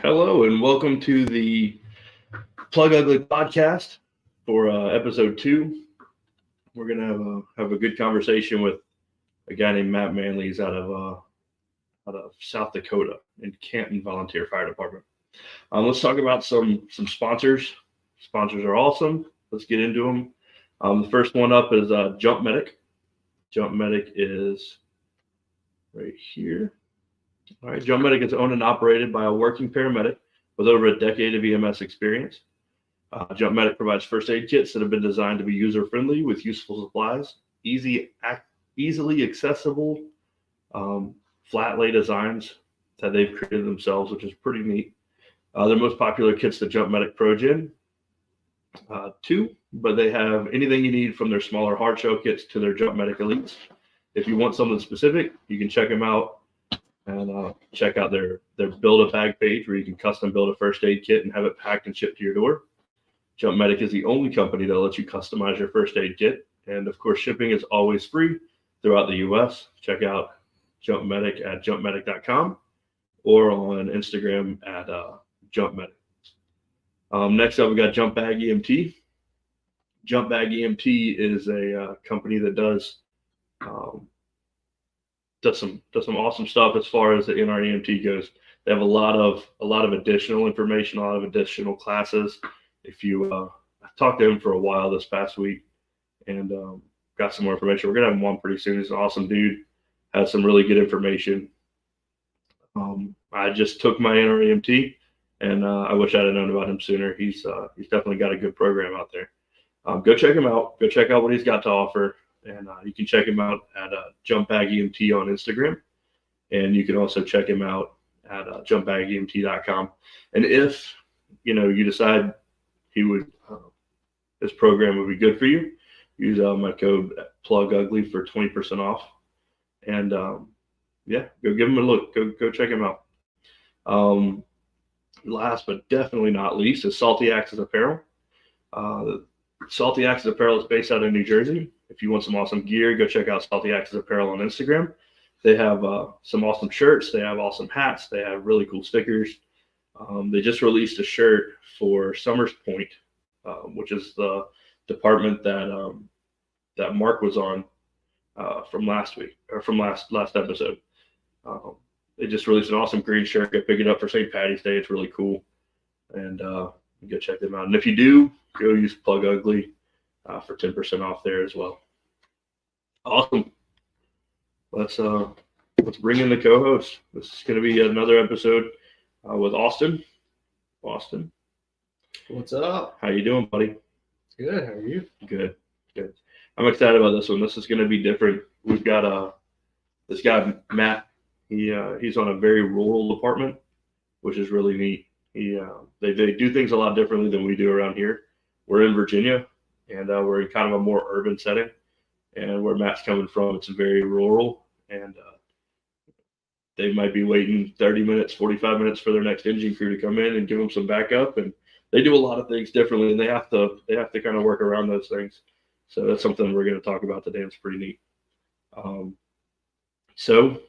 Hello and welcome to the Plug Ugly podcast for episode 2. We're gonna have a good conversation with a guy named Matt Manley. He's out of South Dakota in Canton Volunteer Fire Department. Let's talk about some sponsors. Sponsors are awesome. Let's get into them. The first one up is Jump Medic. Jump Medic is right here. All right, Jump Medic is owned and operated by a working paramedic with over a decade of EMS experience. Jump Medic provides first aid kits that have been designed to be user-friendly with useful supplies, easily accessible, flat lay designs that they've created themselves, which is pretty neat. Their most popular kit's the Jump Medic Pro Gen 2, but they have anything you need from their smaller hard shell kits to their Jump Medic Elites. If you want something specific, you can check them out and check out their build a bag page where you can custom build a first aid kit and have it packed and shipped to your door. Jump Medic is the only company that lets you customize your first aid kit. And of course, shipping is always free throughout the US. Check out Jump Medic at jumpmedic.com or on Instagram at Jump Medic. Next up, we got Jump Bag EMT. Jump Bag EMT is a company that does some awesome stuff as far as the NREMT goes. They have a lot of additional information, a lot of additional classes. If you I talked to him for a while this past week and got some more information. We're gonna have him on pretty soon. He's an awesome dude. Has some really good information. I just took my NREMT and I wish I'd have known about him sooner. He's definitely got a good program out there. Go check him out. Go check out what he's got to offer. And you can check him out at Jump Bag EMT on Instagram. And you can also check him out at jumpbagemt.com. And if, you decide this program would be good for you, use my code PLUGUGLY for 20% off. And go give him a look. Go check him out. Last but definitely not least is Salty Axis Apparel. Salty Axis Apparel is based out of New Jersey. If you want some awesome gear, go check out Salty Axis Apparel on Instagram. They have some awesome shirts. They have awesome hats. They have really cool stickers. They just released a shirt for Summers Point, which is the department that Mark was on from last week or from last episode. They just released an awesome green shirt. Go pick it up for St. Patty's Day. It's really cool, and go check them out. And if you do, go use Plug Ugly for 10% off there as well. Awesome. Let's bring in the co-host. This is going to be another episode with Austin. Austin, what's up? How you doing, buddy? Good. How are you? Good. I'm excited about this one. This is going to be different. We've got this guy Matt. He's on a very rural department, which is really neat. They do things a lot differently than we do around here. We're in Virginia, and we're in kind of a more urban setting. And where Matt's coming from, it's very rural, and they might be waiting 30 minutes, 45 minutes for their next engine crew to come in and give them some backup. And they do a lot of things differently, and they have to kind of work around those things. So that's something we're going to talk about today. It's pretty neat. So,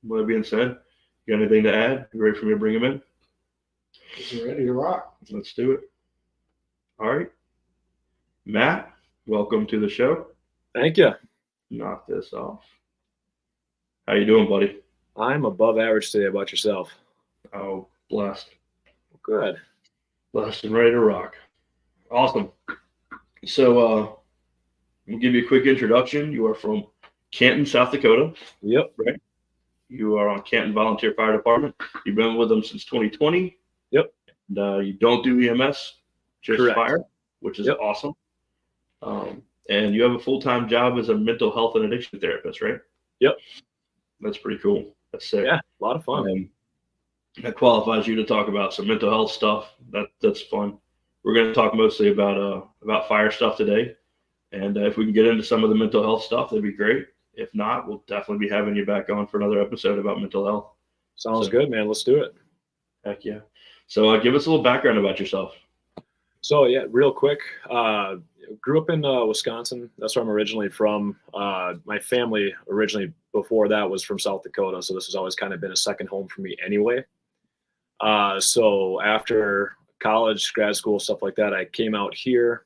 with that being said, you got anything to add? You ready for me to bring him in? You're ready to rock. Let's do it. All right. Matt, welcome to the show. Thank you. knock this off. How you doing, buddy? I'm above average today. About yourself? Oh, blessed. Good. Blessed and ready to rock. Awesome. So, we'll give you a quick introduction. You are from Canton, South Dakota. Yep. Right. You are on Canton Volunteer Fire Department. You've been with them since 2020. Yep. And you don't do EMS, just Correct. fire, which is awesome. And you have a full-time job as a mental health and addiction therapist, right? Yep. That's pretty cool. That's sick. Yeah, a lot of fun. That qualifies you to talk about some mental health stuff. That's fun. We're going to talk mostly about fire stuff today. And if we can get into some of the mental health stuff, that'd be great. If not, we'll definitely be having you back on for another episode about mental health. Sounds good, man. Let's do it. Heck yeah. So give us a little background about yourself. So, yeah, real quick. Grew up in Wisconsin. That's where I'm originally from. My family originally before that was from South Dakota. So this has always kind of been a second home for me anyway. So after college, grad school, stuff like that, I came out here,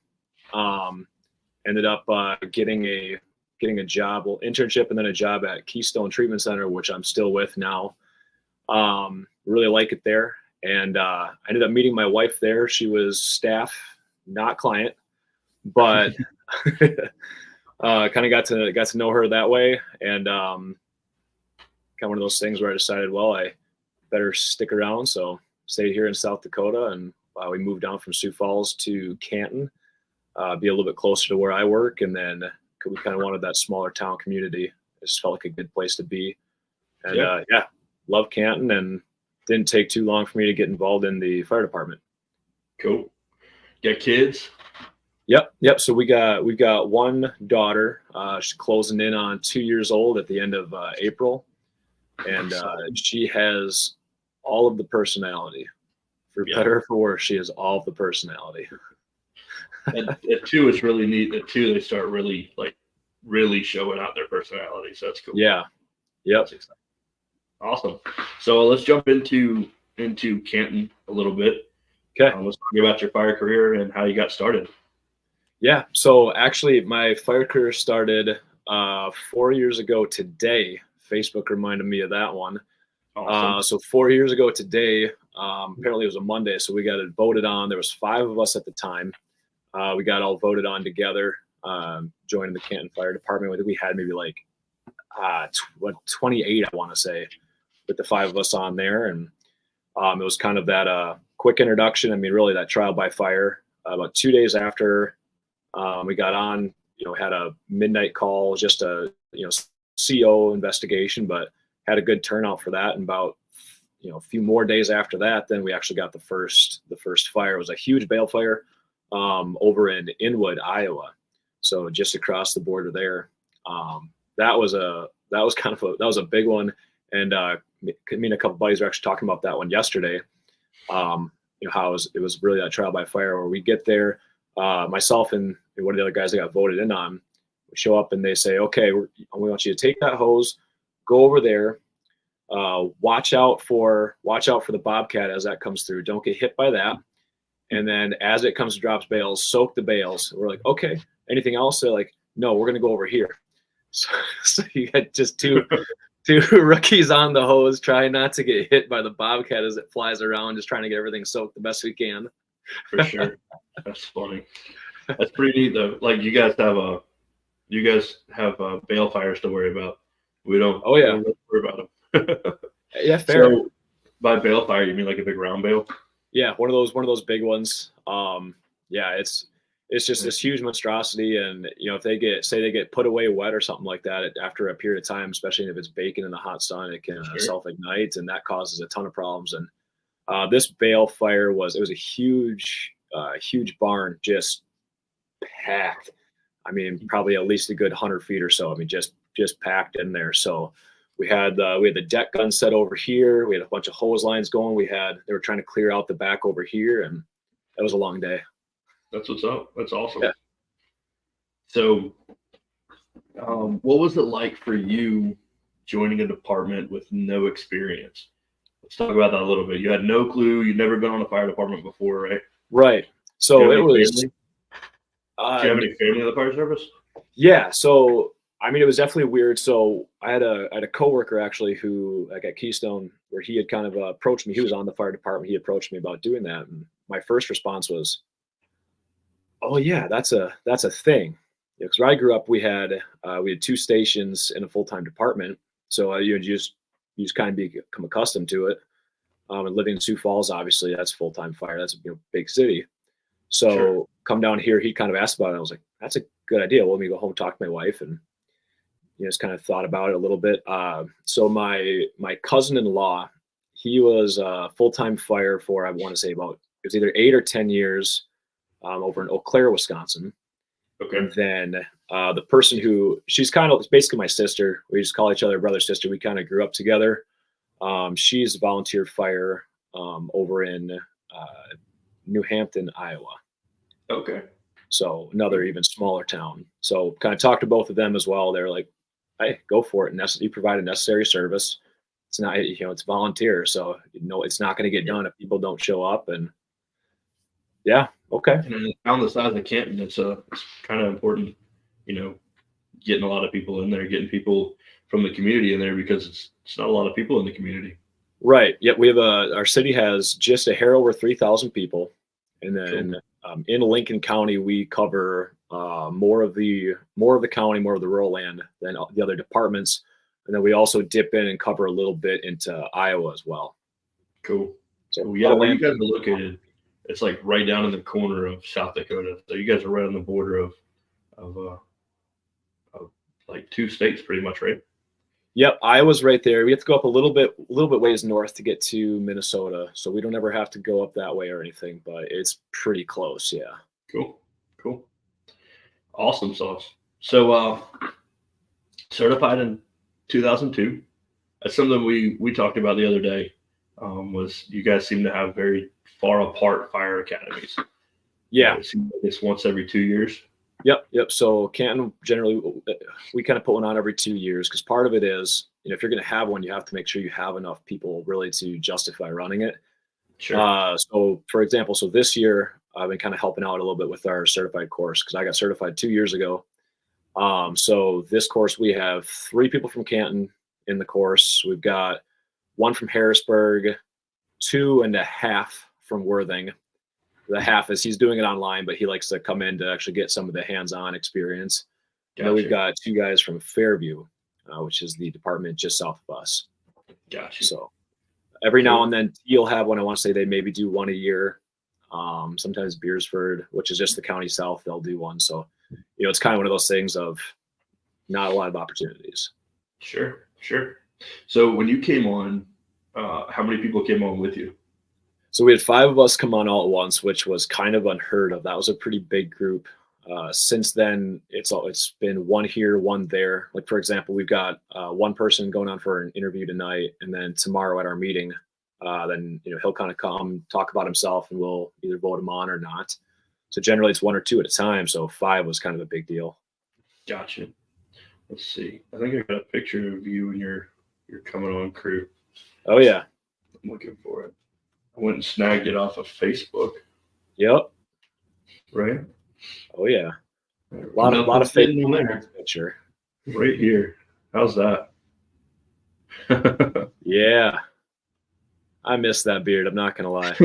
ended up getting a job, internship, and then a job at Keystone Treatment Center, which I'm still with now. Really like it there. And I ended up meeting my wife there. She was staff, not client, but kind of got to know her that way. And kind of one of those things where I decided, well, I better stick around. So stayed here in South Dakota, and we moved down from Sioux Falls to Canton, be a little bit closer to where I work. And then we kind of wanted that smaller town community. It just felt like a good place to be. And love Canton, and didn't take too long for me to get involved in the fire department. Cool. Got kids? Yep. So we've got one daughter. She's closing in on 2 years old at the end of April. And she has all of the personality. For better or for worse, she has all of the personality. At 2, it's really neat. At 2, they start really showing out their personality. So that's cool. Yeah. Yep. Awesome. So let's jump into Canton a little bit. Okay. Let's talk about your fire career and how you got started. Yeah. So actually, my fire career started 4 years ago today. Facebook reminded me of that one. Awesome. So 4 years ago today, apparently it was a Monday, so we got it voted on. There was 5 of us at the time. We got all voted on together, joining the Canton Fire Department. I think we had maybe 28, I want to say, with the 5 of us on there. And it was kind of that quick introduction. I mean, really that trial by fire. About 2 days after we got on, had a midnight call, just a CO investigation, but had a good turnout for that. And about a few more days after that, then we actually got the first fire. It was a huge bale fire over in Inwood, Iowa, so just across the border there. That was a big one. And me and a couple buddies were actually talking about that one yesterday. How it was really that trial by fire where we get there, myself and one of the other guys that got voted in on, we show up and they say, okay, we want you to take that hose, go over there, watch out for the Bobcat as that comes through. Don't get hit by that. And then as it comes to drops bales, soak the bales. We're like, okay, anything else? They're like, no, we're going to go over here. So you got just two rookies on the hose, trying not to get hit by the Bobcat as it flies around, just trying to get everything soaked the best we can. For sure. That's funny. That's pretty neat though. Like you guys have bale fires to worry about. We don't. Oh yeah. We don't worry about them. Yeah, fair. So by bale fire, you mean like a big round bale? Yeah, one of those big ones. Yeah, it's just this huge monstrosity, and if they get put away wet or something like that after a period of time, especially if it's baking in the hot sun, it can self-ignite, and that causes a ton of problems. And this bale fire it was a huge barn, just packed. I mean, probably at least a good 100 feet or so. I mean, just packed in there. So we had the deck gun set over here. We had a bunch of hose lines going. They were trying to clear out the back over here, and that was a long day. That's what's up. That's awesome. Yeah. So, what was it like for you joining a department with no experience? Let's talk about that a little bit. You had no clue. You'd never been on a fire department before, right? Right. So it was. Do you have any family in the fire service? Yeah. So I mean, it was definitely weird. So I had a coworker actually who, like at Keystone, where he had kind of approached me. He was on the fire department. He approached me about doing that, and my first response was, "Oh yeah, that's a thing." Because where I grew up, we had two stations in a full time department, so you just kind of become accustomed to it. And living in Sioux Falls, obviously, that's full time fire. That's a big city. So Sure. come down here, he kind of asked about it. I was like, "That's a good idea. Well, let me go home and talk to my wife," and just kind of thought about it a little bit. So my cousin-in-law, he was full time fire for, I want to say, about, it was either 8 or 10 years, over in Eau Claire, Wisconsin. Okay. And then the person who, she's kind of basically my sister. We just call each other brother sister. We kind of grew up together. She's volunteer fire over in New Hampton, Iowa. Okay. So another even smaller town. So kind of talked to both of them as well. They're like, "Hey, go for it. You provide a necessary service. It's not, it's volunteer. So, it's not going to get done if people don't show up." And yeah, okay. And in a town the size of Canton, it's kind of important, getting a lot of people in there, getting people from the community in there, because it's not a lot of people in the community. Right. Yeah. We have our city has just a hair over 3,000 people. And then in Lincoln County, we cover more of the county, more of the rural land than the other departments. And then we also dip in and cover a little bit into Iowa as well. Cool. So Yeah, where you guys are located, it's like right down in the corner of South Dakota. So you guys are right on the border of like two states, pretty much, right? Yep, Iowa's right there. We have to go up a little bit ways north to get to Minnesota, so we don't ever have to go up that way or anything. But it's pretty close, yeah. Cool. Awesome sauce. So certified in 2002. That's something we talked about the other day. Was you guys seem to have very far apart fire academies? Yeah, it seems like it's once every 2 years. Yep. So Canton, generally, we kind of put one on every 2 years, because part of it is, if you're going to have one, you have to make sure you have enough people really to justify running it. Sure. So for example, this year I've been kind of helping out a little bit with our certified course, because I got certified 2 years ago. So this course, we have 3 people from Canton in the course. We've got 1 from Harrisburg, 2.5 from Worthing. The half is he's doing it online, but he likes to come in to actually get some of the hands-on experience. Gotcha. And then we've got 2 guys from Fairview, which is the department just south of us. Gotcha. So every now and then you'll have one. I want to say they maybe do one a year. Sometimes Beersford, which is just the county south, they'll do one. So, it's kind of one of those things of not a lot of opportunities. Sure. So when you came on, how many people came on with you? So we had 5 of us come on all at once, which was kind of unheard of. That was a pretty big group. Since then, it's been 1 here, 1 there. Like, for example, we've got 1 person going on for an interview tonight, and then tomorrow at our meeting, then he'll kind of come talk about himself, and we'll either vote him on or not. So generally, it's 1 or 2 at a time. So 5 was kind of a big deal. Gotcha. Let's see. I think I got a picture of you and your coming on crew. Oh yeah, I'm looking for it. I went and snagged it off of Facebook. Yep. Right. Oh yeah. A lot of fake on there. Picture. Right here. How's that? Yeah. I miss that beard. I'm not gonna lie.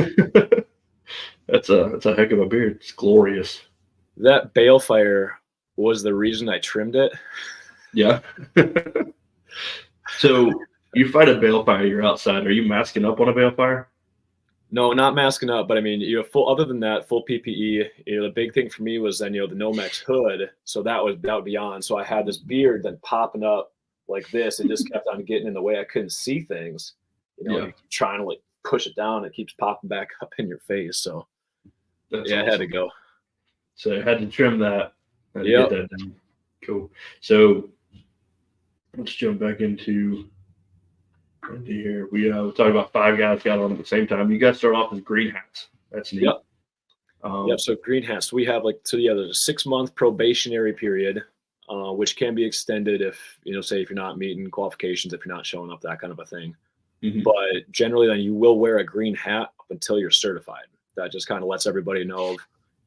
That's a heck of a beard. It's glorious. That balefire was the reason I trimmed it. Yeah. So you fight a balefire, you're outside. Are you masking up on a balefire? No, not masking up, but I mean, other than that, full PPE. The big thing for me was then, the Nomex hood. So that would be on. So I had this beard then popping up like this. It just kept on getting in the way. I couldn't see things. You keep trying to like push it down. It keeps popping back up in your face. So That's awesome. I had to go. So I had to trim that. Yeah. Get that down. Cool. So let's jump back into here. We talked about 5 guys got on at the same time. You guys start off as green hats. That's neat. Yep. So green hats. We have there's a 6-month probationary period, which can be extended if say if you're not meeting qualifications, if you're not showing up, that kind of a thing. Mm-hmm. But generally, then you will wear a green hat up until you're certified. That just kind of lets everybody know of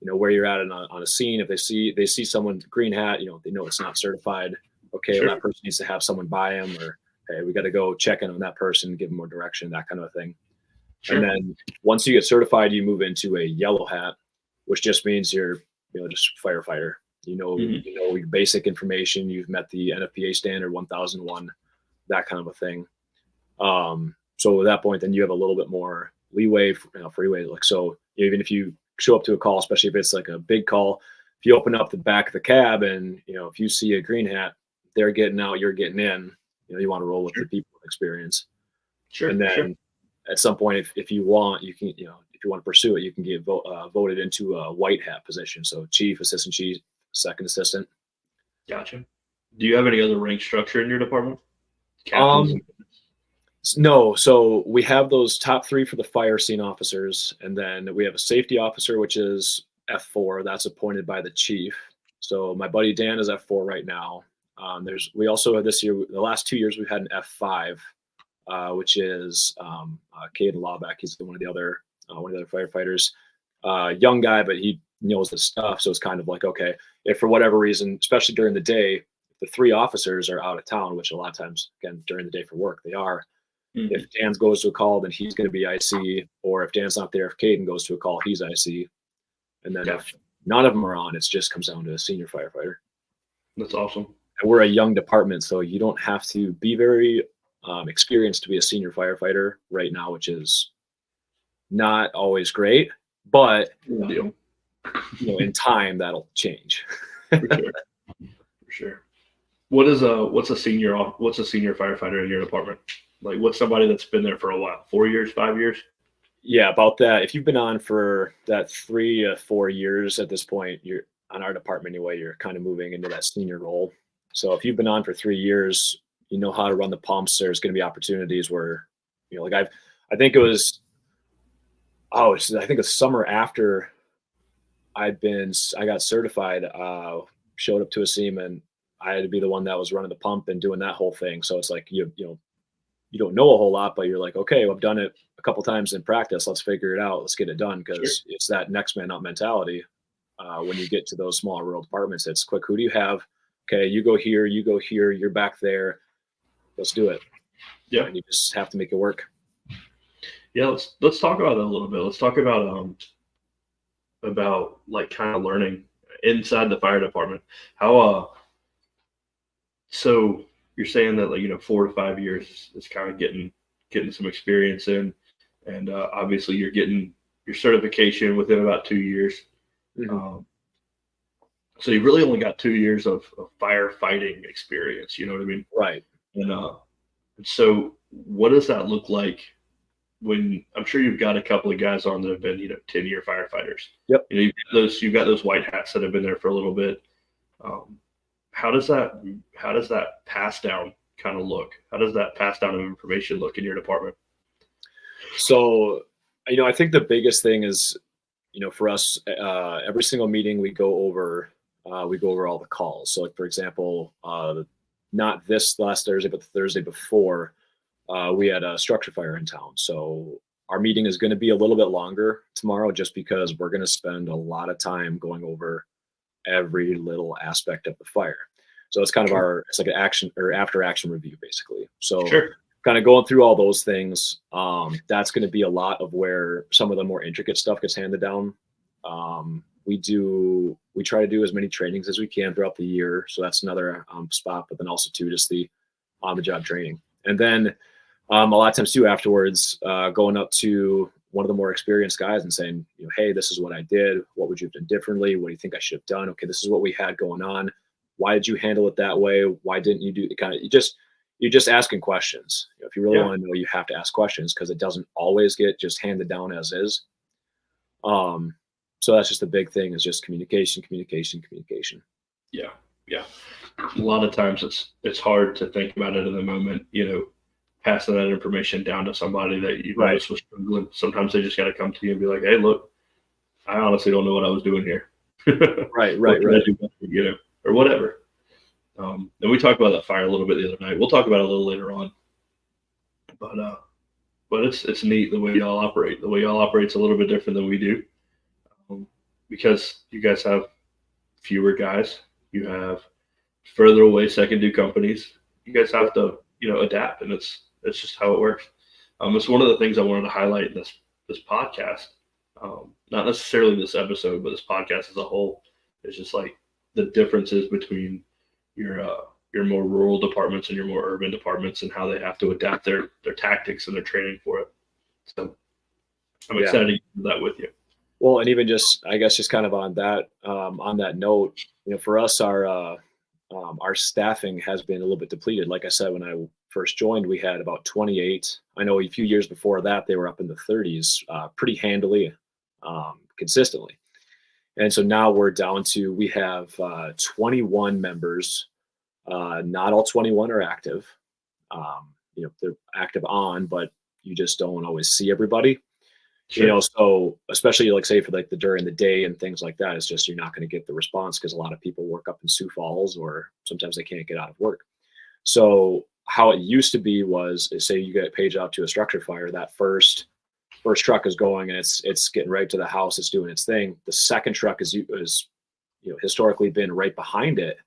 where you're at on a scene. If they see someone green hat, they know it's not certified. okay, Sure. well, that person needs to have someone by him, or hey, we got to go check in on that person, give them more direction, that kind of a thing. Sure. And then once you get certified, you move into a yellow hat, which just means you're, just firefighter. You know your basic information. You've met the NFPA standard 1001, that kind of a thing. So at that point, then you have a little bit more leeway, freeway. Like, so even if you show up to a call, especially if it's like a big call, if you open up the back of the cab and, if you see a green hat, they're getting out, you're getting in, you want to roll with the people with experience. Sure. And then at some point, if you want, you can, if you want to pursue it, you can get voted into a white hat position. So chief, assistant chief, second assistant. Gotcha. Do you have any other rank structure in your department? Captains? No. So we have those top 3 for the fire scene officers. And then we have a safety officer, which is F4. That's appointed by the chief. So my buddy Dan is F4 right now. We also had this year, the last 2 years, we've had an F5, which is Caden Lawbeck. He's one of the other firefighters. Young guy, but he knows the stuff. So it's kind of like, okay, if for whatever reason, especially during the day, the 3 officers are out of town, which a lot of times, again, during the day for work, they are. Mm-hmm. If Dan goes to a call, then he's going to be IC. Or if Dan's not there, if Caden goes to a call, he's IC. And then if none of them are on, it just comes down to a senior firefighter. That's awesome. And we're a young department, so you don't have to be very experienced to be a senior firefighter right now, which is not always great, but in time that'll change. For sure. What's a senior firefighter in your department? Like, what's somebody that's been there for a while? 4 years, 5 years? Yeah, about that. If you've been on for that 3 to 4 years at this point, you're on our department anyway, you're kind of moving into that senior role. So if you've been on for 3 years, you know how to run the pumps. There's going to be opportunities where, I think it's summer after I got certified, showed up to a seam, and I had to be the one that was running the pump and doing that whole thing. So it's like, you don't know a whole lot, but you're like, okay, well, I've done it a couple times in practice. Let's figure it out. Let's get it done. Because It's that next man up mentality. When you get to those small rural departments, it's quick. Who do you have? Okay, you go here, you're back there. Let's do it. Yeah. And you just have to make it work. Yeah. Let's talk about that a little bit. Let's talk about like kind of learning inside the fire department. How, so you're saying that, like, 4 to 5 years is kind of getting some experience in, and obviously you're getting your certification within about 2 years. Mm-hmm. So you really only got 2 years of firefighting experience. You know what I mean? Right. And so what does that look like when, I'm sure you've got a couple of guys on that have been, 10-year firefighters. Yep. You've got those white hats that have been there for a little bit. How does that pass down kind of look? How does that pass down of information look in your department? So, I think the biggest thing is, for us, every single meeting we go over all the calls. So, like, for example, not this last Thursday, but the Thursday before, we had a structure fire in town. So our meeting is going to be a little bit longer tomorrow, just because we're going to spend a lot of time going over every little aspect of the fire. So it's kind of it's like an action or after action review, basically. So kind of going through all those things. That's going to be a lot of where some of the more intricate stuff gets handed down. We try to do as many trainings as we can throughout the year. So that's another spot, but then also too, just the on-the-job training. And then a lot of times too, afterwards, going up to one of the more experienced guys and saying, hey, this is what I did. What would you have done differently? What do you think I should have done? Okay, this is what we had going on. Why did you handle it that way? Why didn't you do it? You're just asking questions. If you really want to know, you have to ask questions, because it doesn't always get just handed down as is. So that's just the big thing, is just communication. Yeah. A lot of times it's hard to think about it in the moment, passing that information down to somebody that you notice was struggling. Sometimes they just got to come to you and be like, hey, look, I honestly don't know what I was doing here. Right. Or whatever. And we talked about that fire a little bit the other night. We'll talk about it a little later on. But it's neat the way y'all operate. The way y'all operate's a little bit different than we do, because you guys have fewer guys. You have further away second-due companies, you guys have to, adapt, and it's just how it works. It's one of the things I wanted to highlight in this podcast. Not necessarily this episode, but this podcast as a whole. It's just like the differences between your more rural departments and your more urban departments, and how they have to adapt their tactics and their training for it. So I'm excited to do that with you. Well, and even just, I guess, just kind of on that note, for us, our staffing has been a little bit depleted. Like I said, when I first joined, we had about 28. I know a few years before that, they were up in the 30s, pretty handily, consistently. And so now we're down to, we have 21 members. Not all 21 are active. They're active on, but you just don't always see everybody. Sure. So especially like say for like during the day and things like that, it's just, you're not going to get the response because a lot of people work up in Sioux Falls, or sometimes they can't get out of work. So how it used to be was, say you get paged out to a structure fire, that first truck is going and it's getting right to the house, it's doing its thing. The second truck is historically been right behind it,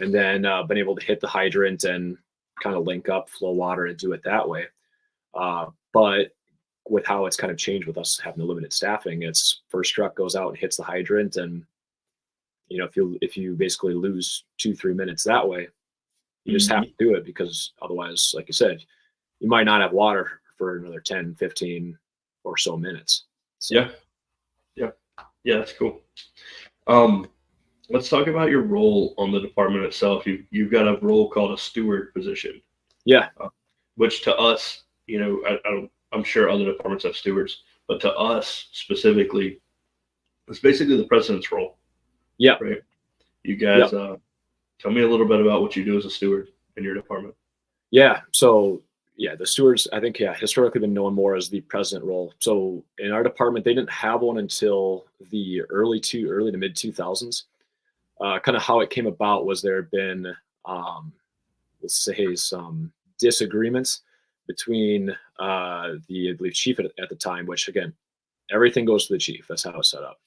and then been able to hit the hydrant and kind of link up, flow water, and do it that way. But with how it's kind of changed with us having the limited staffing, it's first truck goes out and hits the hydrant, and if you basically lose 2-3 minutes that way, you just have to do it, because otherwise, like you said, you might not have water for another 10, 15 or so minutes. So. Yeah, that's cool. Let's talk about your role on the department itself. You've got a role called a steward position. Yeah. Which to us, I'm sure other departments have stewards, but to us specifically, it's basically the president's role. Yeah. Right. You guys, tell me a little bit about what you do as a steward in your department. Yeah. So the stewards, I think, historically been known more as the president role. So in our department, they didn't have one until the early to mid 2000s. Kind of how it came about was there had been, let's say, some disagreements between I believe, chief at the time, which again, everything goes to the chief. That's how it's set up.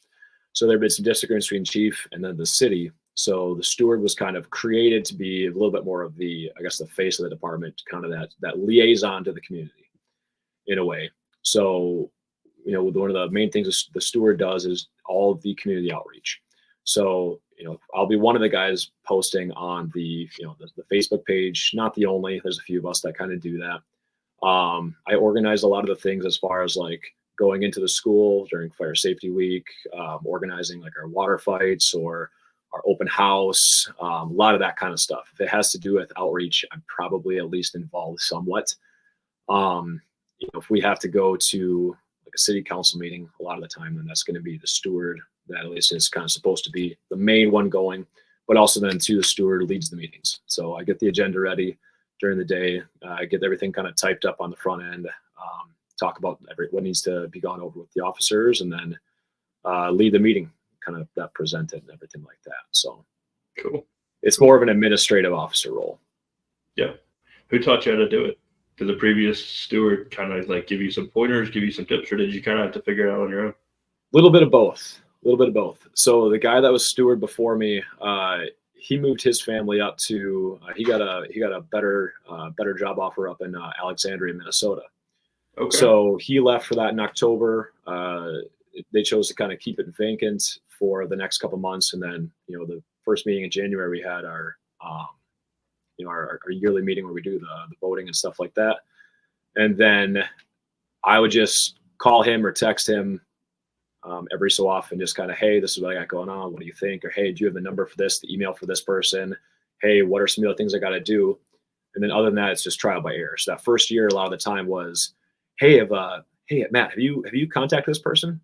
So there had been some disagreements between chief and then the city. So the steward was kind of created to be a little bit more of the, I guess, the face of the department, kind of that liaison to the community in a way. So, one of the main things the steward does is all of the community outreach. So, I'll be one of the guys posting on the Facebook page, not the only, there's a few of us that kind of do that. I organize a lot of the things as far as like going into the school during fire safety week, organizing like our water fights or our open house, a lot of that kind of stuff. If it has to do with outreach, I'm probably at least involved somewhat. If we have to go to like a city council meeting, a lot of the time, then that's going to be the steward that at least is kind of supposed to be the main one going, but also then too, the steward leads the meetings. So I get the agenda ready during the day, I get everything kind of typed up on the front end, talk about what needs to be gone over with the officers, and then lead the meeting, kind of that presented and everything like that. So cool. It's more of an administrative officer role. Yeah. Who taught you how to do it? Did the previous steward kind of like give you some pointers, give you some tips, or did you kind of have to figure it out on your own? A little bit of both. So the guy that was steward before me, he moved his family up to, he got a better job offer up in Alexandria, Minnesota. Okay. So he left for that in October. They chose to kind of keep it vacant for the next couple months. And then, the first meeting in January, we had our yearly meeting where we do the voting and stuff like that. And then I would just call him or text him every so often, just kind of, hey, this is what I got going on. What do you think? Or, hey, do you have the number for this, the email for this person? Hey, what are some of the things I got to do? And then other than that, it's just trial by error. So that first year, a lot of the time was, hey, Matt, have you contacted this person?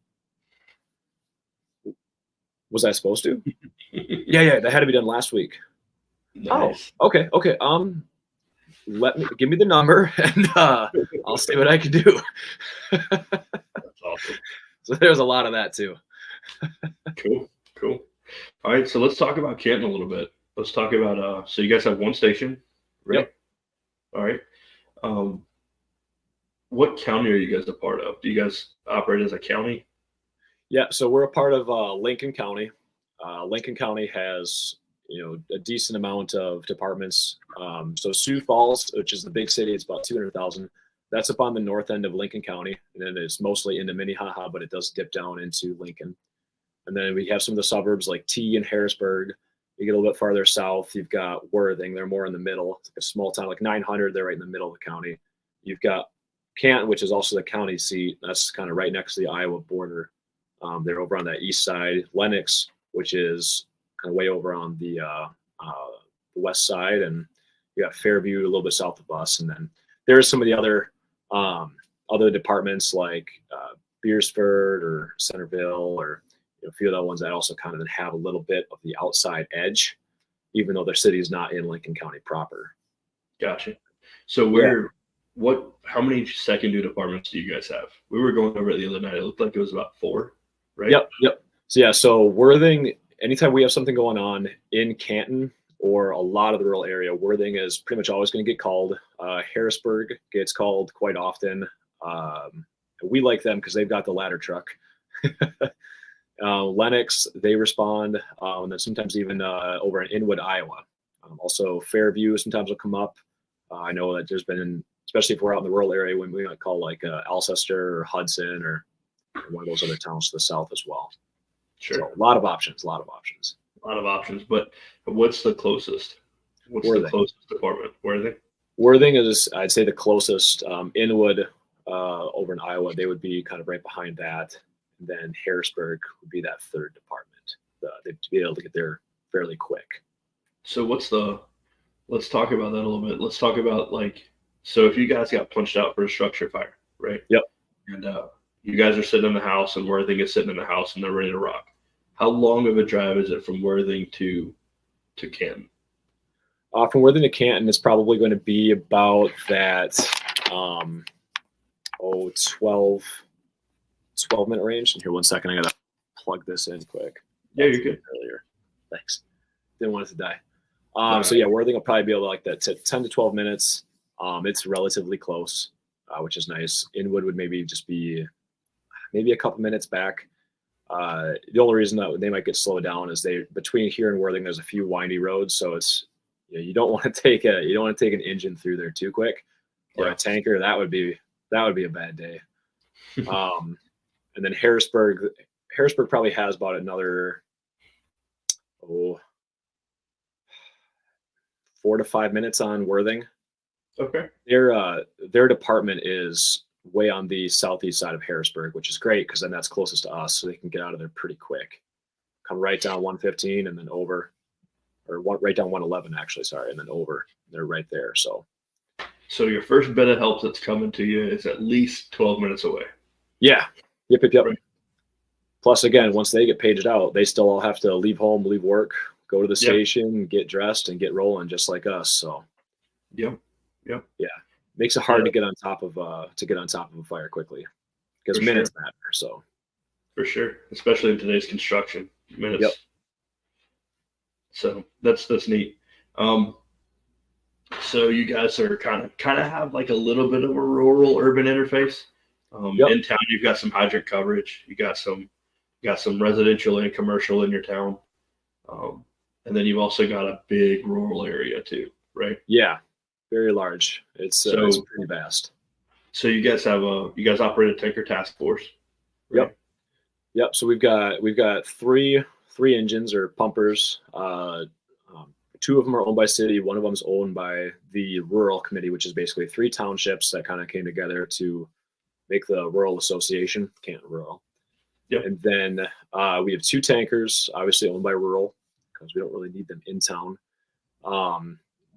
Was I supposed to? Yeah, that had to be done last week. Nice. Oh, okay. Give me the number and I'll see what I can do. That's awesome. So there's a lot of that too. Cool. All right, so let's talk about Canton a little bit. Let's talk about so you guys have one station, right? Yep. All right. What county are you guys a part of? Do you guys operate as a county? Yeah, so we're a part of Lincoln County. Lincoln County has, a decent amount of departments. So Sioux Falls, which is the big city, it's about 200,000. That's up on the north end of Lincoln County, and then it's mostly into Minnehaha, but it does dip down into Lincoln. And then we have some of the suburbs like T and Harrisburg. You get a little bit farther south, you've got Worthing. They're more in the middle. It's like a small town, like 900. They're right in the middle of the county. You've got Canton, which is also the county seat. That's kind of right next to the Iowa border. They're over on that east side. Lenox, which is kind of way over on the west side, and you got Fairview a little bit south of us. And then there's some of the other departments like Beersford or Centerville, or a few of the ones that also kind of have a little bit of the outside edge, even though their city is not in Lincoln County proper. Gotcha. So how many secondary departments do you guys have? We were going over it the other night. It looked like it was about 4, right? Yep. So Worthing, anytime we have something going on in Canton or a lot of the rural area, Worthing is pretty much always going to get called. Harrisburg gets called quite often. We like them because they've got the ladder truck. Lenox, they respond, and then sometimes even over in Inwood, Iowa. Also, Fairview sometimes will come up. I know that there's been, especially if we're out in the rural area, when we might call like Alcester or Hudson or one of those other towns to the south as well. Sure. So a lot of options. But what's the closest? What's Worthing. The closest department? Worthing? Worthing is, I'd say, the closest. Inwood over in Iowa, they would be kind of right behind that. And then Harrisburg would be that third department. They'd be able to get there fairly quick. So let's talk about that a little bit. Let's talk about so if you guys got punched out for a structure fire, right? Yep. And you guys are sitting in the house and Worthing is sitting in the house and they're ready to rock. How long of a drive is it from Worthing to Canton? From Worthing to Canton, it's probably going to be about that 12-minute range. And here, 1 second, I gotta plug this in quick. Yeah, you're good. Earlier, thanks. Didn't want it to die. So yeah, Worthing will probably be able to like that 10 to 12 minutes. It's relatively close, which is nice. Inwood would maybe just be maybe a couple minutes back. The only reason that they might get slowed down is between here and Worthing, there's a few windy roads, so it's you don't want to take an engine through there too quick, or a tanker. That would be a bad day. And then Harrisburg probably has about another 4 to 5 minutes on Worthing. Okay. Their department is way on the southeast side of Harrisburg, which is great because then that's closest to us, so they can get out of there pretty quick. Come right down 115 and then over, right down 111 actually, sorry, and then over. They're right there. So your first bit of help that's coming to you is at least 12 minutes away. Yeah. Yep. Right. Plus, again, once they get paged out, they still all have to leave home, leave work, go to the station, get dressed, and get rolling just like us. So Yep. Yeah. Makes it hard to get on top of a fire quickly because minutes matter. So for sure, especially in today's construction, minutes. Yep. So that's neat. So you guys are kind of have like a little bit of a rural urban interface. In town, you've got some hydrant coverage. You got some residential and commercial in your town, and then you've also got a big rural area too, right? Yeah. Very large. It's pretty vast. So you guys operate a tanker task force. Right? Yep. So we've got three engines or pumpers. 2 of them are owned by city. 1 of them is owned by the rural committee, which is basically 3 townships that kind of came together to make the rural association, Canton Rural. Yep. And then we have 2 tankers, obviously owned by rural because we don't really need them in town.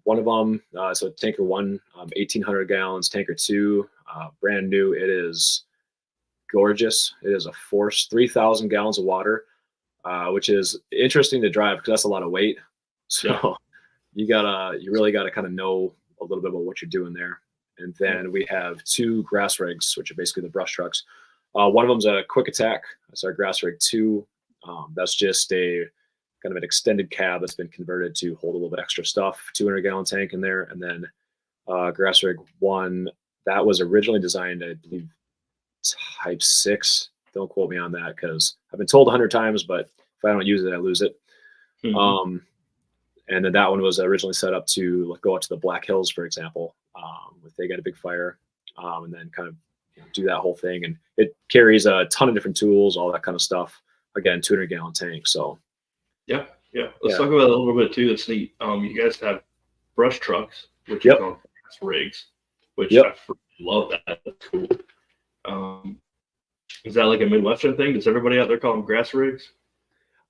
One of them, so tanker 1, 1,800 gallons. Tanker 2, brand new. It is gorgeous. It is a force, 3,000 gallons of water, which is interesting to drive because that's a lot of weight. So you really gotta kind of know a little bit about what you're doing there. And then we have 2 grass rigs, which are basically the brush trucks. One of them's a quick attack. That's our grass rig 2. That's just a kind of an extended cab that's been converted to hold a little bit extra stuff, 200-gallon tank in there. And then grass rig 1, that was originally designed, I believe, type 6. Don't quote me on that because I've been told 100 times, but if I don't use it, I lose it. Mm-hmm. And then that one was originally set up to go out to the Black Hills, for example, if they get a big fire, and then kind of do that whole thing. And it carries a ton of different tools, all that kind of stuff. Again, 200-gallon tank. So yeah. Let's talk about it a little bit too. That's neat. You guys have brush trucks, which Yep. are called grass rigs, which Yep. I love that. That's cool. Is that like a Midwestern thing? Does everybody out there call them grass rigs?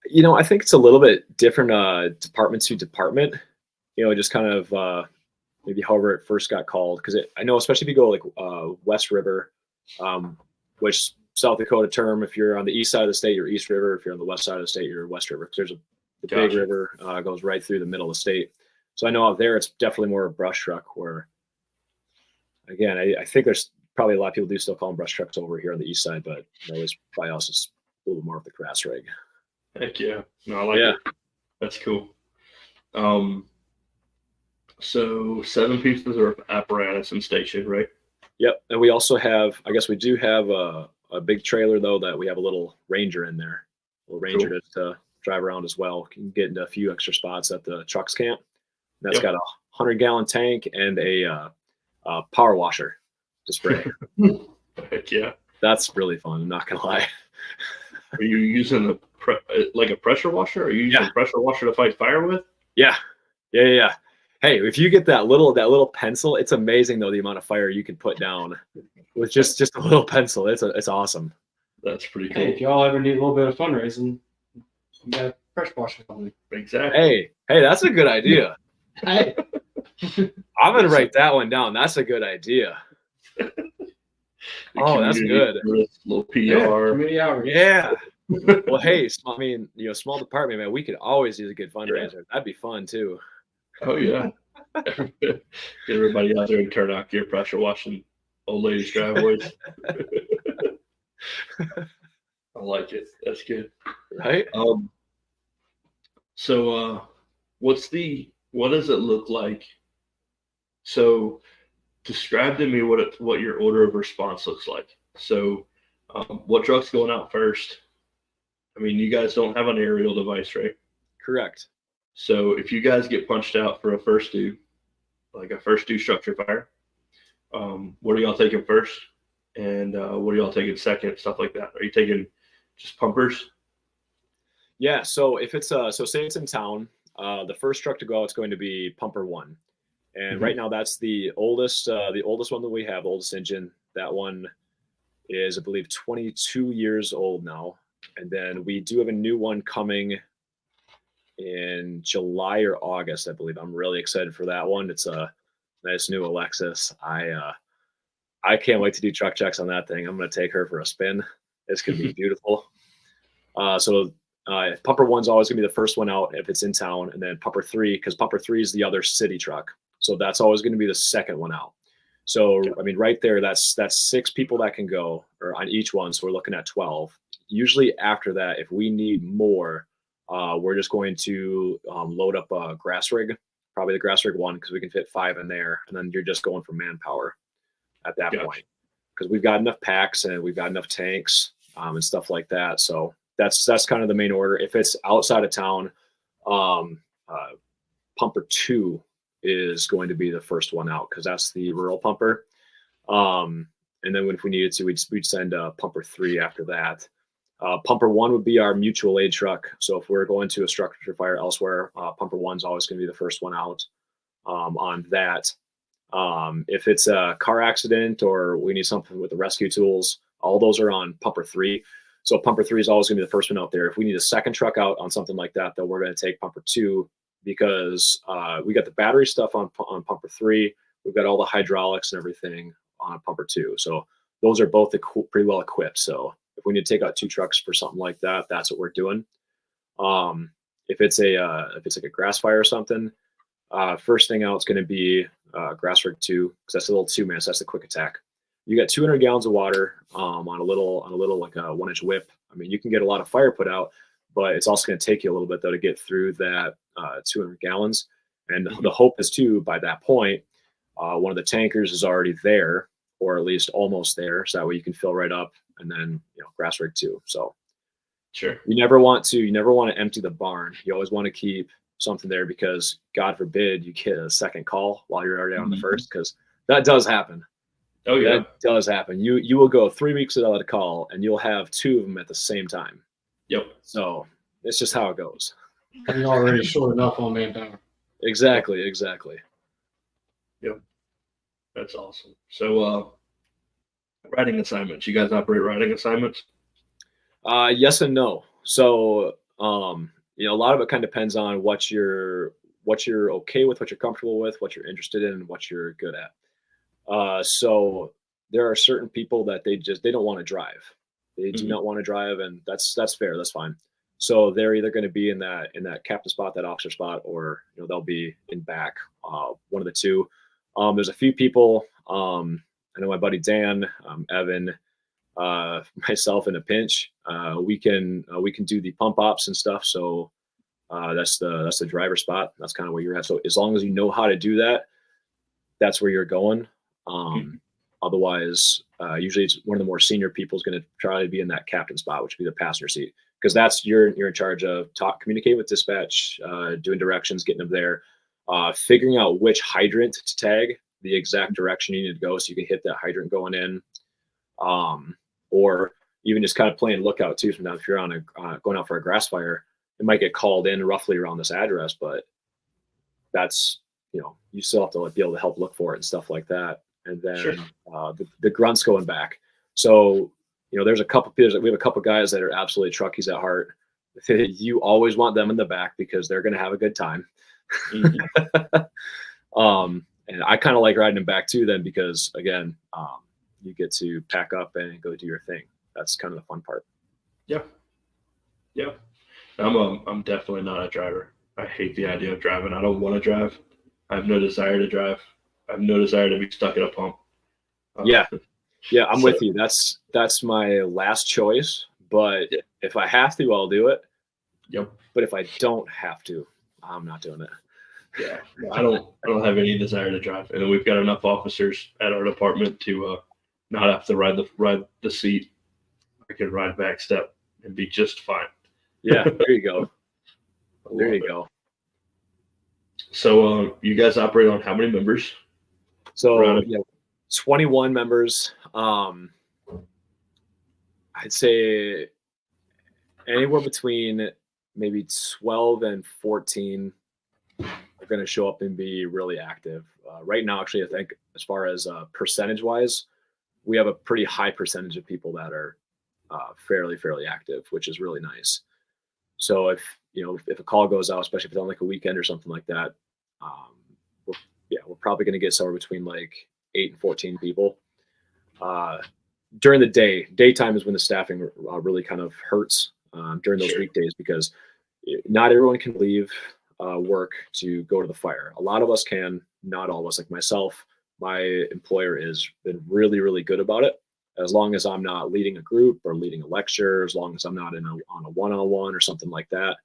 I think it's a little bit different department to department, just kind of maybe however it first got called. Because I know, especially if you go like West River, which South Dakota term, if you're on the east side of the state, you're East River. If you're on the west side of the state, you're West River. Because the big river goes right through the middle of the state. So I know out there it's definitely more a brush truck where, again, I think there's probably a lot of people do still call them brush trucks over here on the east side, but it's probably also a little more of the grass rig. Heck yeah. No, I like it. That's cool. So 7 pieces of apparatus and station, right? Yep. And we also have, I guess we do have a big trailer though, that we have a little Ranger in there. A little Ranger to drive around as well. Can get into a few extra spots at the trucks camp. That's got a 100-gallon tank and a power washer to spray. Heck yeah. That's really fun. I'm not gonna lie. Are you using like a pressure washer? Are you using a pressure washer to fight fire with? Yeah. Hey, if you get that little pencil, it's amazing though the amount of fire you can put down with just a little pencil. It's awesome. That's pretty cool. Hey, if y'all ever need a little bit of fundraising, you got a pressure washer company. Exactly. Hey, that's a good idea. Hey. I'm gonna write that one down. That's a good idea. Oh, that's good. Little PR. Community outreach. Yeah. Well, hey, small department, man. We could always use a good fundraiser. That'd be fun too. Oh yeah. Get everybody out there and turn out gear pressure washing old ladies' driveways. I like it. That's good. Right? So what does it look like? So describe to me what your order of response looks like. So what truck's going out first? I mean, you guys don't have an aerial device, right? Correct. So if you guys get punched out for a first due structure fire, what are y'all taking first? And what are y'all taking second? Stuff like that. Are you taking just pumpers? Yeah. So if it's say it's in town, the first truck to go out is going to be pumper 1. And right now that's the oldest one that we have, the oldest engine. That one is, I believe, 22 years old now. And then we do have a new one coming in July or August, I believe. I'm really excited for that one. It's a nice new Alexis. I can't wait to do truck checks on that thing. I'm going to take her for a spin. It's going to be beautiful. So pumper 1's always going to be the first one out if it's in town, and then pumper 3, because pumper 3 is the other city truck. So that's always going to be the second one out. So, I mean, right there, that's 6 people that can go or on each one. So we're looking at 12. Usually after that, if we need more, we're just going to load up a grass rig, probably the grass rig 1, because we can fit 5 in there. And then you're just going for manpower at that point, because we've got enough packs and we've got enough tanks and stuff like that. So that's kind of the main order. If it's outside of town, pumper 2 is going to be the first one out, because that's the rural pumper. And then if we needed to, we'd send pumper 3 after that. Pumper 1 would be our mutual aid truck. So if we're going to a structure fire elsewhere, pumper 1's always going to be the first one out on that. If it's a car accident or we need something with the rescue tools, all those are on pumper 3. So pumper 3 is always going to be the first one out there. If we need a second truck out on something like that, then we're going to take pumper 2, because we got the battery stuff on pumper 3. We've got all the hydraulics and everything on pumper 2. So those are both pretty well equipped. So if we need to take out 2 trucks for something like that, that's what we're doing. If it's like a grass fire or something, first thing out is going to be grass rig 2, because that's a little 2-man. So that's the quick attack. You got 200 gallons of water on a little like a 1-inch whip. I mean, you can get a lot of fire put out, but it's also going to take you a little bit though to get through that 200 gallons. And the hope is too, by that point, one of the tankers is already there, or at least almost there, so that way you can fill right up, and then grass rig 2. So sure, you never want to empty the barn. You always want to keep something there, because God forbid you get a second call while you're already on the first, because that does happen. Oh yeah. That does happen. You will go 3 weeks without a call, and you'll have 2 of them at the same time. Yep. So it's just how it goes. And you're already short enough on manpower. Exactly. Yep. That's awesome. So riding assignments. You guys operate riding assignments? Yes and no. So a lot of it kind of depends on what you're okay with, what you're comfortable with, what you're interested in, and what you're good at. So there are certain people that they don't want to drive. They do not want to drive, and that's fair. That's fine. So they're either going to be in that captain spot, that officer spot, or they'll be in back, one of the two. There's a few people. I know my buddy Dan, Evan, myself in a pinch. We can do the pump ops and stuff. So that's the driver spot. That's kind of where you're at. So as long as you know how to do that, that's where you're going. Otherwise, usually it's one of the more senior people is going to try to be in that captain spot, which would be the passenger seat, because that's you're in charge of communicating with dispatch, doing directions, getting them there, figuring out which hydrant to tag, the exact direction you need to go, so you can hit that hydrant going in, or even just kind of playing lookout too. Sometimes if you're on going out for a grass fire, it might get called in roughly around this address, but that's you still have to be able to help look for it and stuff like that. And then Sure. The grunts going back. So there's a couple we have a couple guys that are absolutely truckies at heart. You always want them in the back because they're going to have a good time. And I kind of like riding them back too, then, because again, you get to pack up and go do your thing. That's kind of the fun part. Yeah. I'm definitely not a driver. I hate the idea of driving. I don't want to drive. I have no desire to drive. I have no desire to be stuck at a pump. Yeah, I'm with you. That's my last choice. But if I have to, I'll do it. Yep. But if I don't have to, I'm not doing it. Yeah, I don't have any desire to drive, and we've got enough officers at our department to not have to ride the seat. I can ride back step and be just fine. Yeah, there you go. There you go. So you guys operate on how many members? So 21 members. I'd say anywhere between maybe 12 and 14 are going to show up and be really active. Right now, actually, I think as far as percentage-wise, we have a pretty high percentage of people that are fairly active, which is really nice. So if a call goes out, especially if it's on like a weekend or something like that, we're probably going to get somewhere between like 8 and 14 people. During the daytime is when the staffing really kind of hurts during those weekdays, because not everyone can leave work to go to the fire. A lot of us can, not all of us. Like myself, my employer has been really good about it. As long as I'm not leading a group or leading a lecture, as long as I'm not on a one-on-one or something like that,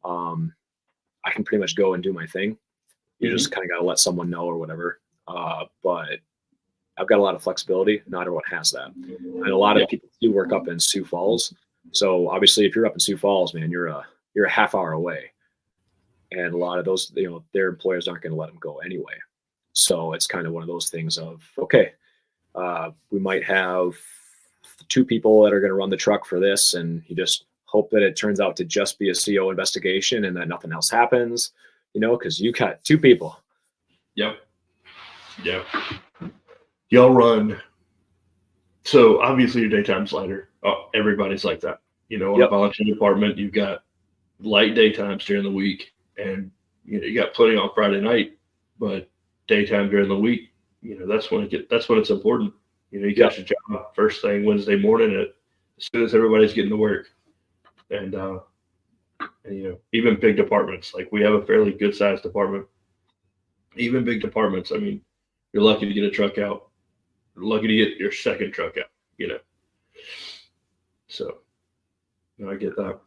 I can pretty much go and do my thing. You just kind of got to let someone know or whatever. But I've got a lot of flexibility. Not everyone has that. And a lot of people do work up in Sioux Falls. So obviously if you're up in Sioux Falls, man, you're a half hour away. And a lot of those, their employers aren't going to let them go anyway. So it's kind of one of those things of, okay, we might have 2 people that are going to run the truck for this, and you just hope that it turns out to just be a CO investigation and that nothing else happens, because you got 2 people. Yep. Y'all run. So obviously your daytime's lighter. Oh, everybody's like that. On a volunteer department, you've got light daytimes during the week, and you got plenty on Friday night, but daytime during the week, that's when it's important. You catch a job first thing Wednesday morning as soon as everybody's getting to work. And even big departments, like we have a fairly good sized department. Even big departments, I mean, you're lucky to get a truck out. You're lucky to get your second truck out, So I get that.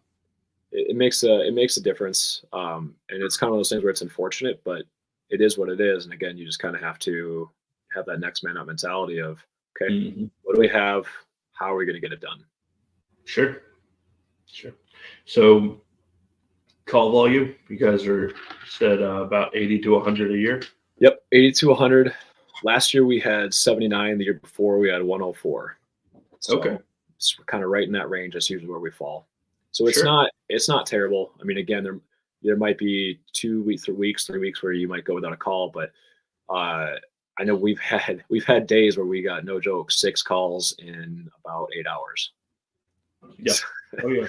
It makes a difference. And it's kind of those things where it's unfortunate, but it is what it is. And again, you just kind of have to have that next man up mentality of, okay, what do we have? How are we going to get it done? Sure. So call volume? You guys are said about 80 to 100 a year. Yep, 80 to 100. Last year we had 79. The year before we had 104. So Okay. it's kind of right in that range. That's usually where we fall. So it's Sure. not terrible. I mean, again, there might be 2 weeks, 3 weeks where you might go without a call, but I know we've had days where we got, no joke, 6 calls in about 8 hours. Yeah. Oh yeah.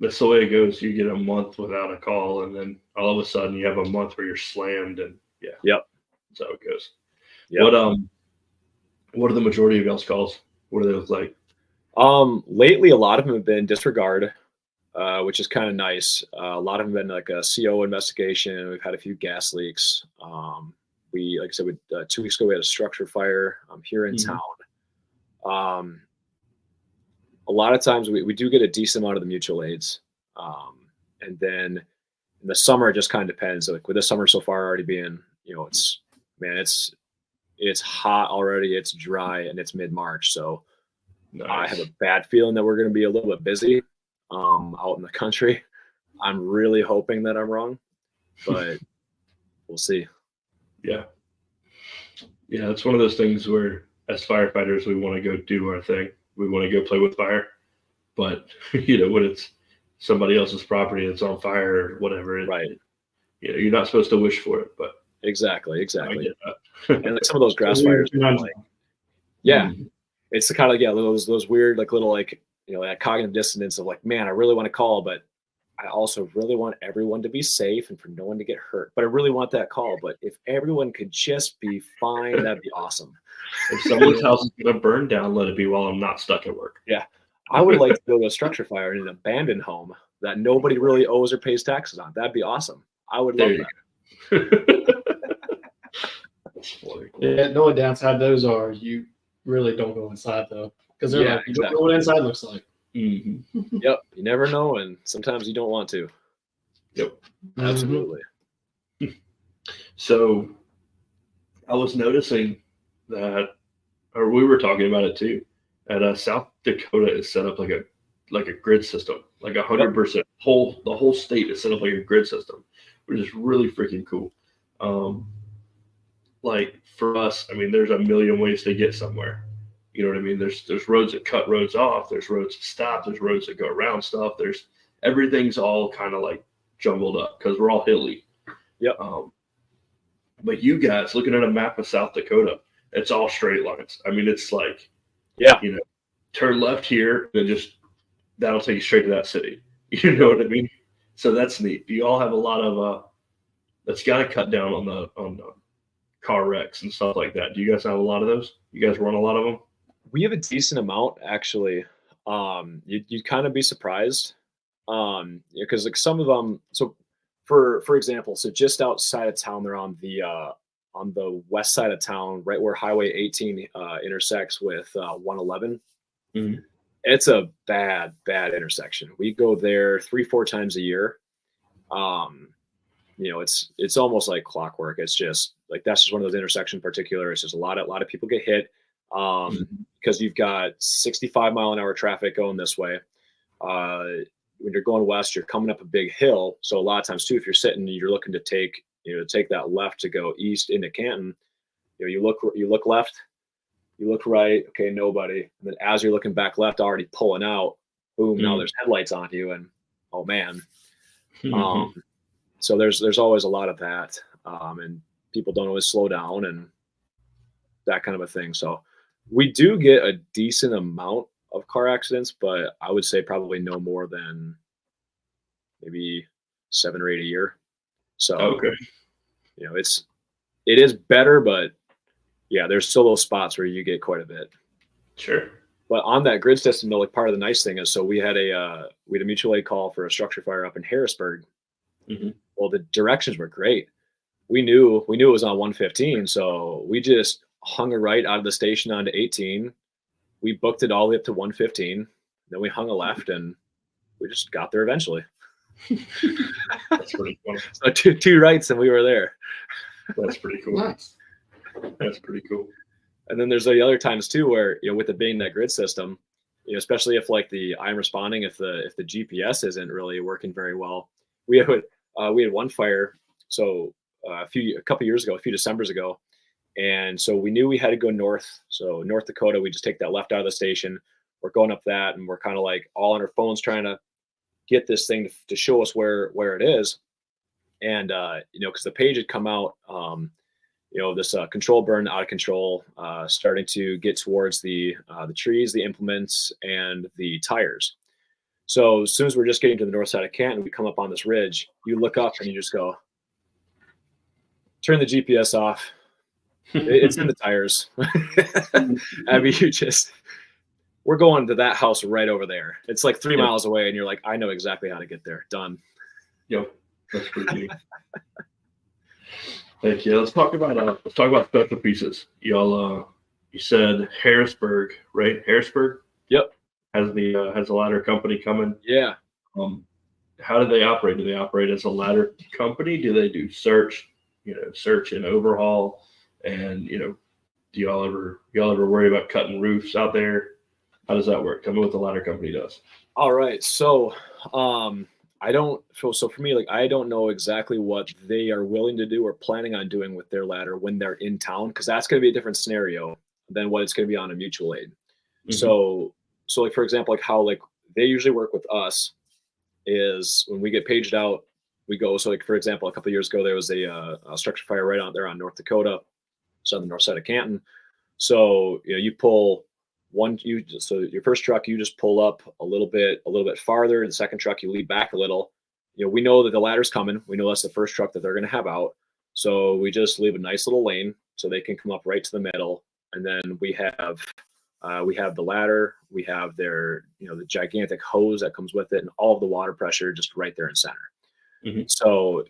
That's the way it goes. You get a month without a call, and then all of a sudden you have a month where you're slammed, and yeah. Yep. That's how it goes. Yep. What are the majority of y'all's calls? What do they look like? Lately, a lot of them have been disregard, which is kind of nice. A lot of them have been like a CO investigation. We've had a few gas leaks. Like I said, 2 weeks ago, we had a structure fire here in town. A lot of times we do get a decent amount of the mutual aids. And then in the summer, it just kind of depends. Like with this summer so far already being, it's hot already, it's dry, and it's mid-March. So Nice. I have a bad feeling that we're going to be a little bit busy out in the country. I'm really hoping that I'm wrong, but we'll see. Yeah. Yeah, it's one of those things where as firefighters, we want to go do our thing. We want to go play with fire. But, when it's somebody else's property that's on fire or whatever, Right. You're not supposed to wish for it. But Exactly. I get that. And like some of those grass fires, like, yeah, it's the kind of those weird little that cognitive dissonance of like, man, I really want to call, but I also really want everyone to be safe and for no one to get hurt. But I really want that call. But if everyone could just be fine, that'd be awesome. If someone's house is going to burn down, let it be while I'm not stuck at work. Yeah. I would like to go to a structure fire in an abandoned home that nobody really owes or pays taxes on. That'd be awesome. I would love that. That's funny. Yeah, the only downside those are you really don't go inside though, because they're like, you don't know what inside looks like. Mm-hmm. Yep, you never know, and sometimes you don't want to. Yep, absolutely. So, I was noticing that, or we were talking about it too. At South Dakota is set up like a grid system, like 100%. The whole state is set up like a grid system, which is really freaking cool. Like for us, I mean, there's a million ways to get somewhere. You know what I mean? There's roads that cut roads off. There's roads that stop. There's roads that go around stuff. Everything's all kind of like jumbled up because we're all hilly. Yep. But you guys, looking at a map of South Dakota, it's all straight lines. I mean, it's like, turn left here, and that'll take you straight to that city. You know what I mean? So that's neat. Do you all have a lot of that's got to cut down on the car wrecks and stuff like that? Do you guys have a lot of those? You guys run a lot of them? We have a decent amount, actually. You'd kind of be surprised, because like some of them. So, for example, so just outside of town, they're on the west side of town, right where Highway 18 intersects with 111. Mm-hmm. It's a bad intersection. We go there 3-4 times a year. It's almost like clockwork. It's just like that's just one of those intersections in particular. It's just a lot of people get hit because you've got 65-mile-an-hour traffic going this way. When you're going west, you're coming up a big hill. So a lot of times too, if you're sitting, you're looking to take that left to go east into Canton. You look left, you look right. Okay, nobody. And then as you're looking back left, already pulling out. Boom! Now there's headlights on you, and oh man. So there's always a lot of that, and people don't always slow down and that kind of a thing. So we do get a decent amount of car accidents, but I would say probably no more than maybe 7 or 8 a year. So okay, it is better, but yeah, there's still those spots where you get quite a bit. Sure. But on that grid system, though, like part of the nice thing is, so we had a mutual aid call for a structure fire up in Harrisburg. Mm-hmm. Well, the directions were great. We knew it was on 115, so we just hung a right out of the station onto 18. We booked it all the way up to 115. Then we hung a left, and we just got there eventually. That's pretty cool. So two rights, and we were there. That's pretty cool. Nice. That's pretty cool. And then there's the other times too where with it being that grid system, especially if like I'm responding, if the GPS isn't really working very well, we had one fire. So a couple years ago, a few Decembers ago. And so we knew we had to go north. So North Dakota, we just take that left out of the station. We're going up that, and we're kind of like all on our phones trying to get this thing to show us where it is. And because the page had come out, this control burn out of control, starting to get towards the trees, the implements, and the tires. So as soon as we're just getting to the north side of Canton, we come up on this ridge. You look up and you just go, turn the GPS off. It's in the tires. I mean, we're going to that house right over there. It's like 3 miles away, and you're like, I know exactly how to get there. Done. Yep, that's pretty neat. Thank you. Let's talk about special pieces. Y'all, you said Harrisburg, right? Harrisburg. Yep. Has the ladder company coming? Yeah. How do they operate? Do they operate as a ladder company? Do they do search and overhaul? And do y'all ever worry about cutting roofs out there? How does that work? Tell me what the ladder company does. All right. So so for me, like, I don't know exactly what they are willing to do or planning on doing with their ladder when they're in town, because that's going to be a different scenario than what it's going to be on a mutual aid. Mm-hmm. So like, for example, like how like they usually work with us is when we get paged out, we go. So like, for example, a couple of years ago, there was a structure fire right out there on North Dakota. On the north side of Canton. So you pull so your first truck, you just pull up a little bit farther. The second truck, you lead back a little. We know that the ladder's coming. We know that's the first truck that they're going to have out. So we just leave a nice little lane so they can come up right to the middle. And then we have the ladder. We have their the gigantic hose that comes with it, and all of the water pressure just right there in center. Mm-hmm. So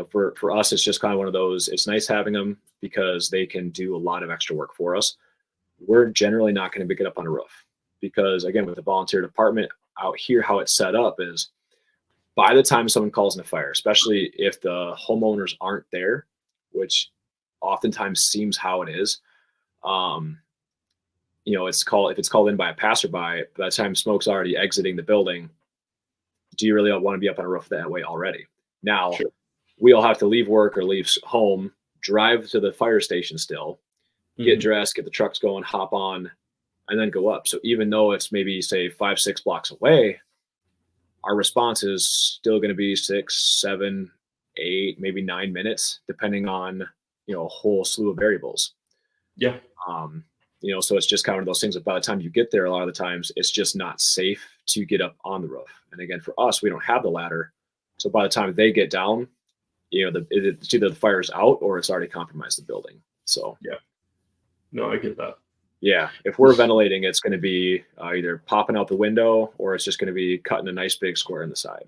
for us, it's just kind of one of those. It's nice having them because they can do a lot of extra work for us. We're generally not going to pick it up on a roof because, again, with the volunteer department out here, how it's set up is by the time someone calls in a fire, especially if the homeowners aren't there, which oftentimes seems how it is, if it's called in by a passerby, by the time smoke's already exiting the building, do you really want to be up on a roof that way already? Now, sure. We all have to leave work or leave home, drive to the fire station still, get dressed, get the trucks going, hop on, and then go up. So even though it's maybe, say, 5-6 blocks away, our response is still going to be 6, 7, 8, maybe 9 minutes, depending on, a whole slew of variables. Yeah. So it's just kind of those things that by the time you get there, a lot of the times it's just not safe to get up on the roof. And again, for us, we don't have the ladder. So by the time they get down, it's either the fire's out or it's already compromised the building. So yeah, no, I get that. Yeah, if we're ventilating, it's going to be either popping out the window or it's just going to be cutting a nice big square in the side.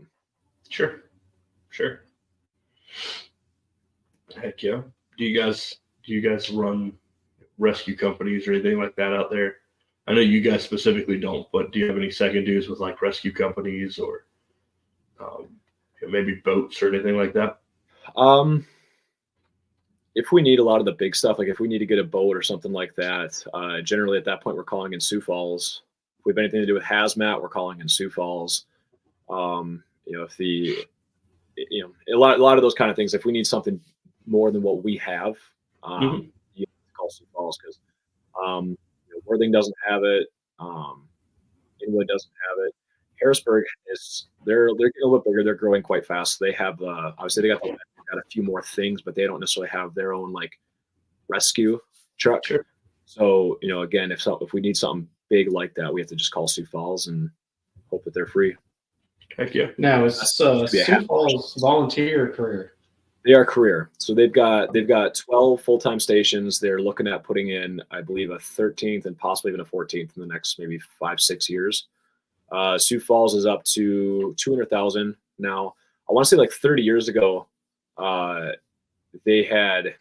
Sure. Heck yeah. Do you guys run rescue companies or anything like that out there? I know you guys specifically don't, but do you have any second dues with like rescue companies or maybe boats or anything like that? If we need a lot of the big stuff, like if we need to get a boat or something like that, generally at that point we're calling in Sioux Falls. If we have anything to do with hazmat, we're calling in Sioux Falls. If a lot of those kind of things, if we need something more than what we have, you have to call Sioux Falls because Worthing doesn't have it. Inwood doesn't have it. Harrisburg they're getting a little bigger. They're growing quite fast. They have obviously they got a few more things, but they don't necessarily have their own like rescue truck. Sure. So again, if we need something big like that, we have to just call Sioux Falls and hope that they're free. Heck yeah. Now is Sioux Falls volunteer or career? They are career. So they've got 12 full-time stations. They're looking at putting in, I believe, a 13th and possibly even a 14th in the next maybe 5-6 years. Sioux Falls is up to 200,000 now. I want to say like 30 years ago, they had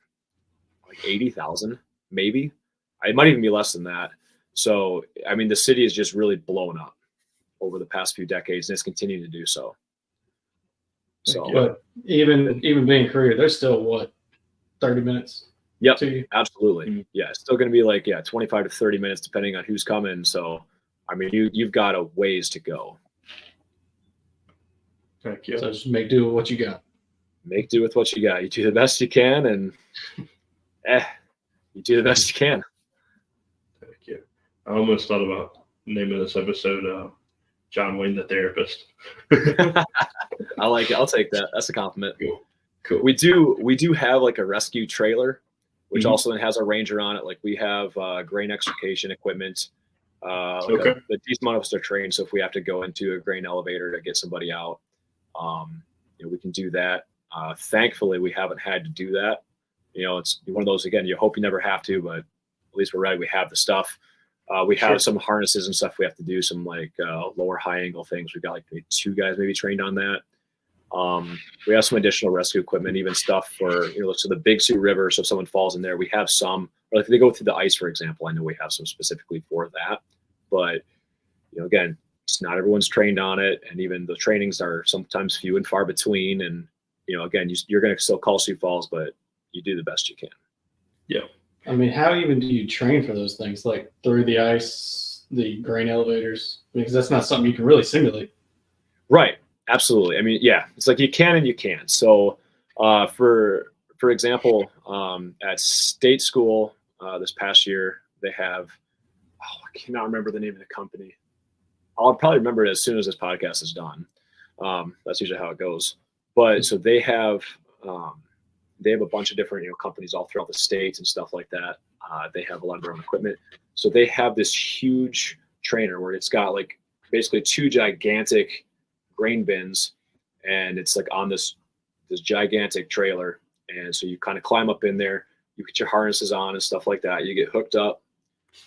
like 80,000, maybe. It might even be less than that. So, I mean, the city has just really blown up over the past few decades, and it's continuing to do so. So, but even being career, there's still 30 minutes. Yep, absolutely. Mm-hmm. Yeah, it's still going to be like 25 to 30 minutes depending on who's coming. So, I mean, you've got a ways to go. Heck yeah. So just make do with what you got. Make do with what you got. You do the best you can, and you do the best you can. Heck yeah. I almost thought about naming this episode John Wayne the Therapist. I like it. I'll take that. That's a compliment. Cool. We do have like a rescue trailer, which Mhm. also then has a ranger on it. Like we have grain extrication equipment. Okay. A decent amount of us are trained, so if we have to go into a grain elevator to get somebody out, we can do that. Thankfully, we haven't had to do that. It's one of those, again, you hope you never have to, but at least we're ready. We have the stuff. We have some harnesses and stuff we have to do, some like lower high angle things. We've got like maybe 2 guys maybe trained on that. We have some additional rescue equipment, even stuff for, so the Big Sioux River. So if someone falls in there, we have some, or if they go through the ice, for example, I know we have some specifically for that. But, again, it's not everyone's trained on it. And even the trainings are sometimes few and far between. And, again, you're going to still call Sioux Falls, but you do the best you can. Yeah. I mean, how even do you train for those things? Like through the ice, the grain elevators? Because that's not something you can really simulate. Right. Absolutely. I mean, yeah, it's like you can and you can't. So for example, at state school this past year, they have, I cannot remember the name of the company. I'll probably remember it as soon as this podcast is done. That's usually how it goes. But so they have a bunch of different companies all throughout the states and stuff like that. They have a lot of their own equipment. So they have this huge trainer where it's got like basically 2 gigantic grain bins, and it's like on this gigantic trailer. And so you kind of climb up in there, you get your harnesses on and stuff like that. You get hooked up,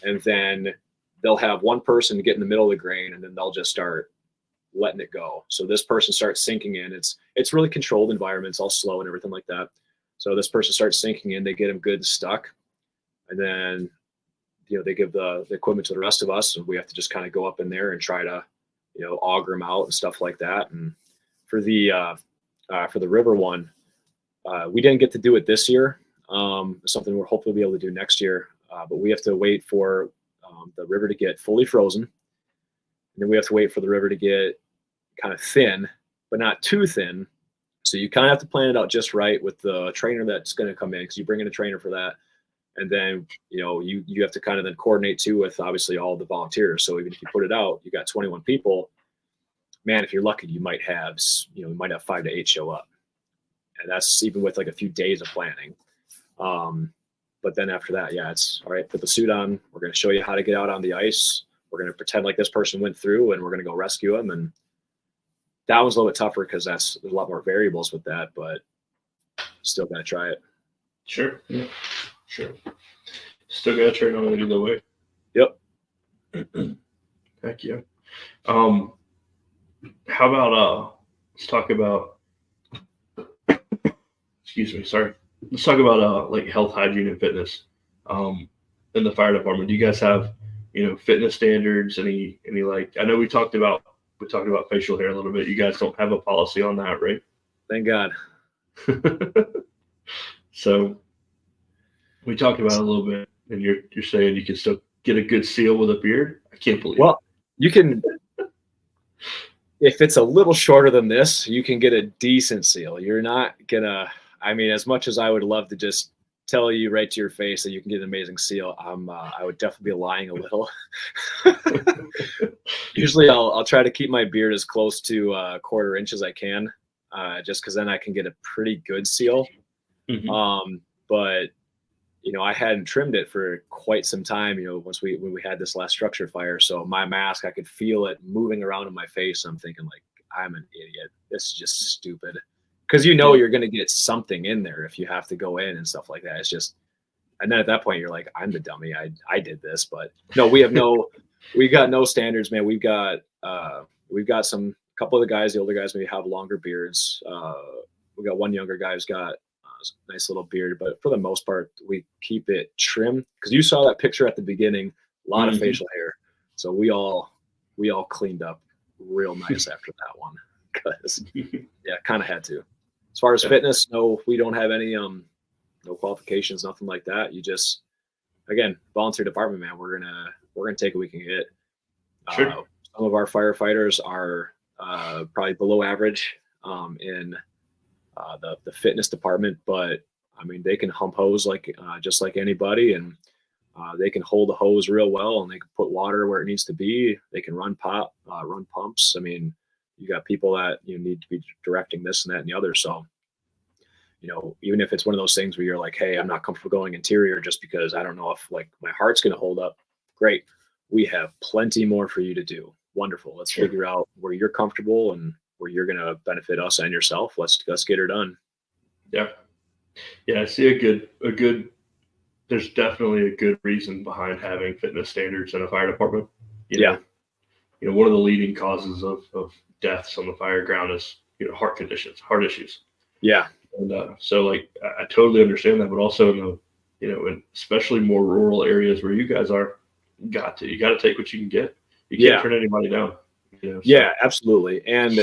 and then they'll have one person get in the middle of the grain, and then they'll just start letting it go. So this person starts sinking in. It's really controlled environment. It's all slow and everything like that. So this person starts sinking in, they get them good and stuck. And then, they give the equipment to the rest of us, and we have to just kind of go up in there and try to, auger them out and stuff like that. And for the river one, we didn't get to do it this year. Something we'll hopefully be able to do next year. But we have to wait for the river to get fully frozen. And then we have to wait for the river to get kind of thin, but not too thin. So you kind of have to plan it out just right with the trainer that's going to come in, because you bring in a trainer for that. And then, you have to kind of then coordinate too with obviously all the volunteers. So even if you put it out, you got 21 people, man, if you're lucky, you might have 5 to 8 show up. And that's even with like a few days of planning. But then after that, yeah, it's all right, put the suit on. We're going to show you how to get out on the ice. We're going to pretend like this person went through, and we're going to go rescue them. And that one's a little bit tougher because there's a lot more variables with that, but still got to try it. Sure. Yeah. Sure. Still got to turn on it either way. Yep. Heck yeah. How about let's talk about excuse me, sorry. Let's talk about like health, hygiene, and fitness. In the fire department, do you guys have fitness standards? Any like, I know we talked about facial hair a little bit. You guys don't have a policy on that, right? Thank God. So we talked about it a little bit, and you're saying you can still get a good seal with a beard? I can't believe Well, you can, if it's a little shorter than this, you can get a decent seal. You're not gonna, I mean, as much as I would love to just tell you right to your face that you can get an amazing seal, I would definitely be lying a little. Usually I'll try to keep my beard as close to a quarter inch as I can, just because then I can get a pretty good seal. Mm-hmm. But I hadn't trimmed it for quite some time, when we had this last structure fire. So my mask, I could feel it moving around in my face. I'm thinking like, I'm an idiot. This is just stupid. Because you're going to get something in there if you have to go in and stuff like that. It's just, and then at that point you're like, I'm the dummy. I did this, but no, we got no standards, man. We've got some, couple of the guys, the older guys maybe have longer beards. We got one younger guy who's got a nice little beard, but for the most part, we keep it trimmed. Because you saw that picture at the beginning, a lot of facial hair. So we all cleaned up real nice after that one. Because kind of had to. As far as fitness, no, we don't have any no qualifications, nothing like that. You just, again, volunteer department, man. We're gonna take what we can get. Sure. Some of our firefighters are probably below average. in the fitness department, but I mean, they can hump hose like just like anybody, and they can hold the hose real well, and they can put water where it needs to be. They can run pumps. I mean, you got people that you need to be directing this and that and the other. So, even if it's one of those things where you're like, hey, I'm not comfortable going interior just because I don't know if like my heart's going to hold up. Great. We have plenty more for you to do. Wonderful. Let's figure out where you're comfortable and where you're going to benefit us and yourself. Let's get her done. Yeah. Yeah. I see a good, there's definitely a good reason behind having fitness standards in a fire department. One of the leading causes of deaths on the fire ground is, heart conditions, heart issues. Yeah. And so like, I totally understand that, but also in in especially more rural areas where you guys are, you got to take what you can get. You can't turn anybody down. Yeah, absolutely. And,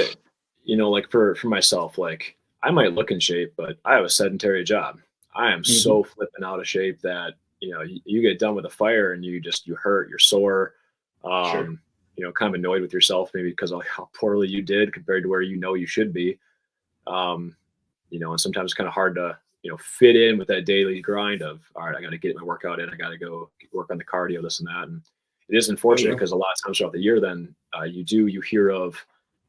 like for myself, like I might look in shape, but I have a sedentary job. I am so flipping out of shape that, you get done with a fire and you hurt, you're sore, kind of annoyed with yourself, maybe because of how poorly you did compared to where you should be. And sometimes it's kind of hard to, fit in with that daily grind of, all right, I got to get my workout in. I got to go work on the cardio, this and that. And it is unfortunate because a lot of times throughout the year, then you hear of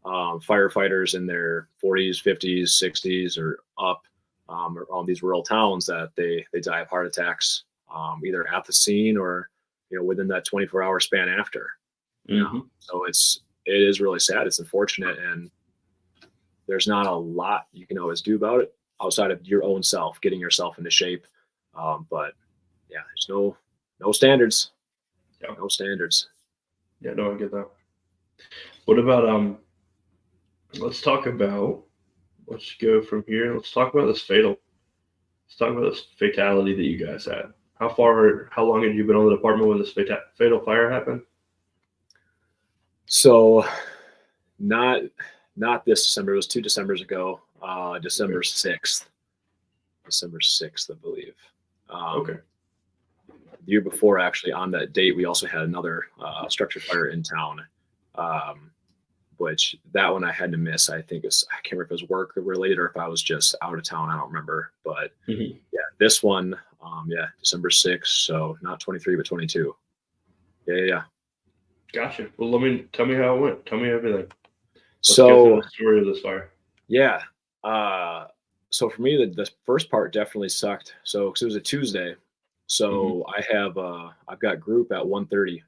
firefighters in their 40s, 50s, 60s or up around these rural towns that they die of heart attacks, either at the scene or, within that 24-hour span after. So it is really sad. It's unfortunate. And there's not a lot you can always do about it outside of your own self, getting yourself into shape. But yeah, there's no standards. Yeah. No standards. Yeah, no, I get that. What about let's go from here. Let's talk about this fatality that you guys had. How long had you been on the department when this fatal fire happened? So not this December. It was 2 Decembers ago. December 6th, I believe. Okay. The year before, actually, on that date, we also had another structure fire in town, which that one I had to miss. I can't remember if it was work related or if I was just out of town. I don't remember. But yeah, this one, December 6th. So not 23, but 22. Yeah. Gotcha. Well, tell me how it went. Tell me everything. Let's So go through the story of this fire. Yeah. So for me, the first part definitely sucked. So, cause it was a Tuesday. So I've got group at 1:30.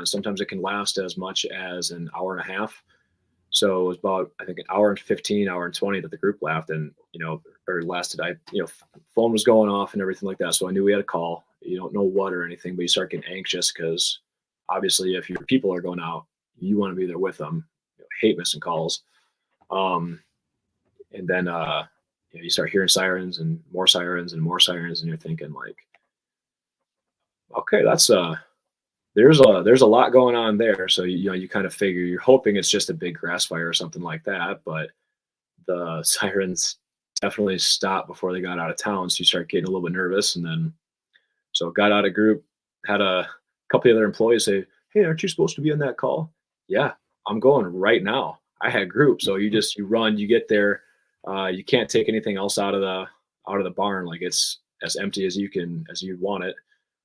Sometimes it can last as much as an hour and a half. So it was about, I think, an hour and 15, hour and 20 that the group left and, or lasted. Phone was going off and everything like that. So I knew we had a call. You don't know what or anything, but you start getting anxious because obviously if your people are going out, you want to be there with them. Hate missing calls. And then, you start hearing sirens and more sirens and more sirens. And you're thinking like, okay, that's, there's a lot going on there. So, you kind of figure you're hoping it's just a big grass fire or something like that. But the sirens definitely stopped before they got out of town. So you start getting a little bit nervous. And then, so got out of group, had a couple of other employees say, hey, aren't you supposed to be on that call? Yeah, I'm going right now. I had group. So you run, you get there. You can't take anything else out of the barn. Like it's as empty as you want it.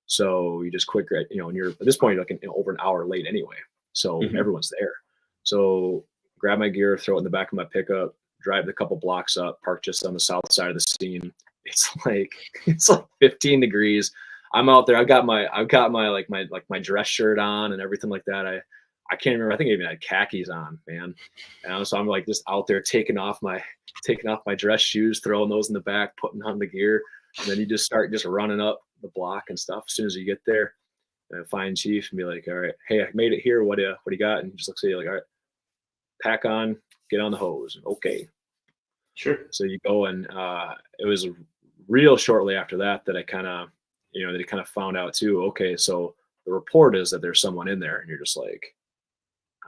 So you just quick, and you're at this point, you're like over an hour late anyway. So everyone's there. So grab my gear, throw it in the back of my pickup, drive the couple blocks up, park just on the south side of the scene. It's like 15 degrees. I'm out there. I've got my dress shirt on and everything like that. I can't remember. I think I even had khakis on, man. And so I'm like just out there taking off my dress shoes, throwing those in the back, putting on the gear. And then you just start running up the block and stuff. As soon as you get there, find chief and be like, all right, hey, I made it here. What do you got? And he just looks at you like, all right, pack on, get on the hose. Okay. Sure. So you go and it was real shortly after that I kind of, that he kind of found out too. Okay. So the report is that there's someone in there and you're just like,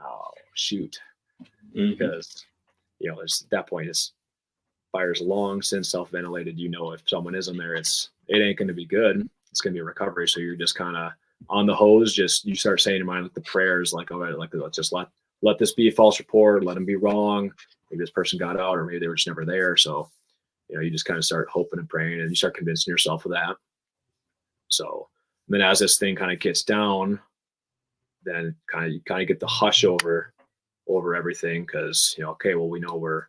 oh shoot. Because, there's at that point it's fire's long since self-ventilated. If someone is in there, it ain't going to be good. It's going to be a recovery. So you're just kind of on the hose. You start saying in mind like the prayers, like, all right, like let's let this be a false report, let them be wrong. Maybe this person got out, or maybe they were just never there. So, you just kind of start hoping and praying, and you start convincing yourself of that. So then as this thing kind of gets down, then you kind of get the hush over everything, because, okay, well, we know we're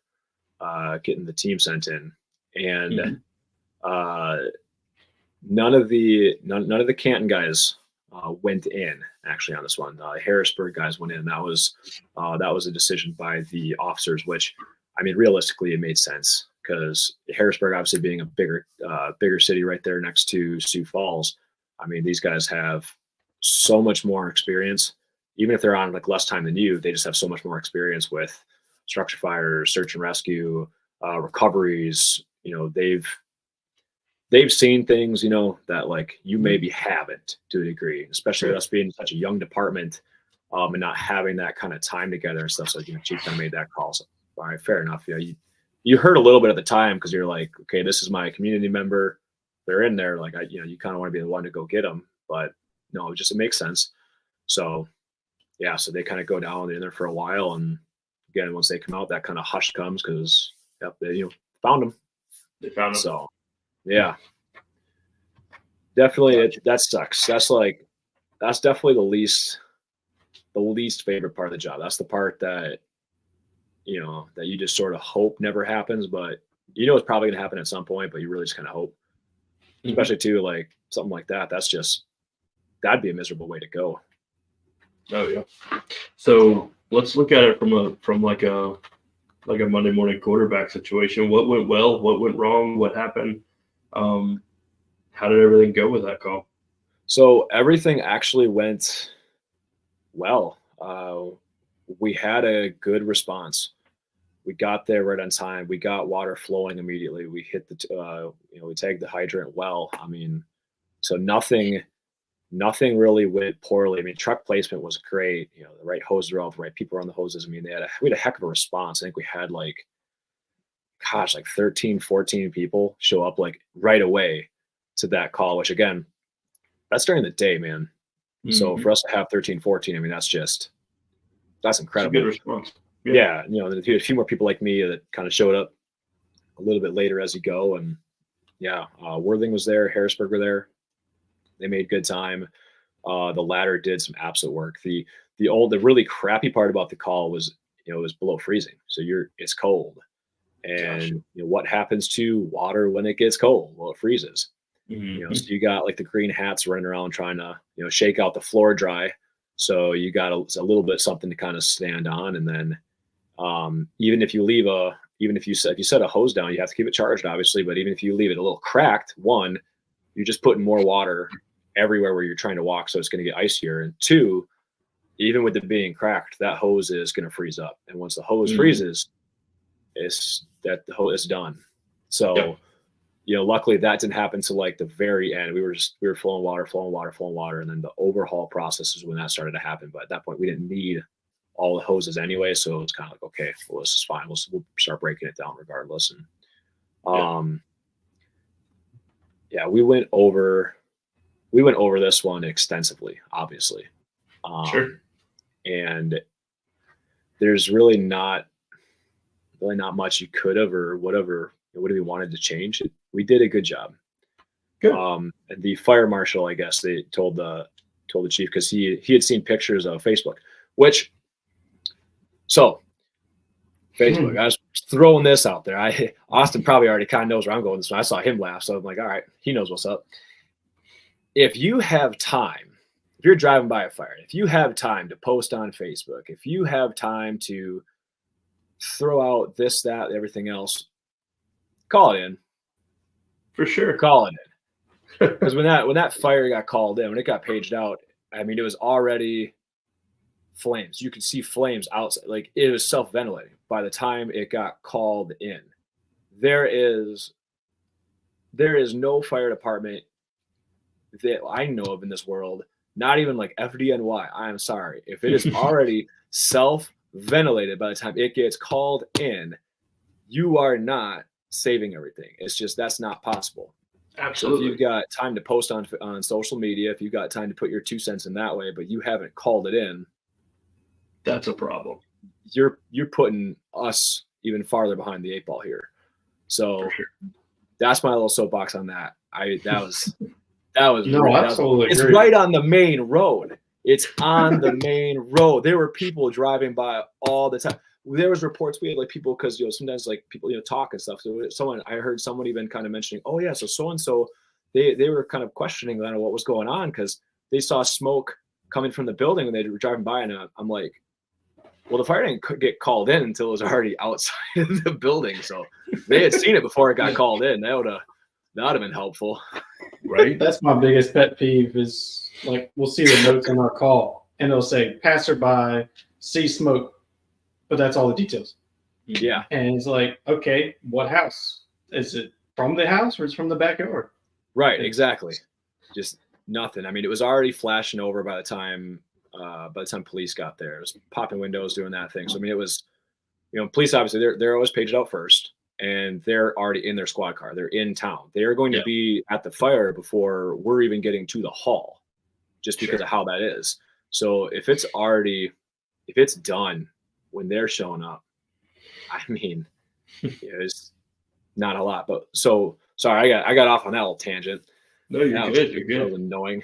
getting the team sent in, and none of the Canton guys went in actually on this one. Harrisburg guys went in. That was a decision by the officers, which, I mean, realistically, it made sense, because Harrisburg, obviously being a bigger city right there next to Sioux Falls, I mean, these guys have so much more experience. Even if they're on like less time than you, they just have so much more experience with structure fires, search and rescue, recoveries. They've seen things, that like you maybe haven't, to a degree, especially us being such a young department, and not having that kind of time together and stuff. So, Chief kind of made that call. So, all right, fair enough. You heard a little bit at the time, because you're like, okay, this is my community member. They're in there. Like, you kind of want to be the one to go get them. But no, it makes sense. So, yeah, so they kind of go down. They're in there for a while. And again, once they come out, that kind of hush comes, because, yep, they, found them. They found them. So, yeah, definitely. That sucks. That's definitely the least favorite part of the job. That's the part that, that you just sort of hope never happens, but it's probably going to happen at some point, but you really just kind of hope, especially too, like something like that. That'd be a miserable way to go. Oh yeah. So let's look at it from like a Monday morning quarterback situation. What went well? What went wrong? What happened? How did everything go with that call? So everything actually went well. We had a good response. We got there right on time. We got water flowing immediately. We hit we tagged the hydrant well. I mean, so nothing really went poorly. I mean, truck placement was great. The right hoses were all the right people were on the hoses. I mean, we had a heck of a response. I think we had like 13, 14 people show up like right away to that call, which again, that's during the day, man. Mm-hmm. So for us to have 13, 14, I mean, that's incredible. That's a good response. Yeah. A few more people like me that kind of showed up a little bit later as you go. And yeah, Worthing was there. Harrisburg were there. They made good time. The ladder did some absolute work. The really crappy part about the call was, it was below freezing. So it's cold. And what happens to water when it gets cold? Well, it freezes. Mm-hmm. So you got like the green hats running around trying to, shake out the floor dry. So you got a little bit something to kind of stand on. And then even if you set a hose down, you have to keep it charged, obviously. But even if you leave it a little cracked, one, you're just putting more water everywhere where you're trying to walk, so it's going to get icier. And two, even with it being cracked, that hose is going to freeze up. And once the hose freezes, the hose is done. So, luckily that didn't happen to like the very end. We were flowing water, and then the overhaul process is when that started to happen. But at that point, we didn't need all the hoses anyway, so it was kind of like, okay, well, this is fine. We'll start breaking it down regardless. And we went over this one extensively, obviously. Sure. And there's really not much you could have or whatever we wanted to change. We did a good job. Good. And the fire marshal, I guess, they told the chief, because he had seen pictures of Facebook, Facebook. I was throwing this out there. Austin probably already kind of knows where I'm going this one. I saw him laugh, so I'm like, all right, he knows what's up. If you have time, if you're driving by a fire, if you have time to post on Facebook, if you have time to throw out this, that, everything else, call it in. For sure. Call it in. Because when that fire got called in, when it got paged out, I mean, it was already flames. You could see flames outside. Like, it was self-ventilating by the time it got called in. There is no fire department that I know of in this world, not even like FDNY. I'm sorry. If it is already self-ventilated by the time it gets called in, you are not saving everything. It's just, that's not possible. Absolutely. So if you've got time to post on social media, if you've got time to put your 2 cents in that way, but you haven't called it in, That's a problem. You're putting us even farther behind the 8 ball here. So For sure. that's my little soapbox on that. That was No, I totally it's agree. right on the main road. It's on the main road. There were people driving by all the time. There was reports we had like people because sometimes like people talk and stuff. So I heard someone even kind of mentioning, oh yeah, so and so they were kind of questioning what was going on because they saw smoke coming from the building when they were driving by, and I'm like, well, the fire didn't get called in until it was already outside of the building. So they had seen it before it got called in. That would have been helpful. Right? That's my biggest pet peeve is like we'll see the notes on our call and they'll say passerby, see smoke, but that's all the details. Yeah. And it's like, okay, what house? Is it from the house or it's from the backyard? Right, exactly. Just nothing. I mean, it was already flashing over by the time police got there. It was popping windows, doing that thing. So I mean, it was, police obviously they're always paged out first, and they're already in their squad car. They're in town. They are going to be at the fire before we're even getting to the hall, just because of how that is. So if it's done when they're showing up, I mean, it's not a lot. But so sorry, I got off on that little tangent. No, you're good. You're good. That was annoying,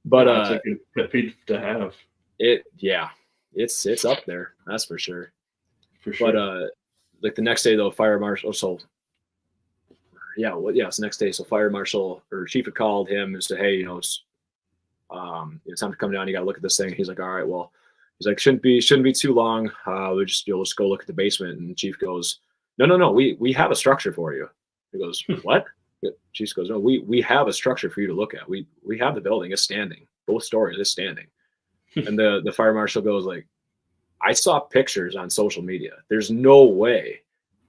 but it's a good pet peeve to have. It's up there, that's for sure. For sure. But like the next day though, fire marshal. So it's the next day. So fire marshal or chief had called him and said, hey, it's time to come down. You got to look at this thing. He's like, all right, well, he's like, shouldn't be too long. We'll just go look at the basement. And chief goes, no, we have a structure for you. He goes, what? Chief goes, no, we have a structure for you to look at. We have the building. It's standing. Both stories is standing. And the fire marshal goes like, I saw pictures on social media. There's no way.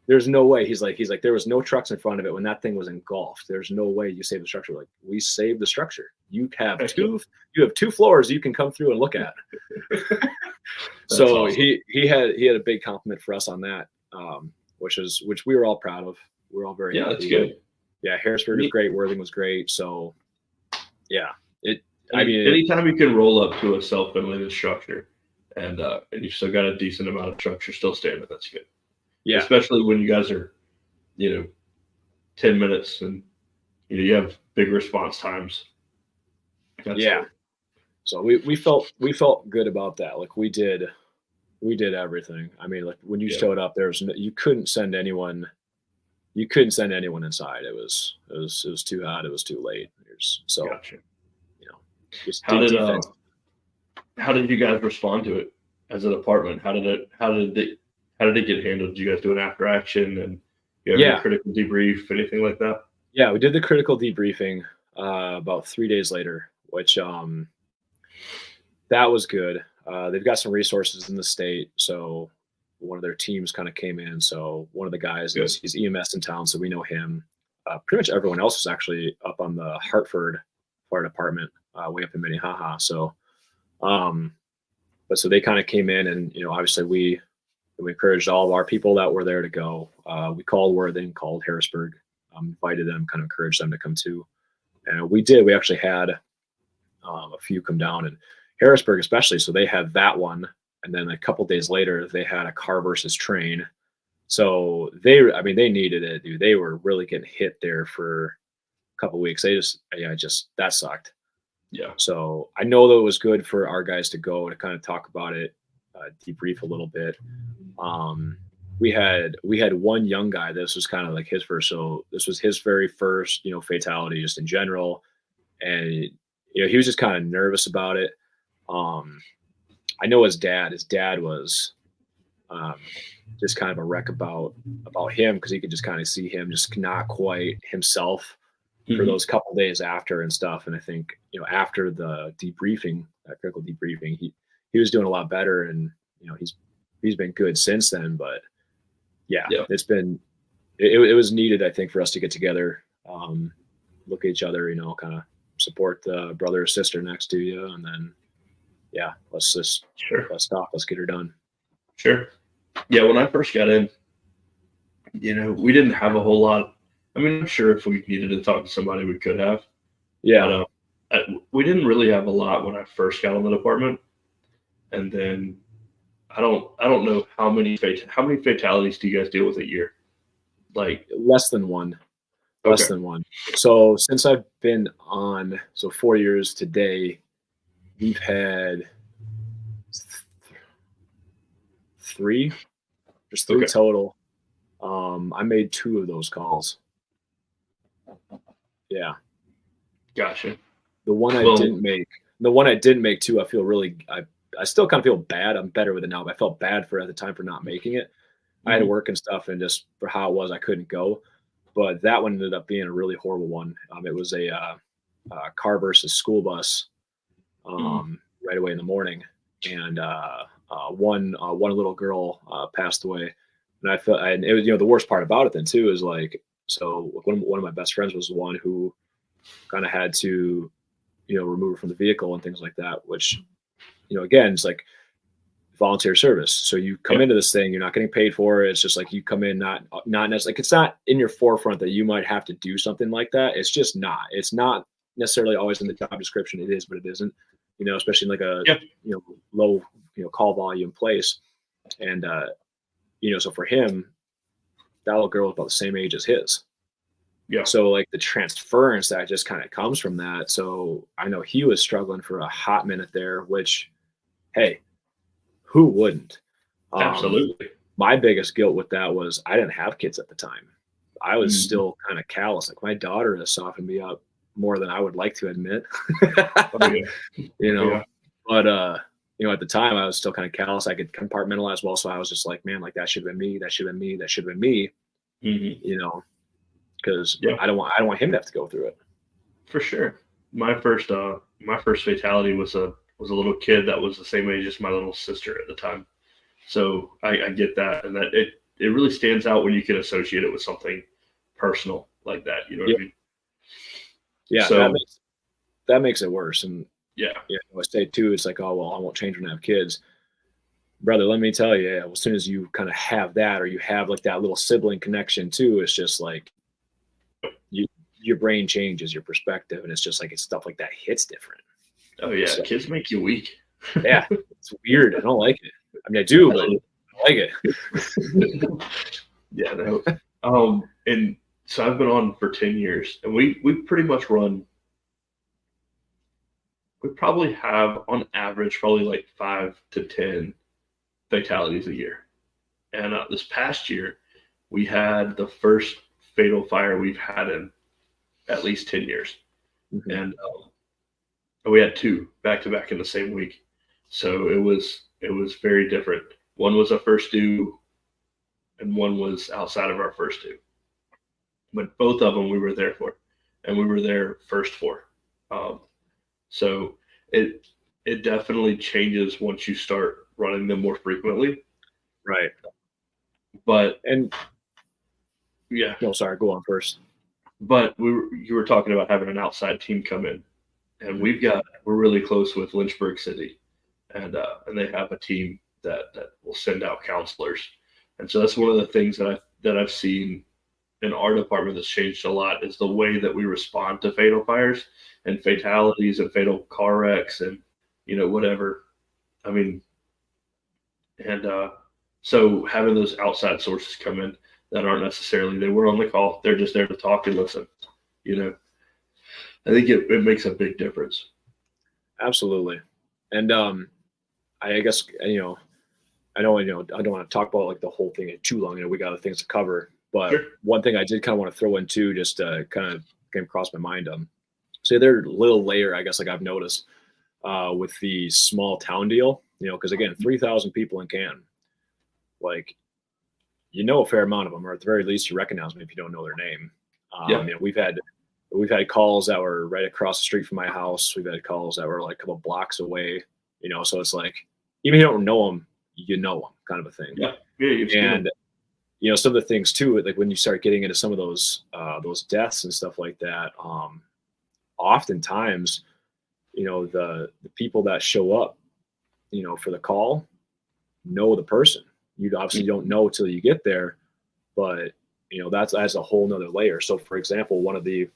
He's like, there was no trucks in front of it when that thing was engulfed. There's no way you saved the structure. Like, we saved the structure. You have two floors you can come through and look at. So awesome. he had a big compliment for us on that, which we were all proud of. We're all very happy. That's good. Yeah, Harrisburg was great. Worthing was great. So yeah, anytime you can roll up to a self-ventilated structure and you've still got a decent amount of structure still standing, that's good. Yeah. Especially when you guys are, 10 minutes and you have big response times. That's good. So we felt good about that. Like we did everything. I mean, like when you showed up, you couldn't send anyone inside. It was too hot. It was too late. So gotcha. Just how did you guys respond to it as a department? How did it get handled? Did you guys do an after action and you have a critical debrief, anything like that? Yeah, we did the critical debriefing about 3 days later, which that was good. They've got some resources in the state, so one of their teams kind of came in. So one of the guys he's EMS in town, so we know him. Pretty much everyone else was actually up on the Hartford Fire Department, way up in Minnehaha. So, but so they kind of came in, and obviously we encouraged all of our people that were there to go. We called Worthing, called Harrisburg, invited them, kind of encouraged them to come too. And we did. We actually had a few come down, and Harrisburg especially. So they had that one, and then a couple days later they had a car versus train. So they needed it, dude. They were really getting hit there for a couple weeks. That sucked. Yeah. So I know that it was good for our guys to go to kind of talk about it, debrief a little bit. We had one young guy. This was kind of like his first. So this was his very first, fatality just in general. And, he was just kind of nervous about it. I know his dad was just kind of a wreck about him, because he could just kind of see him just not quite himself for those couple days after and stuff. And I think, after the debriefing, that critical debriefing, he was doing a lot better, and, he's been good since then. But it's been, it was needed, I think, for us to get together, look at each other, kind of support the brother or sister next to you. And then, let's talk, let's get her done. Sure. Yeah. When I first got in, we didn't have a whole lot. I mean, I'm sure if we needed to talk to somebody, we could have. Yeah. But, we didn't really have a lot when I first got on the department. And then I don't know how many fatalities do you guys deal with a year? Like Less than one. Less than one. So since I've been on, so 4 years today, we've had three. There's three total. I made 2 of those calls. Yeah. Gotcha. The one I didn't make too, I feel really, I still kind of feel bad. I'm better with it now, but I felt bad at the time for not making it. I had to work and stuff, and just for how it was, I couldn't go. But that one ended up being a really horrible one. It was a car versus school bus right away in the morning, and one little girl passed away. And I felt, and it was, the worst part about it then too is like, so one of my best friends was the one who kind of had to, remove her from the vehicle and things like that, which, again, it's like volunteer service. So you come into this thing, you're not getting paid for it. It's just like you come in, not necessarily, like, it's not in your forefront that you might have to do something like that. It's just not. It's not necessarily always in the job description. It is, but it isn't. Especially in like a low call volume place. And so for him, that little girl was about the same age as his. Yeah. So like the transference that just kind of comes from that. So I know he was struggling for a hot minute there, which, hey, who wouldn't? Absolutely. My biggest guilt with that was I didn't have kids at the time. I was still kind of callous. Like my daughter has softened me up more than I would like to admit. But at the time I was still kind of callous. I could compartmentalize well, so I was just like, man, like that should have been me. That should have been me. That should have been me. Because I don't want him to have to go through it. For sure. My first fatality was a little kid that was the same age as my little sister at the time. So I get that, and that it really stands out when you can associate it with something personal like that. You know what I mean? Yeah, so, that makes it worse. And I say too, it's like, oh well, I won't change when I have kids. Brother, let me tell you, as soon as you kind of have that, or you have like that little sibling connection too, it's just like your brain changes, your perspective, and it's just like it's stuff like that hits different. Oh yeah, so, kids make you weak. Yeah, it's weird. I don't like it. I mean, I do, but I don't like it. Yeah, no. And so I've been on for 10 years, and we pretty much run. We probably have on average probably like 5 to 10 fatalities a year. And this past year, we had the first fatal fire we've had in at least 10 years. And we had 2 back to back in the same week. So it was very different. One was a first due and one was outside of our first due. But both of them we were there for, and we were there first for. So it definitely changes once you start running them more frequently. Right. But no, sorry, go on first. But you were talking about having an outside team come in, and we're really close with Lynchburg City, and they have a team that will send out counselors, and so that's one of the things that I've seen in our department that's changed a lot is the way that we respond to fatal fires and fatalities and fatal car wrecks and whatever. I mean, and so having those outside sources come in that aren't necessarily, they were on the call, they're just there to talk and listen. I think it makes a big difference. Absolutely. And I guess I know I don't want to talk about like the whole thing too long. We got other things to cover, but Sure. One thing I did kind of want to throw in too, just kind of came across my mind. So there's a little layer, I guess, like I've noticed with the small town deal, because again, 3,000 people in Canton, like, a fair amount of them, or at the very least, you recognize them if you don't know their name. We've had calls that were right across the street from my house. We've had calls that were like a couple blocks away. So it's like even if you don't know them, kind of a thing. And some of the things too, like when you start getting into some of those deaths and stuff like that, oftentimes, the people that show up, for the call, know the person. You obviously don't know till you get there, but that's a whole nother layer. So for example, one of the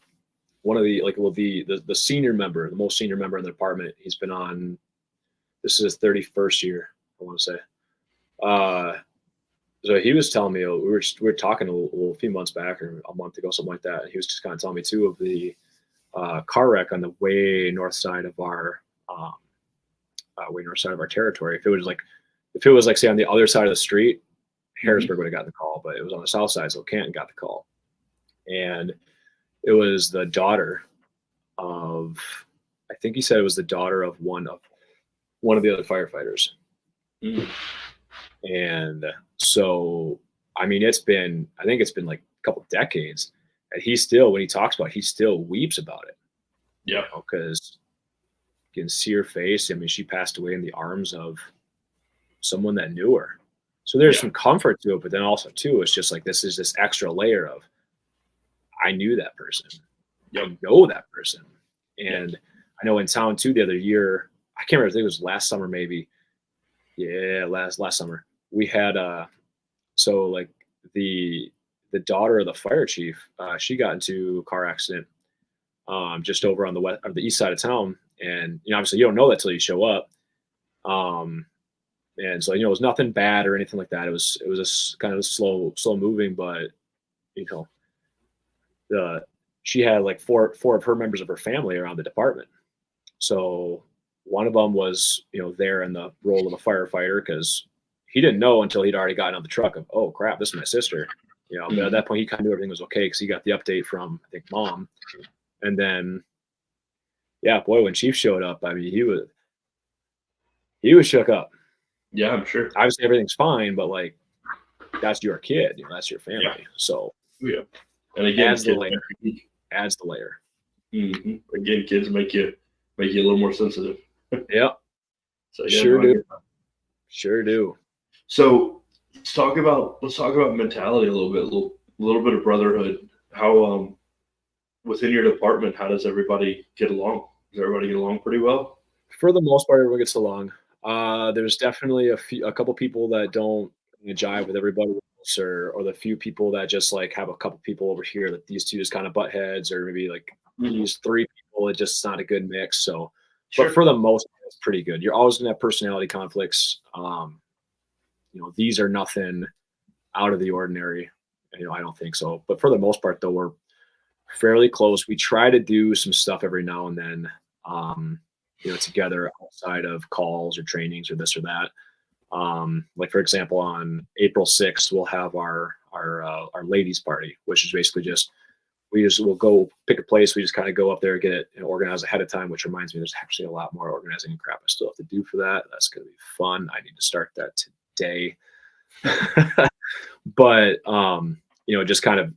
the senior member, the most senior member in the department, he's been on, this is his 31st year, I want to say. So he was telling me, we were talking a few months back or a month ago, something like that. And he was just kind of telling me too of the car wreck on the way north side of our territory. If it was like say on the other side of the street, Harrisburg would have gotten the call, but it was on the south side, so Canton got the call. And it was the daughter of, I think he said it was the daughter of one of the other firefighters. Mm. And so, I mean, I think it's been like a couple of decades, and he still, when he talks about it, he still weeps about it. Yeah. Because you can see her face. I mean, she passed away in the arms of someone that knew her. So there's some comfort to it, but then also too, it's just like, this is this extra layer of, I knew that person. I know that person. And I know in town too, the other year, I can't remember, I think it was last summer, maybe. Yeah, last summer. We had so like the daughter of the fire chief, she got into a car accident just over on the east side of town. And obviously you don't know that till you show up. And so, it was nothing bad or anything like that. It was a kind of slow moving, but she had like four of her members of her family around the department. So one of them was, there in the role of a firefighter, because he didn't know until he'd already gotten on the truck of, oh crap, this is my sister. But at that point he kind of knew everything was okay, because he got the update from, I think, mom. And then, yeah, boy, when Chief showed up, I mean, he was shook up. Yeah, I'm sure. Obviously everything's fine, but like, that's your kid, that's your family. Yeah. So and again, adds the layer. Mm-hmm. Again, kids make you a little more sensitive. Yeah. So Sure do. So let's talk about mentality a little bit, a little bit of brotherhood. How within your department, how does everybody get along? Does everybody get along pretty well? For the most part, everyone gets along. There's definitely a couple people that don't jive with everybody else, or the few people that just like have a couple people over here that these two just kind of butt heads, or maybe like these three people, it just not a good mix. So, but for the most part, it's pretty good. You're always gonna have personality conflicts. These are nothing out of the ordinary. I don't think so. But for the most part, though, we're fairly close. We try to do some stuff every now and then. Together outside of calls or trainings or this or that. Like for example, on April 6th, we'll have our ladies party, which is basically we'll go pick a place. We just kind of go up there, get it organized ahead of time, which reminds me, there's actually a lot more organizing and crap I still have to do for that. That's going to be fun. I need to start that today. But, just kind of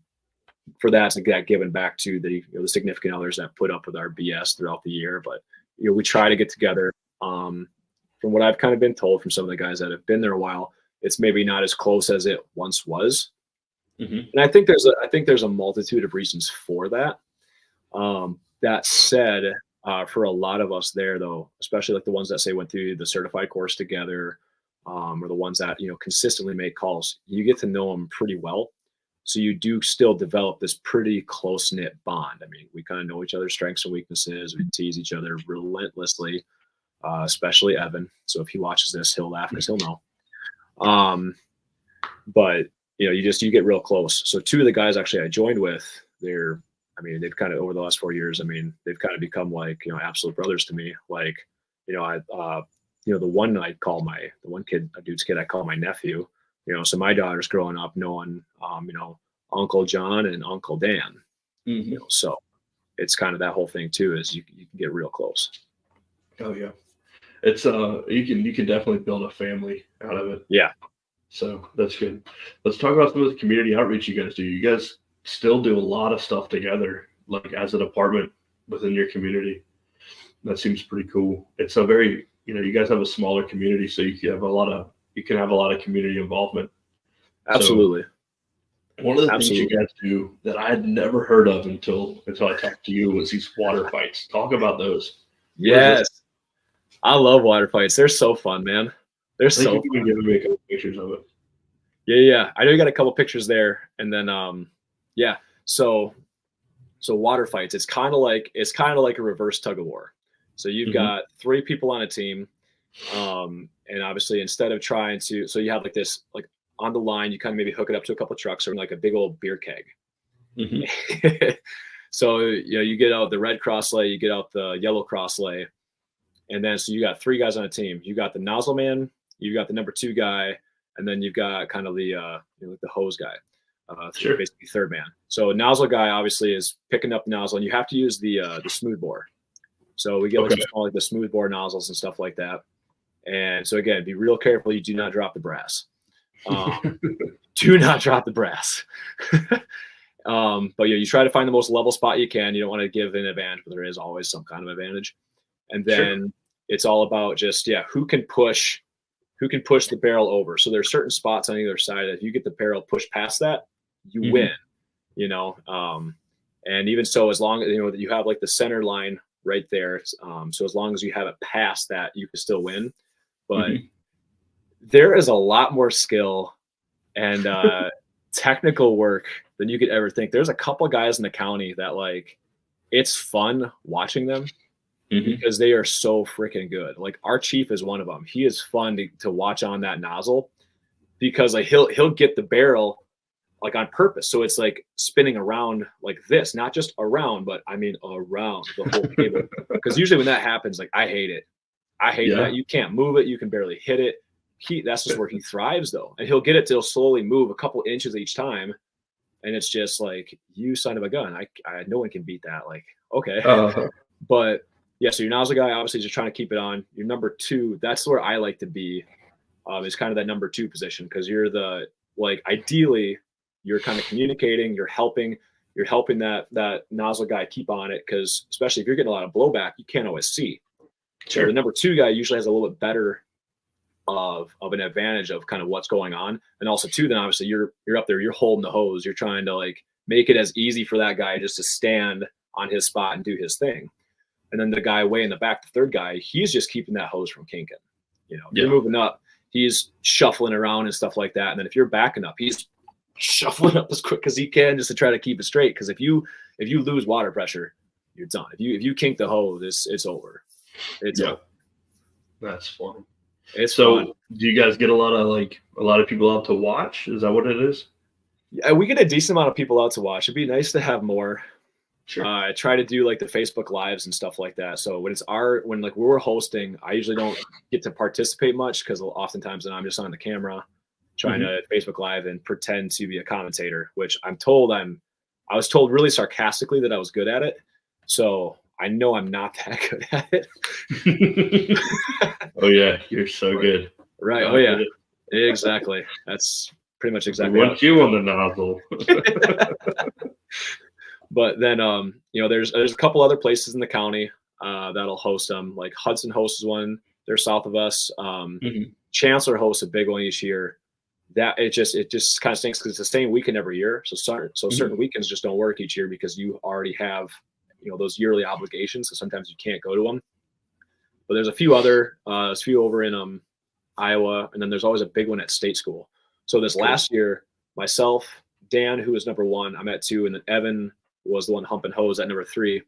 for that giving back to the significant others that put up with our BS throughout the year. But, we try to get together. From what I've kind of been told from some of the guys that have been there a while, it's maybe not as close as it once was. Mm-hmm. And I think there's a multitude of reasons for that. That said, for a lot of us there, though, especially like the ones that say went through the certified course together, or the ones that consistently make calls, you get to know them pretty well. So you do still develop this pretty close-knit bond. I mean, we kind of know each other's strengths and weaknesses. We tease each other relentlessly, especially Evan. So if he watches this, he'll laugh because he'll know. But you get real close. So two of the guys actually I joined with, they've kind of over the last 4 years, they've kind of become like, absolute brothers to me. Like, the one I call a dude's kid I call my nephew. So my daughter's growing up knowing, Uncle John and Uncle Dan. Mm-hmm. So it's kind of that whole thing too, is you can get real close. Oh yeah. It's you can definitely build a family out of it. Yeah. So that's good. Let's talk about some of the community outreach you guys do. You guys still do a lot of stuff together, like as a department within your community. That seems pretty cool. It's a very, you guys have a smaller community, so you can have a lot of community involvement. Absolutely. So one of the things you guys do that I had never heard of until I talked to you was these water fights. Talk about those. Yes. I love water fights. They're so fun, man. They're so fun. You can give me a couple pictures of it. Yeah. I know you got a couple pictures there. And then, So water fights, it's kind of like a reverse tug of war. So you've got three people on a team. And obviously instead of trying to, so you have like this, like on the line, you kind of maybe hook it up to a couple of trucks or like a big old beer keg. Mm-hmm. So, you get out the red cross lay, you get out the yellow cross lay. And then, so you got 3 guys on a team. You got the nozzle man, you got the number 2 guy, and then you've got kind of the, like the hose guy, Sure. basically third man. So nozzle guy obviously is picking up the nozzle, and you have to use the smooth bore. So we get like the smooth bore nozzles and stuff like that. And so again, be real careful. You do not drop the brass. Do not drop the brass. But you try to find the most level spot you can. You don't want to give an advantage, but there is always some kind of advantage. And then it's all about just, who can push the barrel over. So there's certain spots on either side that if you get the barrel pushed past that, you win, and even so, as long as, that you have like the center line right there. So as long as you have it past that, you can still win. But there is a lot more skill and technical work than you could ever think. There's a couple guys in the county that like, it's fun watching them because they are so freaking good. Like our chief is one of them. He is fun to watch on that nozzle because like he'll get the barrel like on purpose. So it's like spinning around like this, not just around, but I mean around the whole cable. Because usually when that happens, like I hate it. I hate that. You can't move it. You can barely hit it. That's just where he thrives though. And he'll get it to slowly move a couple inches each time. And it's just like, you son of a gun. I no one can beat that. Like, okay. But so your nozzle guy obviously just trying to keep it on. Your number 2, that's where I like to be, is kind of that number 2 position. Cause you're ideally you're kind of communicating, you're helping that nozzle guy keep on it. Cause especially if you're getting a lot of blowback, you can't always see. So the number 2 guy usually has a little bit better of an advantage of kind of what's going on. And also too, then obviously you're up there, you're holding the hose. You're trying to like make it as easy for that guy just to stand on his spot and do his thing. And then the guy way in the back, the third guy, he's just keeping that hose from kinking. You're moving up, he's shuffling around and stuff like that. And then if you're backing up, he's shuffling up as quick as he can just to try to keep it straight. Because if you lose water pressure, you're done. If you kink the hose, it's over. It's over. That's fun. It's so fun. Do you guys get a lot of people out to watch? Is that what it is? Yeah, we get a decent amount of people out to watch. It'd be nice to have more. Sure. I try to do like the Facebook lives and stuff like that. So when we're hosting, I usually don't get to participate much because oftentimes then I'm just on the camera trying to Facebook live and pretend to be a commentator, which I was told really sarcastically that I was good at it. So I know I'm not that good at it. Oh yeah, you're so good. Right. Oh yeah, exactly. That's pretty much exactly. We want you on the nozzle. But then, there's a couple other places in the county that'll host them. Like Hudson hosts one. They're south of us. Chancellor hosts a big one each year. That it just kind of stinks because it's the same weekend every year. So certain weekends just don't work each year because you already have those yearly obligations. So sometimes you can't go to them. But there's a few over in Iowa, and then there's always a big one at State School. So this last year, myself, Dan, who was number 1, I'm at 2, and then Evan was the one humping hose at number 3.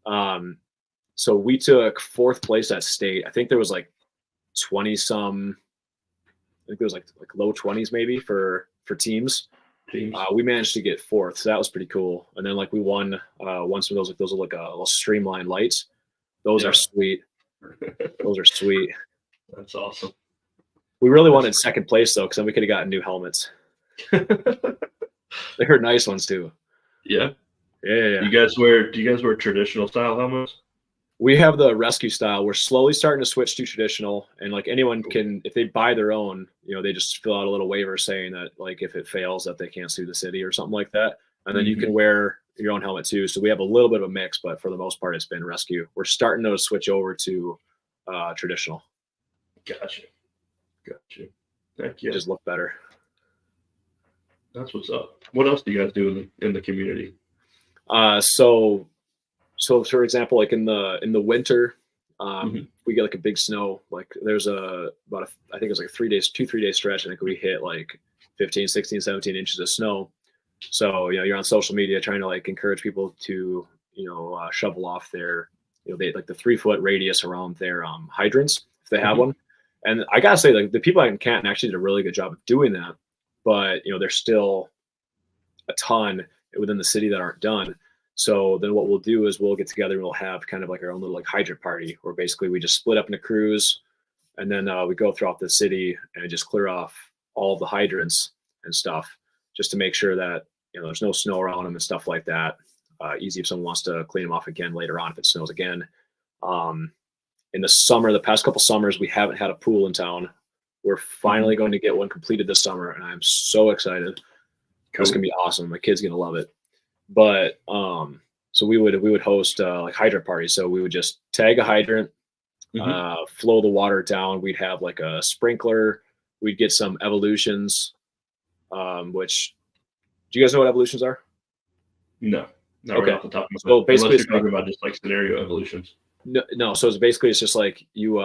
So we took 4th place at state. I think there was like 20 some. I think there was like low 20s maybe for teams. We managed to get 4th, so that was pretty cool. And then like we won some of those. Like those are like a little streamlined lights. Those are sweet. Those are sweet. That's awesome. We really wanted 2nd place though, because then we could have gotten new helmets. They were nice ones too. Yeah. Yeah. Do you guys wear traditional style helmets? We have the rescue style. We're slowly starting to switch to traditional, and like anyone can, if they buy their own, they just fill out a little waiver saying that like if it fails that they can't sue the city or something like that. And then you can wear your own helmet too. So we have a little bit of a mix, but for the most part, it's been rescue. We're starting to switch over to traditional. Gotcha. Thank you. Just look better. That's what's up. What else do you guys do in the community? So for example, like in the winter, we get like a big snow. Like there's I think it was like 3 days, 2-3 day stretch. I think we hit like 15, 16, 17 inches of snow. So, you're on social media trying to like encourage people to, shovel off their, they like the 3-foot radius around their hydrants. if they have one. And I gotta say, like the people in Canton actually did a really good job of doing that. But there's still a ton within the city that aren't done. So then what we'll do is we'll get together and we'll have kind of like our own little like hydrant party where basically we just split up into crews and then we go throughout the city and just clear off all of the hydrants and stuff just to make sure that there's no snow around them and stuff like that. Easy if someone wants to clean them off again later on if it snows again. In the summer, the past couple summers, we haven't had a pool in town. We're finally going to get one completed this summer, and I'm so excited. Cool. It's gonna be awesome. My kid's gonna love it. But so we would host like hydrant parties. So we would just tag a hydrant, flow the water down. We'd have like a sprinkler. We'd get some evolutions. Which do you guys know what evolutions are? No, not right off the top of my head. So basically, unless you're talking about just like scenario evolutions. No. So it's just like you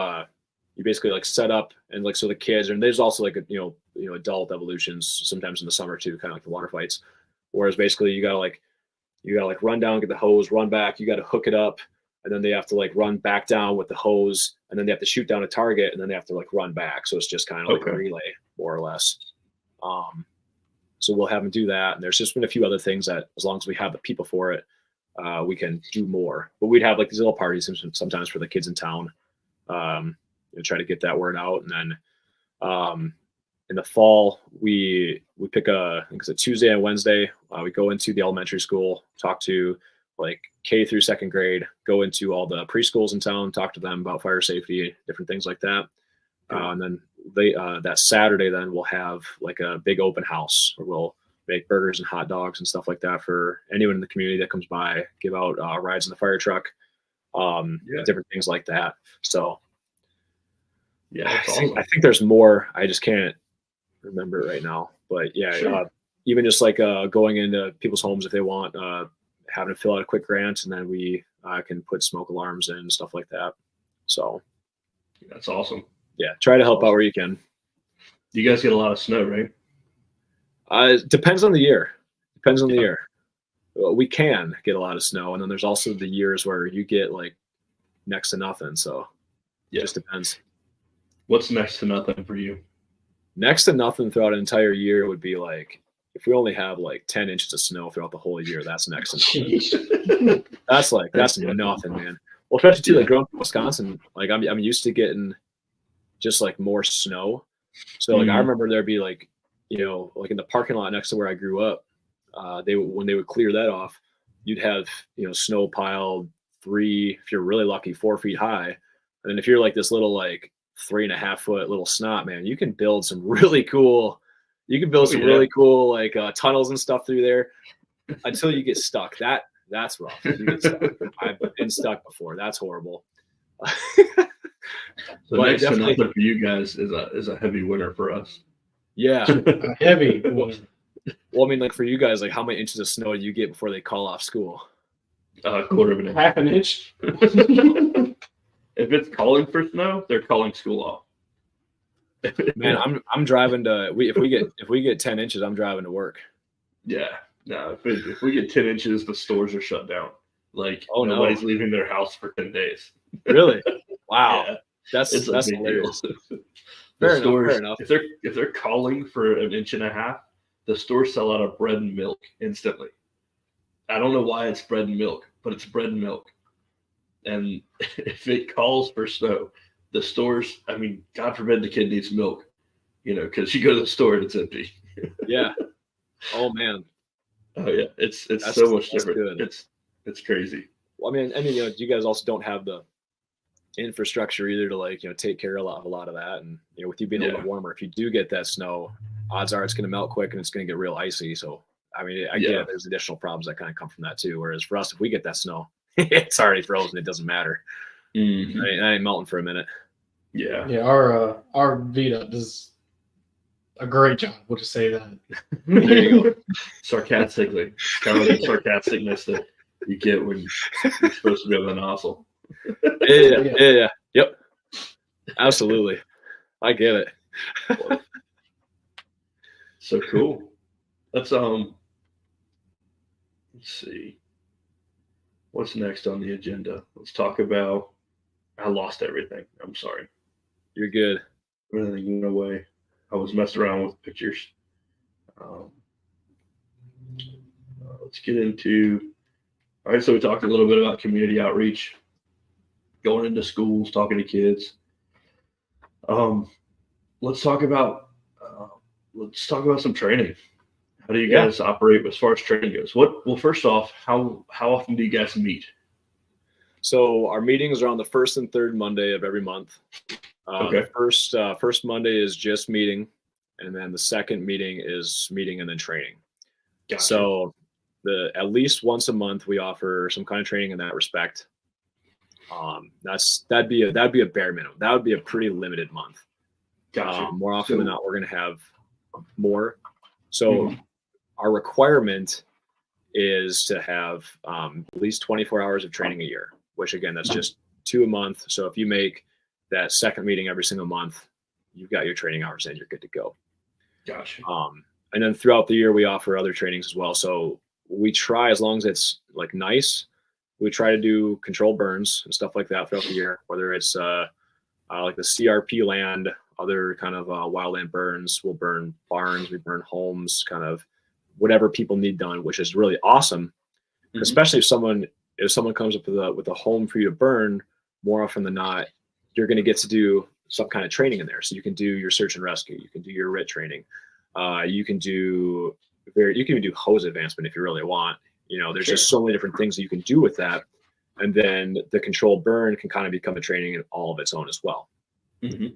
basically like set up and like so the kids, and there's also like adult evolutions sometimes in the summer too, kind of like the water fights. Whereas basically you gotta like run down, get the hose, run back. You got to hook it up, and then they have to like run back down with the hose, and then they have to shoot down a target, and then they have to like run back. So it's just kind of like a relay, more or less. So we'll have them do that, and there's just been a few other things that as long as we have the people for it, we can do more. But we'd have like these little parties sometimes for the kids in town. Try to get that word out, and then in the fall we pick I think it's a Tuesday and Wednesday. We go into the elementary school, talk to like K through second grade, go into all the preschools in town, talk to them about fire safety, different things like that. And then that Saturday then we'll have like a big open house where we'll make burgers and hot dogs and stuff like that for anyone in the community that comes by, give out rides in the fire truck, different things like that. So I think there's more. I just can't remember it right now. But even just like going into people's homes if they want, having to fill out a quick grant, and then we can put smoke alarms in and stuff like that. So that's awesome. Yeah, try to help out where you can. You guys get a lot of snow, right? It depends on the year. We can get a lot of snow, and then there's also the years where you get like next to nothing. So it just depends. What's next to nothing for you? Next to nothing throughout an entire year would be like if we only have like 10 inches of snow throughout the whole year. That's next to nothing. that's nothing, man. Well, especially too, like growing up in Wisconsin, like I'm used to getting just like more snow. So like I remember there'd be like like in the parking lot next to where I grew up, when they would clear that off, you'd have snow piled 3, if you're really lucky, 4 feet high. And then if you're like this little like 3.5 foot little snot, man, you can build some really cool really cool like tunnels and stuff through there until you get stuck. That's rough. You get stuck. I've been stuck before. That's horrible. So next to nothing for you guys is a heavy winter for us. Yeah. A heavy winter. Well, I mean, like for you guys, like how many inches of snow do you get before they call off school? A quarter of an inch. Half an inch. If it's calling for snow, they're calling school off. Man, I'm driving to if we get 10 inches, I'm driving to work. Yeah. No, if we get 10 inches, the stores are shut down. Like nobody's leaving their house for 10 days. Really? Wow. Yeah. That's hilarious. Fair enough. If they're calling for an inch and a half, the stores sell out of bread and milk instantly. I don't know why it's bread and milk, but it's bread and milk. And if it calls for snow, the stores, I mean, God forbid the kid needs milk, because you go to the store and it's empty. Yeah. Oh man. Oh yeah. It's so much different. Good. It's crazy. Well, I mean, you guys also don't have the infrastructure either to like, take care of a lot of that. And, with you being a little bit warmer, if you do get that snow, odds are it's going to melt quick and it's going to get real icy. So, I mean, I get there's additional problems that kind of come from that too. Whereas for us, if we get that snow, it's already frozen. It doesn't matter. Mm-hmm. I ain't melting for a minute. Yeah. Yeah. Our VDOT does a great job. We'll just say that. There you go. Sarcastically. Kind of like the sarcasticness that you get when you're supposed to be on the nozzle. Yeah. Yep. Absolutely. I get it. So cool. Let's see. What's next on the agenda? Let's talk about. I lost everything. I'm sorry. You're good. Everything went away. I was messing around with pictures. Let's get into. All right, so we talked a little bit about community outreach, going into schools, talking to kids. Let's talk about some training. How do you guys operate as far as training goes? Well, first off, how often do you guys meet? So our meetings are on the first and third Monday of every month. Okay. The first Monday is just meeting, and then the second meeting is meeting and then training. Gotcha. So at least once a month we offer some kind of training in that respect. That'd be a bare minimum. That would be a pretty limited month. Gotcha. More often than not, we're going to have more. So our requirement is to have at least 24 hours of training a year, which again, that's just 2 a month. So if you make that second meeting every single month, you've got your training hours in, you're good to go. Gotcha. And then throughout the year, we offer other trainings as well. So we try, as long as it's like nice, we try to do controlled burns and stuff like that throughout the year, whether it's like the CRP land, other kind of wildland burns. We'll burn barns, we burn homes, kind of whatever people need done, which is really awesome. Especially if someone comes up with a home for you to burn, more often than not, you're going to get to do some kind of training in there. So you can do your search and rescue, you can do your RIT training, you can do hose advancement if you really want. There's just so many different things that you can do with that. And then the controlled burn can kind of become a training in all of its own as well. And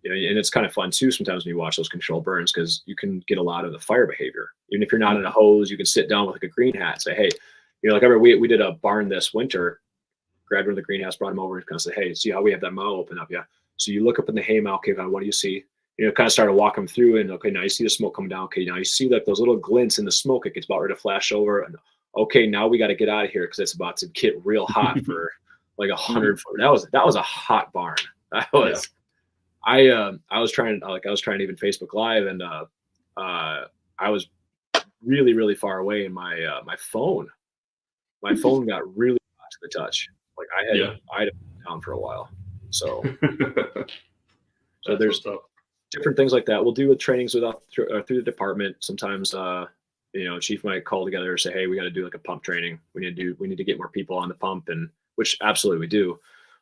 it's kind of fun too sometimes when you watch those controlled burns, because you can get a lot of the fire behavior. Even if you're not in a hose, you can sit down with like a green hat and say, hey, like we did a barn this winter, grabbed one of the green hats, brought him over and kind of said, hey, see how we have that mow open up? Yeah. So you look up in the hay mow, okay, what do you see? Kind of started walking through, and okay, now you see the smoke coming down. Okay, now you see like those little glints in the smoke. It gets about ready to flash over. And okay, now we got to get out of here because it's about to get real hot for like 100. That was a hot barn. That was. Yeah. I was trying to even Facebook Live, and I was really, really far away, and my phone got really hot to the touch. Like I had to put it down for a while. So there's different things like that. We'll do trainings through the department. Sometimes chief might call together and say, hey, we got to do like a pump training. We need to get more people on the pump, and which absolutely we do.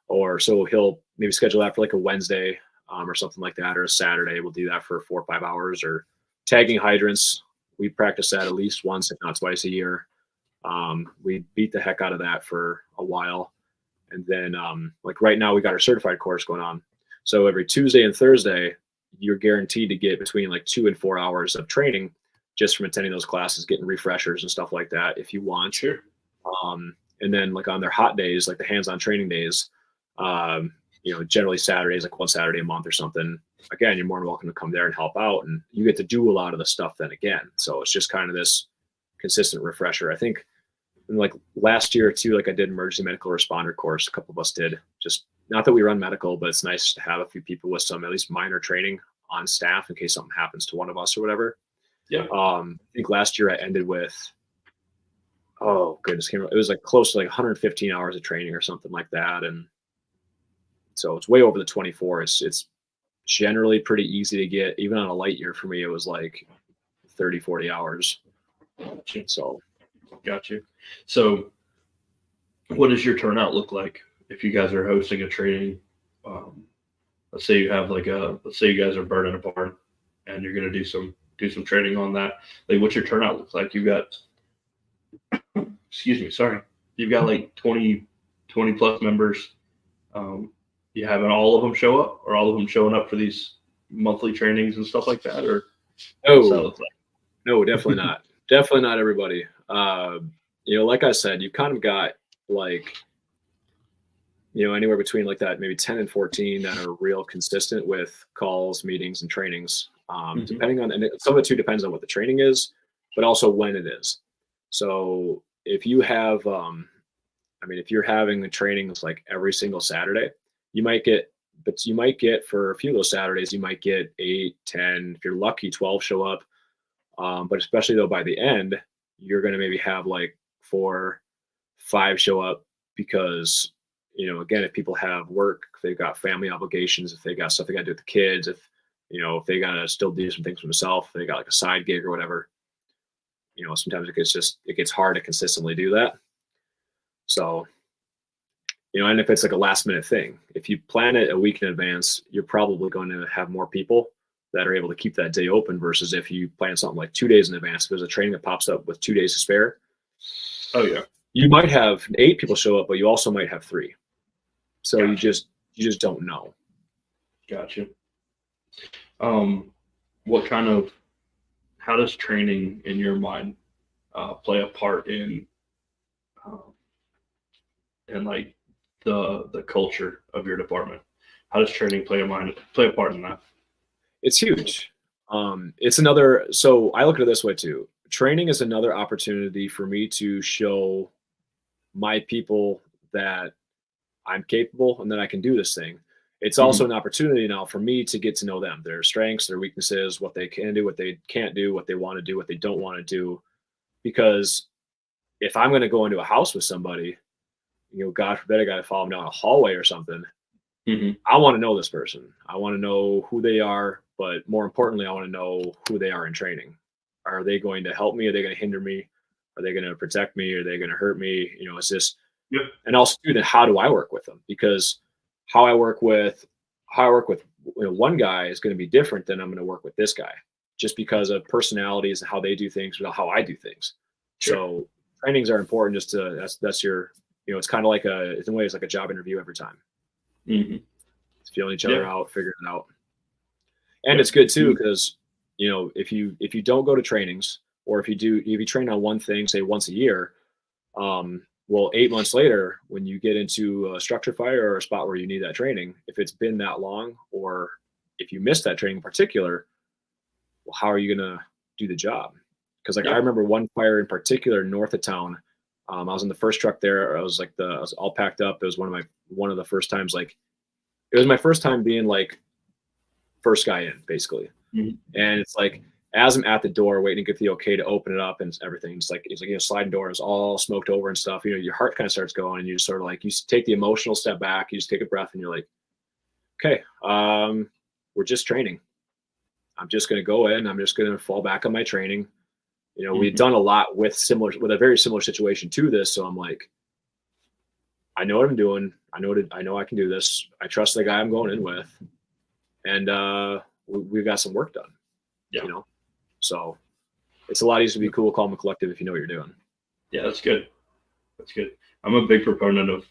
Or so he'll maybe schedule that for like a Wednesday or something like that, or a Saturday. We'll do that for 4 or 5 hours. Or tagging hydrants. We practice that at least once, if not twice a year. We beat the heck out of that for a while. And then like right now we got our certified course going on. So every Tuesday and Thursday, you're guaranteed to get between like 2 and 4 hours of training just from attending those classes, getting refreshers and stuff like that if you want. Sure. And then like on their hot days, like the hands-on training days, generally Saturdays, like one Saturday a month or something. Again, you're more than welcome to come there and help out, and you get to do a lot of the stuff then again. So it's just kind of this consistent refresher. I think like last year too, like I did emergency medical responder course. A couple of us did. Just not that we run medical, but it's nice to have a few people with some at least minor training on staff in case something happens to one of us or whatever. Yeah. I think last year I ended with, oh goodness, it was like close to like 115 hours of training or something like that. And so it's way over the 24. It's generally pretty easy to get. Even on a light year for me, it was like 30, 40 hours. So. Got you. So what does your turnout look like if you guys are hosting a training? Let's say you guys are burning a barn and you're going to do some training on that. Like, what's your turnout look like? You've got, you've got like 20 plus members. You having all of them show up, or all of them showing up for these monthly trainings and stuff like that? Or what's that look like? No, definitely not. Definitely not everybody. Like I said, you've kind of got like, anywhere between like that, maybe 10 and 14 that are real consistent with calls, meetings, and trainings. Depending on, and some of it too depends on what the training is, but also when it is. So if you have, if you're having the trainings like every single Saturday, you might get for a few of those Saturdays, you might get 8, 10, if you're lucky, 12 show up. But especially though, by the end, you're going to maybe have like 4, 5 show up because again, if people have work, if they've got family obligations, if they got stuff they got to do with the kids, if they got to still do some things for themselves, if they got like a side gig or whatever, sometimes it gets hard to consistently do that. So, and if it's like a last minute thing, if you plan it a week in advance, you're probably going to have more people that are able to keep that day open versus if you plan something like 2 days in advance. If there's a training that pops up with 2 days to spare. Oh yeah. You might have 8 people show up, but you also might have 3. So Gotcha. you just don't know. Gotcha. How does training in your mind play a part in like the culture of your department? How does training play a part in that? It's huge. So I look at it this way too. Training is another opportunity for me to show my people that I'm capable and that I can do this thing. It's also an opportunity now for me to get to know them, their strengths, their weaknesses, what they can do, what they can't do, what they want to do, what they don't want to do. Because if I'm going to go into a house with somebody, God forbid I got to follow them down a hallway or something, I want to know this person. I want to know who they are, but more importantly, I want to know who they are in training. Are they going to help me? Are they going to hinder me? Are they going to protect me? Are they going to hurt me? Is this, and also then how do I work with them? Because how I work with one guy is going to be different than I'm going to work with this guy, just because of personalities and how they do things, or how I do things. Sure. So trainings are important. Just to that's your, it's kind of like in a way, it's like a job interview every time. It's feeling each other out, figuring it out. And it's good too, because if you don't go to trainings, or if you train on one thing, say once a year, well, 8 months later, when you get into a structure fire or a spot where you need that training, if it's been that long, or if you missed that training in particular, well, how are you going to do the job? Because I remember one fire in particular north of town. I was in the first truck there. I was all packed up. It was one of the first times, it was my first time being first guy in, basically. And it's as I'm at the door waiting to get the okay to open it up and everything, it's like sliding door is all smoked over and stuff. Your heart kind of starts going, and you just sort of you take the emotional step back. You just take a breath, and you're like, okay, we're just training. I'm just going to go in. I'm just going to fall back on my training. We've done a lot with a very similar situation to this. So I'm like, I know what I'm doing. I know I can do this. I trust the guy I'm going in with, and we've got some work done. So it's a lot easier to be cool, calm, and collective if you know what you're doing. Yeah, that's good. That's good. I'm a big proponent of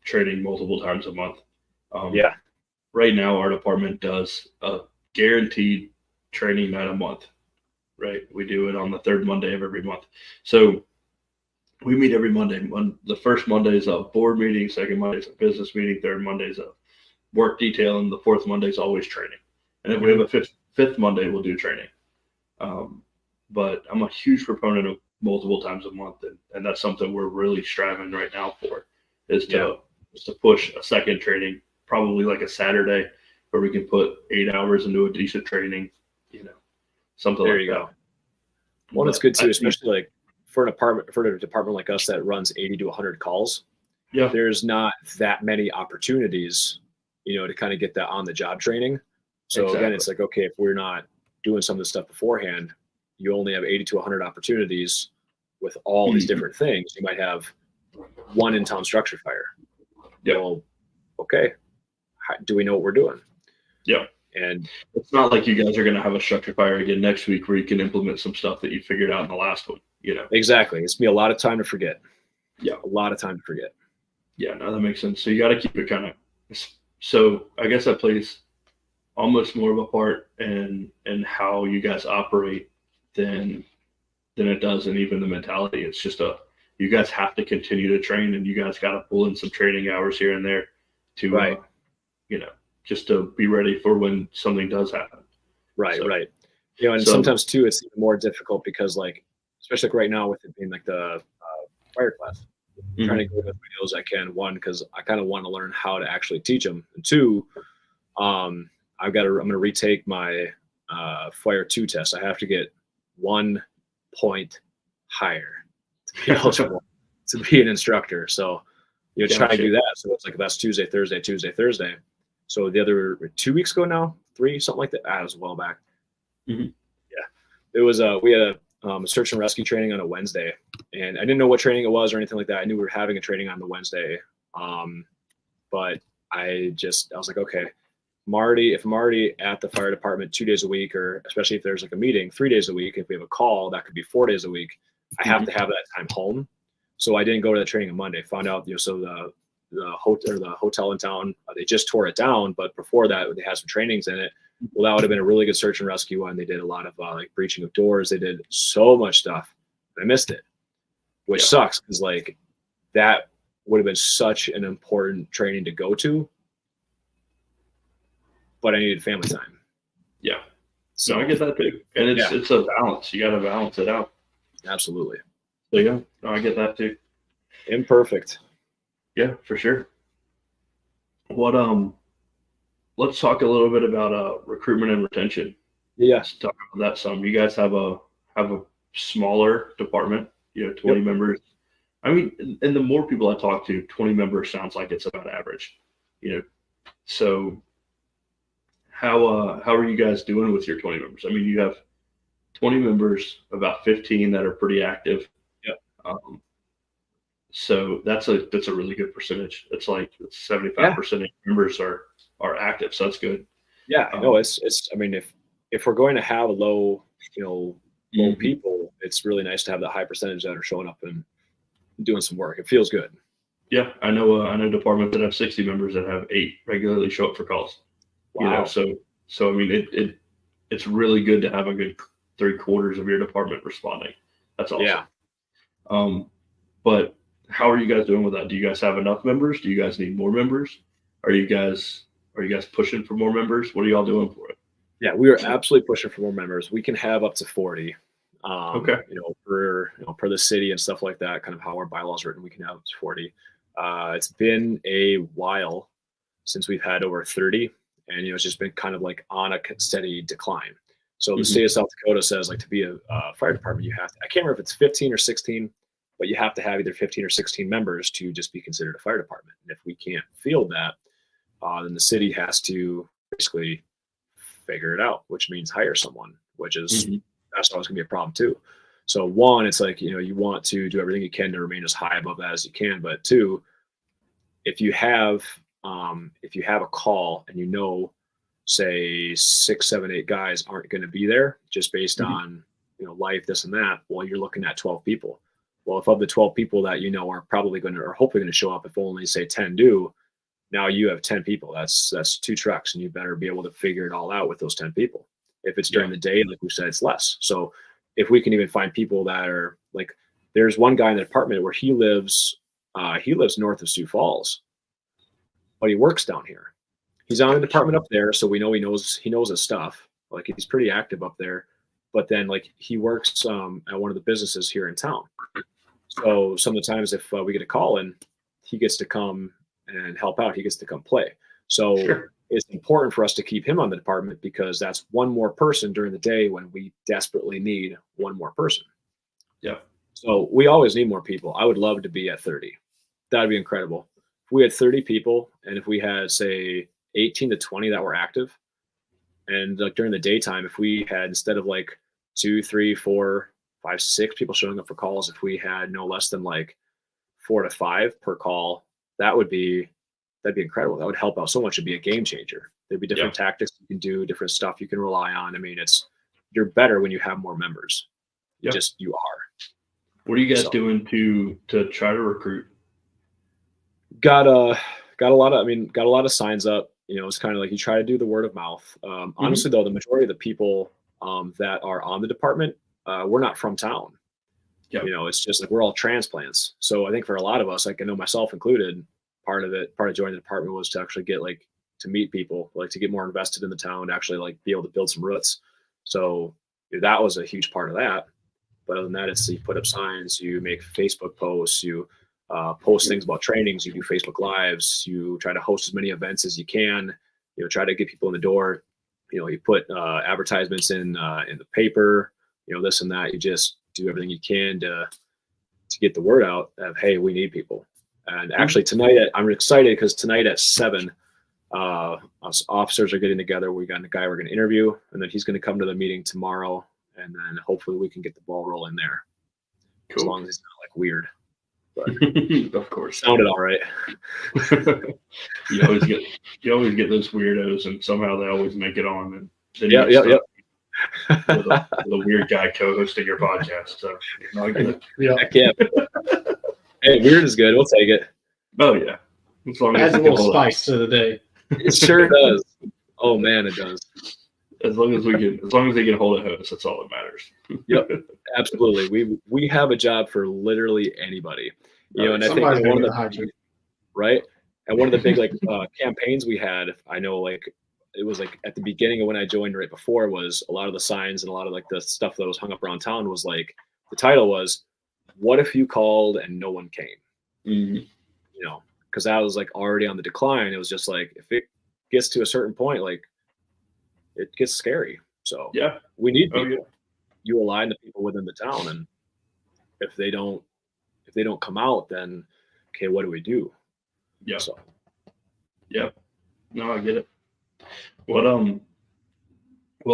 training multiple times a month. Right now, our department does a guaranteed training night a month. Right, we do it on the third Monday of every month. So we meet every Monday. The first Monday is a board meeting. Second Monday is a business meeting. Third Monday is a work detail, and the fourth Monday is always training. And if we have a fifth Monday, we'll do training. But I'm a huge proponent of multiple times a month, and that's something we're really striving right now for, is to push a second training, probably like a Saturday, where we can put 8 hours into a decent training, something there like you that. Go. Well, it's good too, especially for a department like us that runs 80 to 100 calls. Yeah, there's not that many opportunities, to kind of get that on the job training. So again, it's okay, if we're not doing some of this stuff beforehand, you only have 80 to 100 opportunities with all these different things. You might have one in-town structure fire. Well, okay, do we know what we're doing? Yeah. And it's not like you guys are going to have a structure fire again next week where you can implement some stuff that you figured out in the last one, Exactly. It's going to be a lot of time to forget. Yeah. A lot of time to forget. Yeah, no, that makes sense. So you got to keep it kind of, so I guess that plays almost more of a part in how you guys operate than it does in even the mentality. It's just you guys have to continue to train, and you guys got to pull in some training hours here and there to, just to be ready for when something does happen. Right. And sometimes too, it's even more difficult because especially right now with it being the fire class, I'm trying to go as many as I can. One, because I kind of want to learn how to actually teach them. And two, I'm going to retake my Fire 2 test. I have to get 1 point higher to be eligible to be an instructor. So, try and Gotcha. do that. So it's like that's Tuesday, Thursday. So the other 2 weeks ago now, 3, something like that. It was a while back. Mhm. Yeah, it was. We had a search and rescue training on a Wednesday, and I didn't know what training it was or anything like that. I knew we were having a training on the Wednesday, but I was like, okay, if I'm already at the fire department 2 days a week, or especially if there's like a meeting 3 days a week, if we have a call, that could be 4 days a week. I have to have that time home. So I didn't go to the training on Monday. Found out, so the hotel in town, they just tore it down, but before that, they had some trainings in it. Well, that would have been a really good search and rescue one. They did a lot of like breaching of doors. They did so much stuff. I missed it, which sucks because like that would have been such an important training to go to, but I needed family time. Yeah. So I get that too. And it's a balance. You got to balance it out. Absolutely. So yeah, no, I get that too. Imperfect. Yeah, for sure. What let's talk a little bit about recruitment and retention. Yes. Talk about that some. You guys have a smaller department, 20 members. I mean, and the more people I talk to, 20 members sounds like it's about average. So how are you guys doing with your 20 members? I mean, you have 20 members, about 15 that are pretty active. So that's a really good percentage. It's like 75% of members are active, so that's good. Yeah, no, it's. I mean, if we're going to have low people, it's really nice to have that high percentage that are showing up and doing some work. It feels good. Yeah, I know departments that have 60 members that have 8 regularly show up for calls. Wow. So I mean, it's really good to have a good 3/4 of your department responding. That's awesome. Yeah. But how are you guys doing with that? Do you guys have enough members? Do you guys need more members? Are you guys pushing for more members? What are y'all doing for it? Yeah, we are absolutely pushing for more members. We can have up to 40. Okay. Per the city and stuff like that, kind of how our bylaws are written, we can have up to 40. It's been a while since we've had over 30, and it's just been kind of like on a steady decline. So the state of South Dakota says like to be a fire department, you have to, I can't remember if it's 15 or 16, but you have to have either 15 or 16 members to just be considered a fire department. And if we can't field that, then the city has to basically figure it out, which means hire someone, which is that's always gonna be a problem too. So one, it's like, you want to do everything you can to remain as high above that as you can. But two, if you have a call and say 6, 7, 8 guys aren't going to be there just based on life, this and that, well, you're looking at 12 people. Well, if of the 12 people that are probably going to, or hopefully going to show up, if only say 10 do, now you have 10 people. That's 2 trucks, and you better be able to figure it all out with those 10 people. If it's during the day, like we said, it's less. So if we can even find people that are like, there's one guy in the department where he lives north of Sioux Falls, but he works down here. He's on a department up there, so we know he knows his stuff. Like, he's pretty active up there. But then like he works at one of the businesses here in town. So some of the times if we get a call in, he gets to come and help out. He gets to come play. So it's important for us to keep him on the department because that's one more person during the day when we desperately need one more person. Yeah. So we always need more people. I would love to be at 30. That'd be incredible. If we had 30 people and if we had say 18 to 20 that were active, and like during the daytime, if we had, instead of like 2, 3, 4, 5, 6 people showing up for calls, if we had no less than like 4 to 5 per call, that'd be incredible. That would help out so much. It'd be a game changer. There'd be different tactics you can do, different stuff you can rely on. I mean, you're better when you have more members. You are. What are you guys doing to try to recruit? Got a lot of signs up. It's kind of like you try to do the word of mouth. Honestly, though, the majority of the people that are on the department, we're not from town. Yep. It's just like we're all transplants. So I think for a lot of us, like I know myself included, part of joining the department was to actually get like to meet people, like to get more invested in the town, to actually like be able to build some roots. So that was a huge part of that. But other than that, it's you put up signs, you make Facebook posts, you post things about trainings, you do Facebook Lives, you try to host as many events as you can, try to get people in the door, you put advertisements in the paper, this and that. You just do everything you can to get the word out of, hey, we need people. And actually tonight, I'm excited because tonight at 7, us officers are getting together. We got a guy we're going to interview, and then he's going to come to the meeting tomorrow, and then hopefully we can get the ball rolling there. Cool. As long as he's not like weird. But of course, sounded all right. you always get those weirdos, and somehow they always make it on. And then yep. With a weird guy co-hosting your podcast. So I get it. Yeah. Hey, weird is good. We'll take it. Oh yeah, as long as adds a little spice to the day. It sure does. Oh man, it does. As long as they get hold of hosts, that's all that matters. Yep, absolutely. We have a job for literally anybody. And I think one of the right, and one of the big campaigns we had. I know it was at the beginning of when I joined right before was a lot of the signs and a lot of the stuff that was hung up around town was the title was, "What if you called and no one came?" Mm-hmm. Because I was already on the decline. It was just if it gets to a certain point, it gets scary. So yeah, we need people. Yeah. You align the people within the town, and if they don't come out, then okay, what do we do? Yeah. So yeah, no, I get it. Well,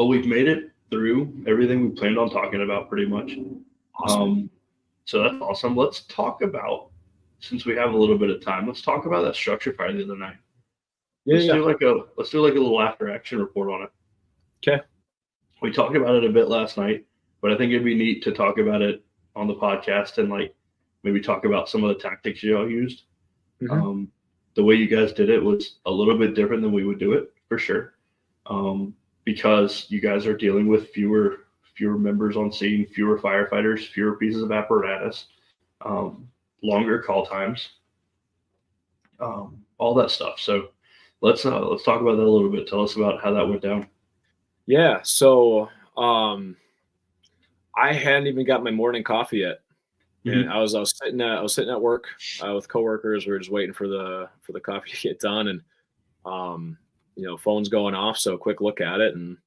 we've made it through everything we planned on talking about pretty much. Awesome. So that's awesome. Let's talk about, since we have a little bit of time, let's talk about that structure fire the other night. Let's do a little after action report on it. Okay. We talked about it a bit last night, but I think it'd be neat to talk about it on the podcast and maybe talk about some of the tactics you all used. Mm-hmm. The way you guys did it was a little bit different than we would do it for sure. Because you guys are dealing with fewer members on scene, fewer firefighters, fewer pieces of apparatus, longer call times, all that stuff. So let's talk about that a little bit. Tell us about how that went down. Yeah. So I hadn't even got my morning coffee yet. Mm-hmm. And I was sitting at work with coworkers. We were just waiting for the coffee to get done, and phone's going off. So a quick look at it, and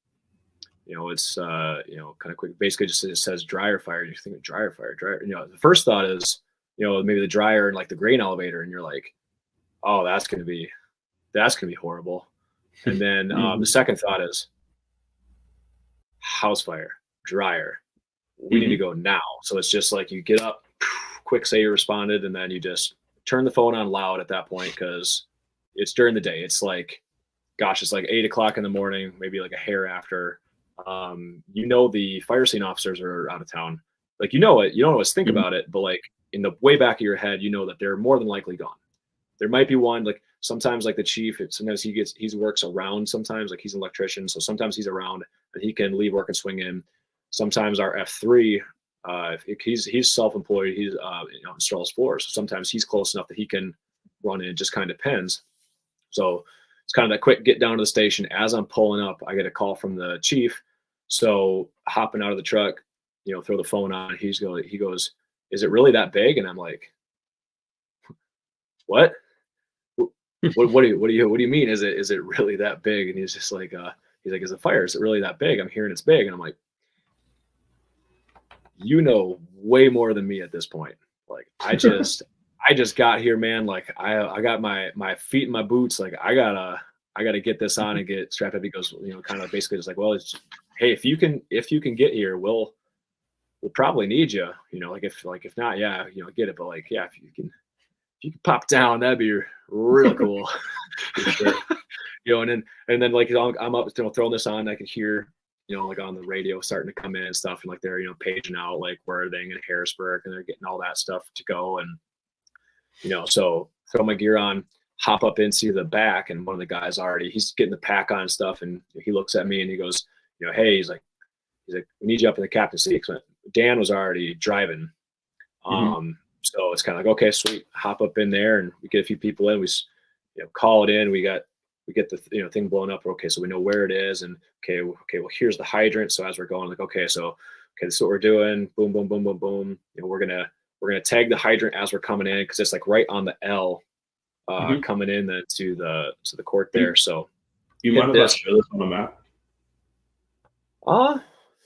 it's kind of quick. Basically, it says dryer fire. You think of dryer fire. The first thought is maybe the dryer and the grain elevator, and you're like, oh, that's gonna be horrible. And then the second thought is house fire, dryer. We need to go now. So it's just you get up, quick say you responded, and then you just turn the phone on loud at that point because it's during the day. It's it's 8 o'clock in the morning, maybe a hair after. The fire scene officers are out of town. You don't always think about it, but in the way back of your head, that they're more than likely gone. There might be one, sometimes the chief, sometimes he works around, sometimes he's an electrician. So sometimes he's around and he can leave work and swing in. Sometimes our F3, he's self-employed, he's installs floors. So sometimes he's close enough that he can run in. It just kind of depends. So it's kind of that quick get down to the station. As I'm pulling up, I get a call from the chief. So hopping out of the truck, throw the phone on. He goes, "Is it really that big?" And I'm like, "What? What do you mean? Is it really that big?" And he's just he's like, "Is the fire? Is it really that big? I'm hearing it's big." And I'm like, way more than me at this point. I just got here, man. I got my feet in my boots. I gotta get this on and get strapped up. He goes, kind of basically just well, it's, hey, if you can get here, we'll probably need you. If not, yeah, get it. But yeah, if you can pop down, that'd be real cool. Sure. And then I'm up, throwing this on. I can hear, on the radio starting to come in and stuff, and they're paging out where are they in Harrisburg, and they're getting all that stuff to go, and so throw my gear on, hop up into the back, and one of the guys he's getting the pack on and stuff, and he looks at me and he goes, hey, he's like, we need you up in the captain's seat. Dan was already driving. So it's kind of okay, sweet, hop up in there, and we get a few people in. We call it in. We get the thing blown up. Okay, so we know where it is, and okay, well, here's the hydrant. So as we're going, okay, this is what we're doing. Boom, boom, boom, boom, boom. We're gonna tag the hydrant as we're coming in because it's right on the L, coming in to the court there. So you mind if I show this on the map?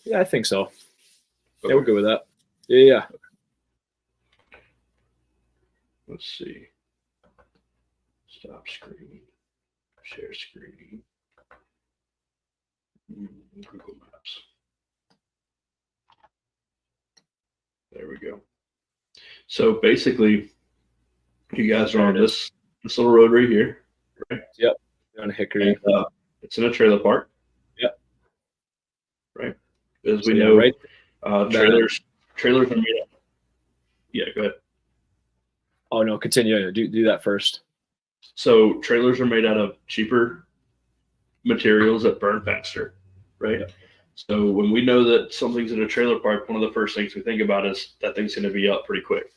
Yeah, I think so. Okay. Yeah, we're good with that. Yeah. Let's see. Stop screen. Share screen. Google Maps. There we go. So basically, you guys are on this little road right here, right? Yep. On Hickory. And, it's in a trailer park. Yep. Right. As we know, right. Trailers are made up. Yeah, go ahead. Oh no, continue. Do that first. So trailers are made out of cheaper materials that burn faster, right? Yep. So when we know that something's in a trailer park, one of the first things we think about is that thing's going to be up pretty quick.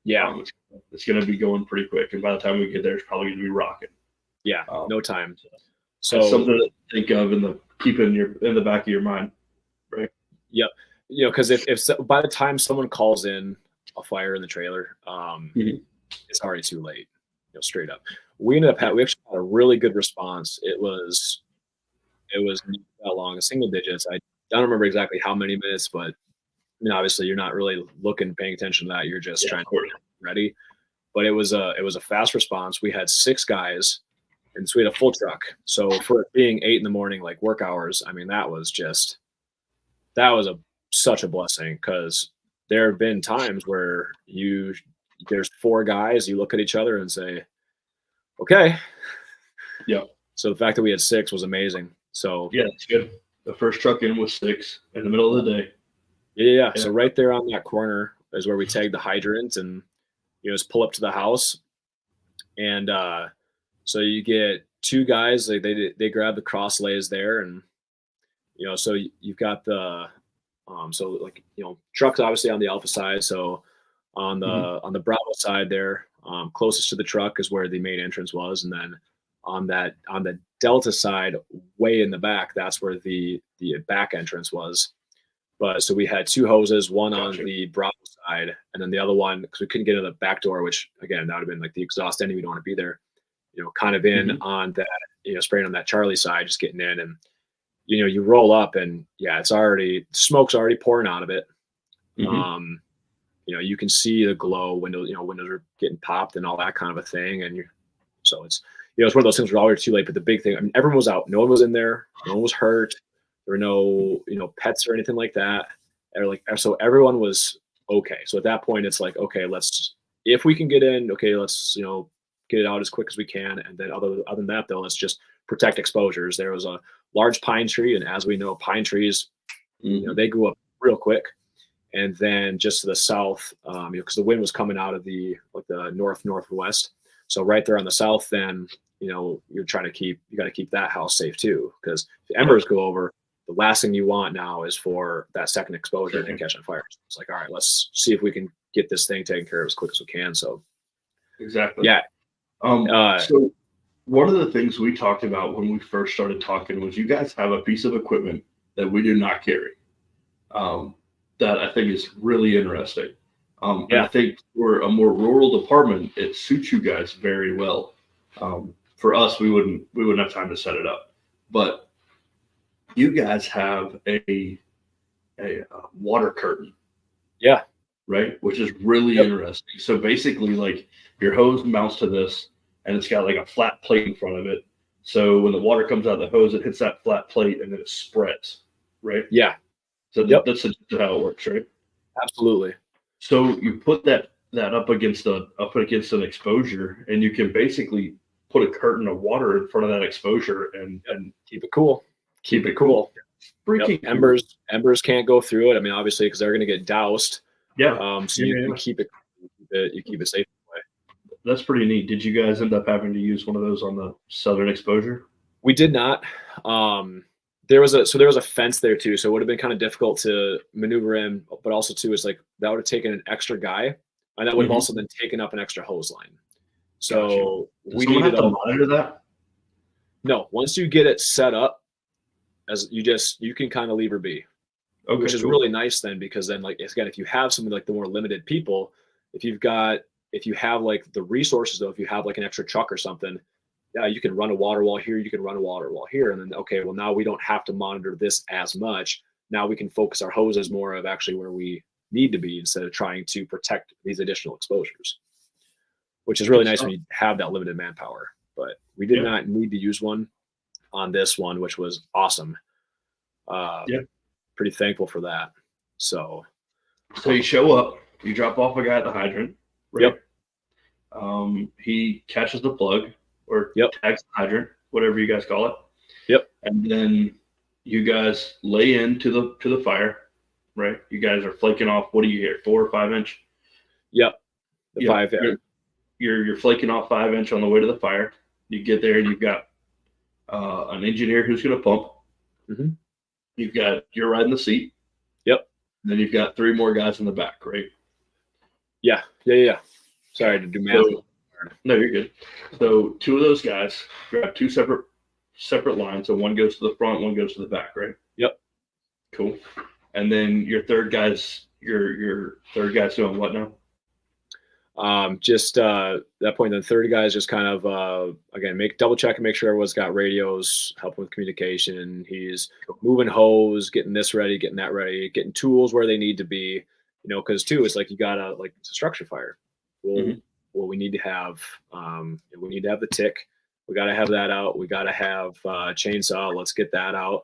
Yeah. It's going to be going pretty quick, and by the time we get there, it's probably going to be rocking. Yeah, no time. So that's something to think of keep in the back of your mind, right? Yep. Because if by the time someone calls in a fire in the trailer, it's already too late. Straight up. We actually had a really good response. It was not that long, single digits. I don't remember exactly how many minutes, but obviously you're not really paying attention to that. You're just trying to get ready. But it was a fast response. We had 6 guys, and so we had a full truck. So for it being 8 a.m, like work hours, that was such a blessing, because there have been times where there's 4 guys, you look at each other and say, okay. Yeah. So the fact that we had 6 was amazing. So yeah, that's good. The first truck in was 6 in the middle of the day. Yeah. So right there on that corner is where we tagged the hydrant, and just pull up to the house. And so you get 2 guys, they grab the cross lays there, and so you've got the trucks obviously on the Alpha side. So on the Bravo side there, closest to the truck is where the main entrance was, and then on the Delta side, way in the back, that's where the back entrance was. But so we had 2 hoses, one on the Bravo side, and then the other one, because we couldn't get in the back door, which again, that would have been like the exhaust ending. We don't want to be there, kind of in on that, spraying on that Charlie side, just getting in, and you roll up, and smoke's already pouring out of it. You can see the glow, windows are getting popped and all that kind of a thing, and so it's it's one of those things where already too late. But the big thing, everyone was out, no one was in there, no one was hurt. There were no, pets or anything like that. So everyone was okay. So at that point, it's like, okay, if we can get in, okay, let's, get it out as quick as we can. And then other than that, though, let's just protect exposures. There was a large pine tree. And as we know, pine trees, they grew up real quick. And then just to the south, because the wind was coming out of the northwest. So right there on the south, then, you got to keep that house safe too. Because if embers go over, the last thing you want now is for that second exposure to catch on fire. So it's like, all right, let's see if we can get this thing taken care of as quick as we can. So exactly. Yeah. So one of the things we talked about when we first started talking was you guys have a piece of equipment that we do not carry. That I think is really interesting. And I think for a more rural department, it suits you guys very well. For us, we wouldn't have time to set it up, but you guys have a water curtain. Yeah. Right. Which is really interesting. So basically, like, your hose mounts to this, and it's got like a flat plate in front of it. So when the water comes out of the hose, it hits that flat plate and then it spreads. Right. Yeah. So that's how it works, right? Absolutely. So you put that up against an exposure, and you can basically put a curtain of water in front of that exposure and keep it cool. Keep it cool. Freaking embers can't go through it. Obviously, because they're going to get doused. Yeah. So you keep it safe. That's pretty neat. Did you guys end up having to use one of those on the southern exposure? We did not. There was a fence there too, so it would have been kind of difficult to maneuver in. But also too, is like that would have taken an extra guy, and that would have also then taken up an extra hose line. So we needed to monitor that. No, once you get it set up, you can kind of leave her be, which is really nice then, because then, like, again, if you have something like the more limited people, if you have like the resources though, if you have like an extra truck or something, you can run a water wall here, you can run a water wall here, and then okay, well now we don't have to monitor this as much. Now we can focus our hoses more of actually where we need to be instead of trying to protect these additional exposures, which is really nice when you have that limited manpower. but we did Yeah. not need to use one on this one, which was awesome. Yeah. Pretty thankful for that. So you show up, you drop off a guy at the hydrant, right? Yep. He catches the plug or Yep. tags the hydrant, whatever you guys call it. Yep. And then you guys lay into the fire, right? You guys are flaking off. What do you hear? 4 or 5 inch? Yep. The Yeah, 5. You're flaking off 5 inch on the way to the fire. You get there and you've got an engineer who's going to pump. Mm-hmm. You're riding the seat. Yep. And then you've got 3 more guys in the back, right? Yeah. Sorry to do math. So, no, you're good. So 2 of those guys grab 2 separate lines. So one goes to the front, one goes to the back, right? Yep. Cool. And then your third guy's doing what now? Just that point, then 30 guys just kind of again double check and make sure everyone's got radios, helping with communication. He's moving hose, getting this ready, getting that ready, getting tools where they need to be. Because too, it's like you gotta it's a structure fire. Well, we need to have the tick. We got to have that out. We got to have chainsaw. Let's get that out.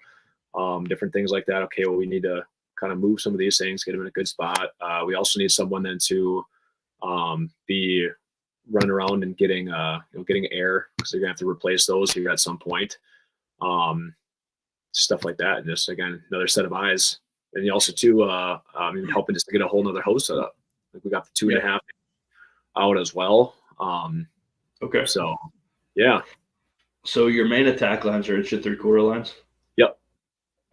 Different things like that. Okay, well, we need to kind of move some of these things, get them in a good spot. We also need someone then to be running around and getting air, because they're gonna have to replace those here at some point. Stuff like that, and just again another set of eyes. And you also too helping just to get a whole nother hose set up. Like we got the 2.5 out as well. Okay. So yeah. So your main attack lines are 1 3/4 lines. Yep.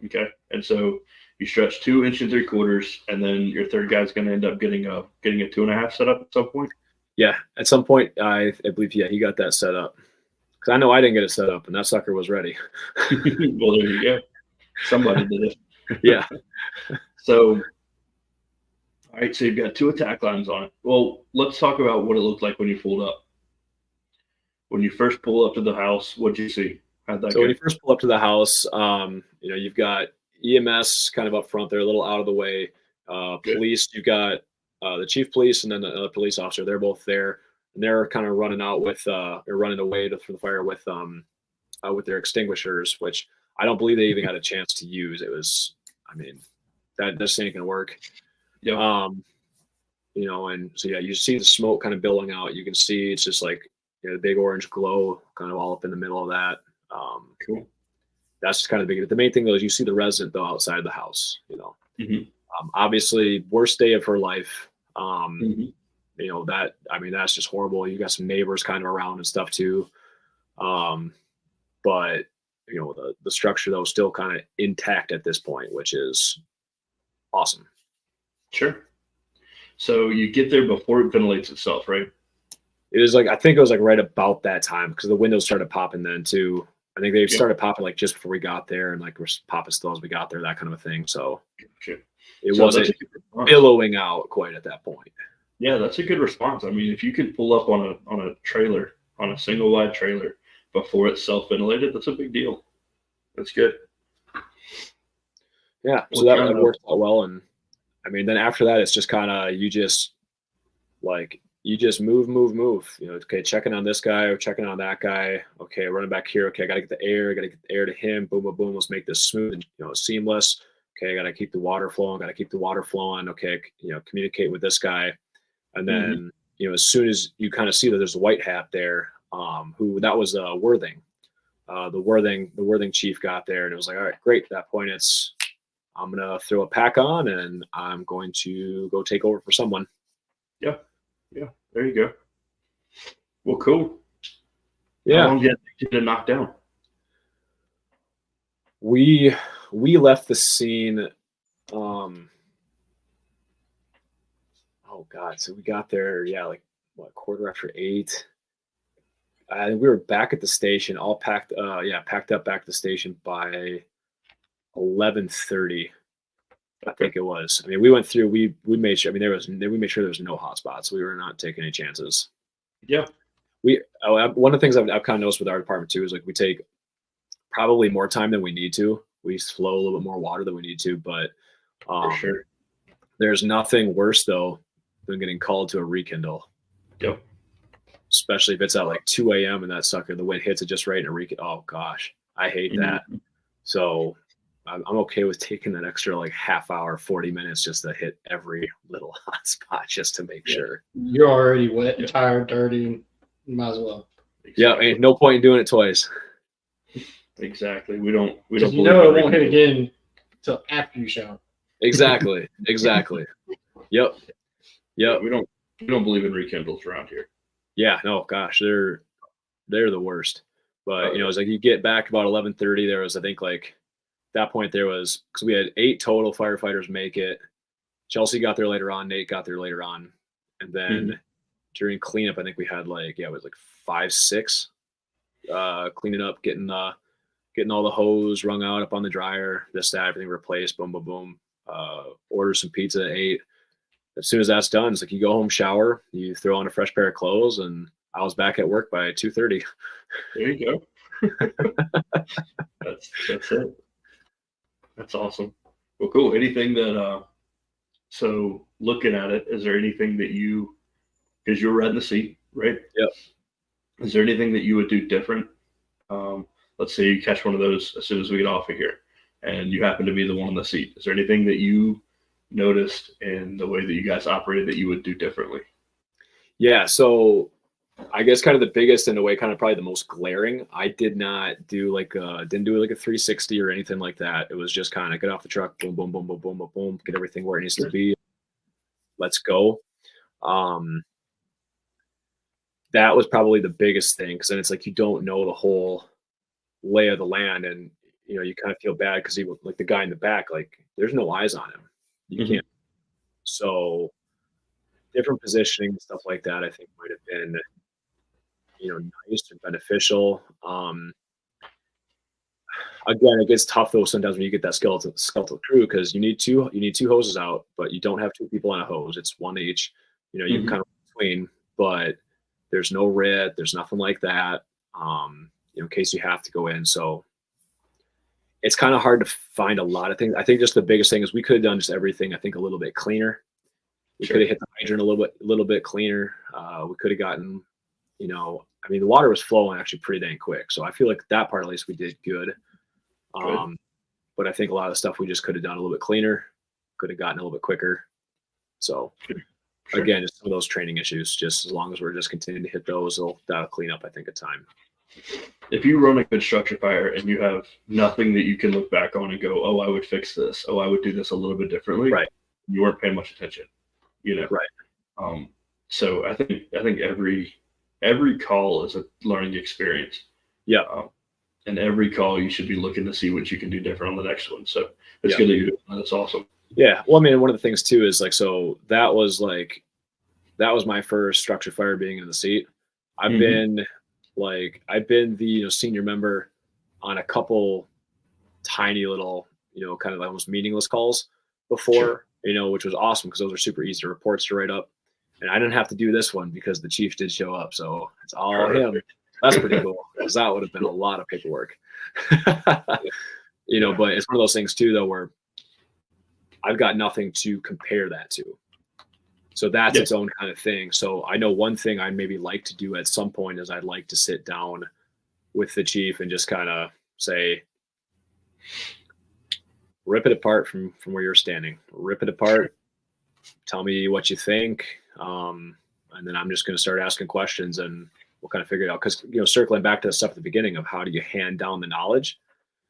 Okay. And so you stretch 2 3/4, and then your third guy's going to end up getting a 2.5 set up at some point. Yeah, at some point, I believe he got that set up, because I know I didn't get it set up, and that sucker was ready. Well, there you go. Somebody did it. Yeah. So, all right. So you've got 2 attack lines on it. Well, let's talk about what it looked like when you pulled up. When you first pull up to the house, what'd you see? How'd that go? When you first pull up to the house, you've got EMS kind of up front there, a little out of the way. Police, you've got the chief police and then the police officer. They're both there, and they're kind of running out with they're running away for the fire with their extinguishers, which I don't believe they even had a chance to use. It was, that this ain't gonna work. Yeah. And so you see the smoke kind of billowing out. You can see it's just like the big orange glow kind of all up in the middle of that. Cool. That's just kind of big. The main thing though is you see the resident though outside the house. Obviously worst day of her life. That's just horrible. You got some neighbors kind of around and stuff too. But the structure though is still kind of intact at this point, which is awesome. Sure. So you get there before it ventilates itself, right? It was I think it was right about that time, because the windows started popping then too. I think they started popping just before we got there, and we're popping still as we got there, that kind of a thing. So it wasn't billowing out quite at that point. Yeah, that's a good response. If you could pull up on a trailer, on a single wide trailer before it's self-ventilated, that's a big deal. That's good. Yeah, so that worked out well. And then after that, it's just kind of you just move. Okay, checking on this guy or checking on that guy. Okay, running back here. Okay, I got to get the air. Got to get the air to him. Boom, boom, boom. Let's make this smooth and seamless. Okay, I got to keep the water flowing. Okay, communicate with this guy. And then as soon as you kind of see that there's a white hat there, who that was Worthing. The Worthing chief got there, and it was all right, great. At that point, I'm gonna throw a pack on, and I'm going to go take over for someone. Yeah. There you go. Well, cool. Yeah. How long did it take you to knock down? We left the scene. Oh God! So we got there. Yeah, 8:15. We were back at the station, all packed. Packed up back at the station by 11:30. I think it was. We went through. We made sure. We made sure there was no hot spots. We were not taking any chances. Yeah. One of the things I've kind of noticed with our department too is we take probably more time than we need to. We flow a little bit more water than we need to, but for sure. There's nothing worse though than getting called to a rekindle. Yep. especially if it's at like 2 a.m. and that sucker, the wind hits it just right and oh gosh, I hate that. So I'm okay with taking that extra like half hour, 40 minutes just to hit every little hot spot just to make sure. You're already wet, tired, dirty. Might as well. Yeah, ain't no point in doing it twice. Exactly. We don't. It won't hit again till after you shower. Exactly. Yep. We don't believe in rekindles around here. Yeah. No. Gosh, they're the worst. But it's like you get back about 11:30. There was, I think, like that point there was, because we had 8 total firefighters make it. Chelsea got there later on. Nate got there later on, and then during cleanup, I think we had it was like 5, 6 cleaning up, getting all the hose wrung out up on the dryer, everything replaced, boom, boom, boom. Order some pizza at 8. As soon as that's done, it's like you go home, shower, you throw on a fresh pair of clothes, and I was back at work by 2:30. There you go. That's it. That's awesome. Well, cool. Anything that so looking at it, is there anything that because you're in the seat, right? Yep. Is there anything that you would do different? Let's say you catch one of those as soon as we get off of here and you happen to be the one on the seat. Is there anything that you noticed in the way that you guys operated that you would do differently? Yeah. So I guess kind of the biggest, in a way, kind of probably the most glaring, I did not do didn't do like a 360 or anything like that. It was just kind of get off the truck, boom, boom, boom, boom, boom, boom, boom, get everything where it needs to be. Let's go. That was probably the biggest thing, because then it's like you don't know the whole lay of the land, and you kind of feel bad because he, like the guy in the back, like there's no eyes on him. You can't. So different positioning, stuff like that, I think might have been nice and beneficial. Again, it gets tough though sometimes when you get that skeletal crew, because you need two hoses out, but you don't have 2 people on a hose. It's one each. You can kind of between, but there's no RIT, there's nothing like that. In case you have to go in. So it's kind of hard to find a lot of things. I think just the biggest thing is we could have done just everything, I think, a little bit cleaner. We could have hit the hydrant a little bit cleaner. We could have gotten, the water was flowing actually pretty dang quick. So I feel like that part, at least, we did good. But I think a lot of the stuff we just could have done a little bit cleaner, could have gotten a little bit quicker. So again, just some of those training issues, just as long as we're just continuing to hit those, that'll clean up, I think, a time. If you run a good structure fire and you have nothing that you can look back on and go, oh, I would fix this. Oh, I would do this a little bit differently. Right. You weren't paying much attention, Right. So I think every call is a learning experience. Yeah. And every call you should be looking to see what you can do different on the next one. So it's good that you're doing that. That's awesome. Yeah. Well, one of the things too is so that was my first structure fire being in the seat. I've been the senior member on a couple tiny little, kind of almost meaningless calls before, which was awesome because those are super easy reports to write up. And I didn't have to do this one because the chief did show up. So it's all him. That's pretty cool, because that would have been a lot of paperwork. But it's one of those things too, though, where I've got nothing to compare that to. So that's its own kind of thing. So I know one thing I maybe like to do at some point is I'd like to sit down with the chief and just kind of say, rip it apart from where you're standing. Rip it apart. Tell me what you think. And then I'm just going to start asking questions, and we'll kind of figure it out. Because, circling back to the stuff at the beginning of how do you hand down the knowledge,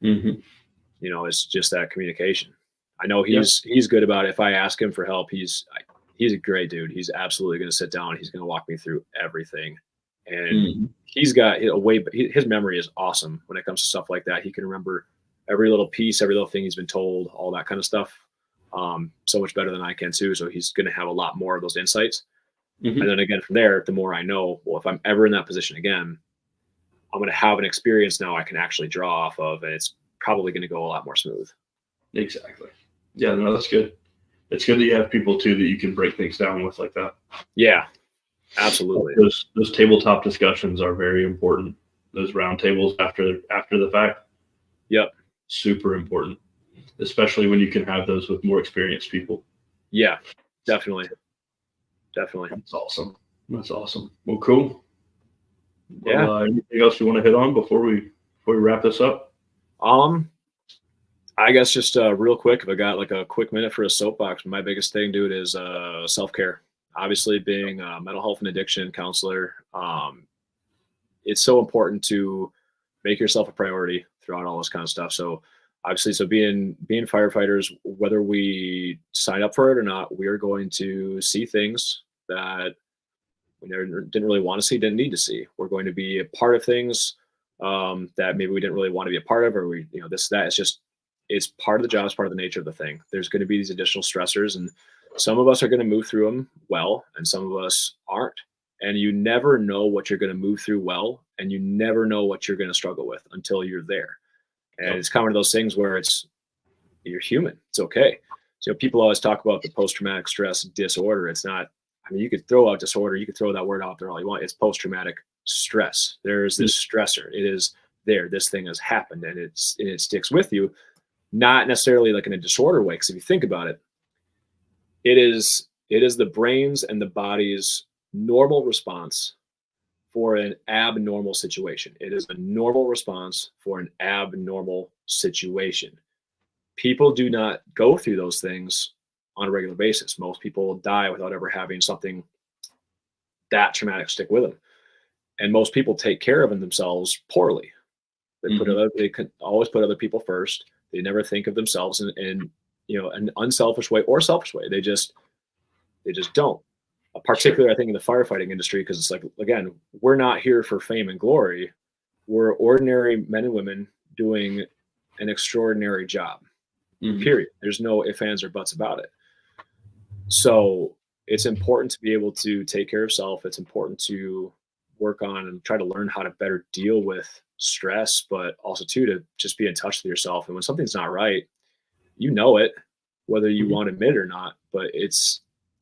it's just that communication. I know he's good about it. If I ask him for help, he's a great dude. He's absolutely going to sit down. He's going to walk me through everything. And he's got a way, his memory is awesome when it comes to stuff like that. He can remember every little piece, every little thing he's been told, all that kind of stuff. So much better than I can too. So he's going to have a lot more of those insights. And then again, from there, the more I know, well, if I'm ever in that position again, I'm going to have an experience now I can actually draw off of, and it's probably going to go a lot more smooth. Exactly. Yeah, no, that's good. It's good that you have people too that you can break things down with like that. Yeah, absolutely. Those tabletop discussions are very important. Those round tables after the fact. Yep. Super important, especially when you can have those with more experienced people. Yeah, definitely. That's awesome. Well, cool. Yeah. Anything else you want to hit on before we wrap this up? I guess just real quick, if I got like a quick minute for a soapbox, my biggest thing, dude, is self-care. Obviously, being a mental health and addiction counselor, it's so important to make yourself a priority throughout all this kind of stuff. So obviously, so being firefighters, whether we sign up for it or not, we are going to see things that we never didn't really want to see, didn't need to see. We're going to be a part of things that maybe we didn't really want to be a part of, or we, this, that. It's part of the job, it's part of the nature of the thing. There's going to be these additional stressors, and some of us are going to move through them well, and some of us aren't. And you never know what you're going to move through well, and you never know what you're going to struggle with until you're there. And it's kind of one of those things where you're human. It's okay. So people always talk about the post-traumatic stress disorder. It's not, you could throw out disorder, you could throw that word out there all you want. It's post-traumatic stress. There's this stressor. It is there. This thing has happened, and it sticks with you. Not necessarily like in a disorder way, because if you think about it, it is the brain's and the body's normal response for an abnormal situation. It is a normal response for an abnormal situation. People do not go through those things on a regular basis. Most people die without ever having something that traumatic stick with them. And most people take care of themselves poorly. They can always put other people first. They never think of themselves in an unselfish way or selfish way. They just don't. Particularly, I think, in the firefighting industry, because it's like, again, we're not here for fame and glory. We're ordinary men and women doing an extraordinary job. Period. There's no ifs, ands, or buts about it. So it's important to be able to take care of self. It's important to work on and try to learn how to better deal with stress, but also too, to just be in touch with yourself. And when something's not right, you know it, whether you want to admit it or not. But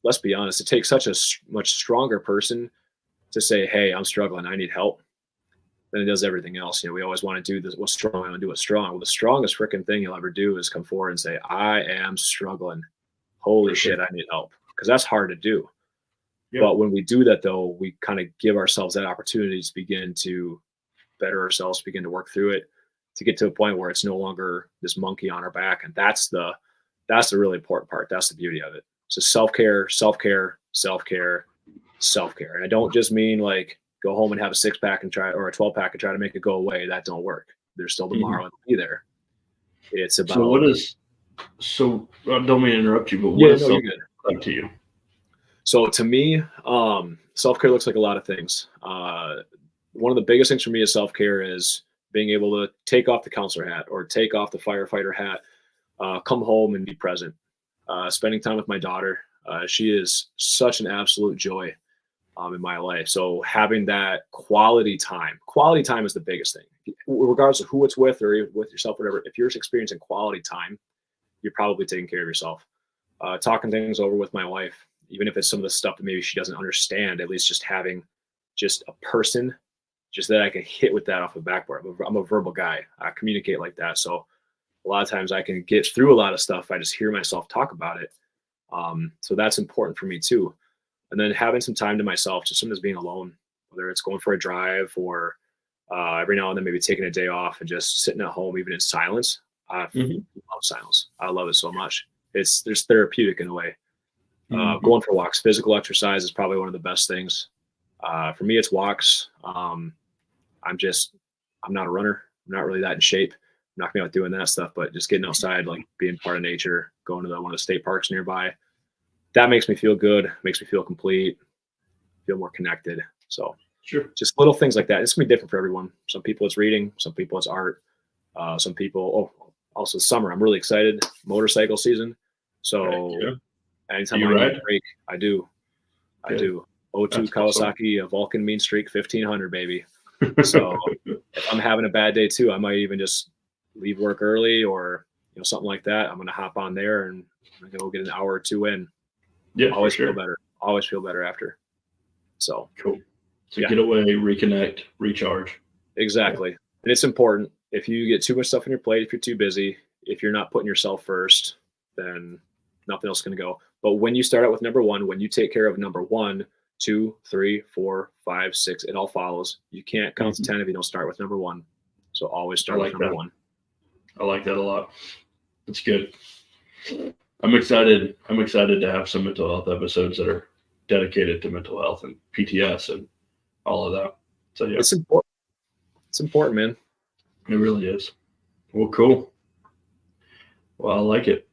let's be honest, it takes such a much stronger person to say, hey, I'm struggling, I need help, than it does everything else. We always want to do this, what's strong, I want to do what's strong. Well, the strongest freaking thing you'll ever do is come forward and say, I am struggling. Holy shit, I need help. Because that's hard to do. Yep. But when we do that, though, we kind of give ourselves that opportunity to begin to better ourselves, begin to work through it, to get to a point where it's no longer this monkey on our back. And that's the really important part. That's the beauty of it. So self-care, self-care, self-care, self-care. And I don't just mean like go home and have a 6-pack and try, or a 12-pack and try to make it go away. That don't work. There's still tomorrow and be there. It's about. So I don't mean to interrupt you, but what is self-care like to you? So to me, self-care looks like a lot of things. One of the biggest things for me is self-care is being able to take off the counselor hat or take off the firefighter hat, come home and be present. Spending time with my daughter. She is such an absolute joy in my life. So having that quality time is the biggest thing. Regardless of who it's with or with yourself, whatever, if you're experiencing quality time, you're probably taking care of yourself. Talking things over with my wife, even if it's some of the stuff that maybe she doesn't understand, at least just having just a person, just that I can hit with that off the backboard. I'm a verbal guy. I communicate like that. So a lot of times I can get through a lot of stuff. I just hear myself talk about it. So that's important for me too. And then having some time to myself, just sometimes being alone, whether it's going for a drive or every now and then maybe taking a day off and just sitting at home, even in silence. I love silence. I love it so much. There's therapeutic in a way. Going for walks, physical exercise is probably one of the best things. For me, it's walks. I'm not a runner. I'm not really that in shape. I'm not going to be out doing that stuff, but just getting outside, like being part of nature, going to one of the state parks nearby, that makes me feel good, makes me feel complete, feel more connected. So just little things like that. It's going to be different for everyone. Some people it's reading, some people it's art. Some people, also summer, I'm really excited. Motorcycle season. So anytime I need a break, I do. I do. 02 Kawasaki, a Vulcan Mean Streak 1500, baby. So if I'm having a bad day too, I might even just leave work early or something like that. I'm going to hop on there and I'm going to go get an hour or two in. Yeah, always feel better. Always feel better after. So cool. So get away, reconnect, recharge. Exactly. And it's important. If you get too much stuff on your plate, if you're too busy, if you're not putting yourself first, then nothing else is going to go. But when you start out with number one, when you take care of number one, 2, 3, 4, 5, 6. It all follows. You can't count to 10 if you don't start with number 1. So always start with number 1. I like that a lot. It's good. I'm excited to have some mental health episodes that are dedicated to mental health and PTS and all of that. So yeah, it's important. It's important, man. It really is. Well, cool. Well, I like it.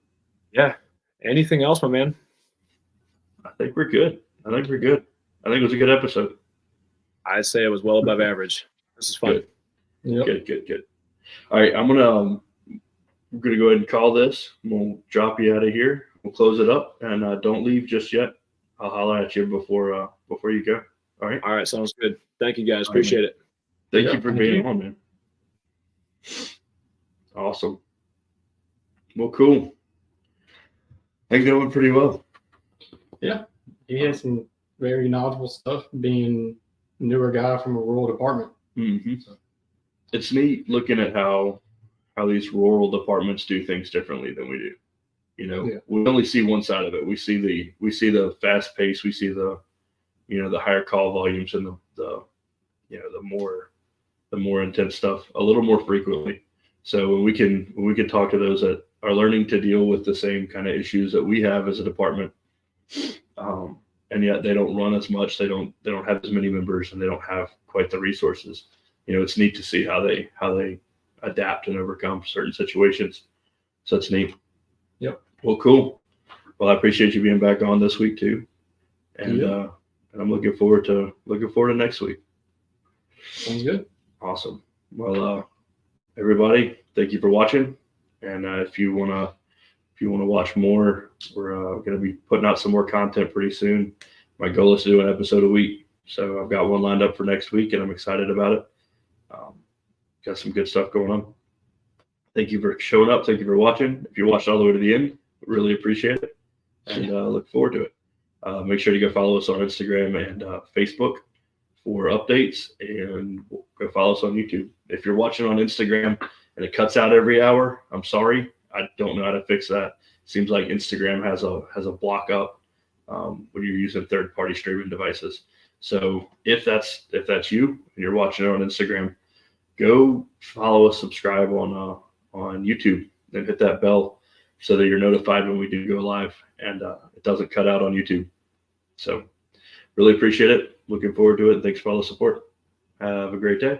Yeah. Anything else, my man? I think we're good. I think it was a good episode. I say it was well above average. This is fun. Good. Yep. Good. All right, we're gonna go ahead and call this. We'll drop you out of here. We'll close it up, and don't leave just yet. I'll holler at you before you go. All right. All right, sounds good. Thank you, guys. Appreciate it. Thank you for being on, man. Awesome. Well, cool. I think that went pretty well. Yeah, he had some very knowledgeable stuff, being a newer guy from a rural department. Mm-hmm. It's neat looking at how these rural departments do things differently than we do. We only see one side of it. We see the fast pace. We see the higher call volumes and the more intense stuff a little more frequently. So when we can talk to those that are learning to deal with the same kind of issues that we have as a department, and yet they don't run as much. They don't have as many members, and they don't have quite the resources. It's neat to see how they adapt and overcome certain situations. So it's neat. Yep. Well, cool. Well, I appreciate you being back on this week too, and I'm looking forward to next week. Sounds good. Awesome. Well, everybody, thank you for watching. And if you wanna watch more, we're gonna be putting out some more content pretty soon. My goal is to do an episode a week, so I've got one lined up for next week, and I'm excited about it. Got some good stuff going on. Thank you for showing up. Thank you for watching. If you watched all the way to the end, really appreciate it, and look forward to it. Make sure to go follow us on Instagram and Facebook for updates, and go follow us on YouTube. If you're watching on Instagram and it cuts out every hour, I'm sorry. I don't know how to fix that. Seems like Instagram has a block up when you're using third-party streaming devices. So if that's you and you're watching it on Instagram, go follow us, subscribe on YouTube, and hit that bell so that you're notified when we do go live, and it doesn't cut out on YouTube. So really appreciate it. Looking forward to it. Thanks for all the support. Have a great day.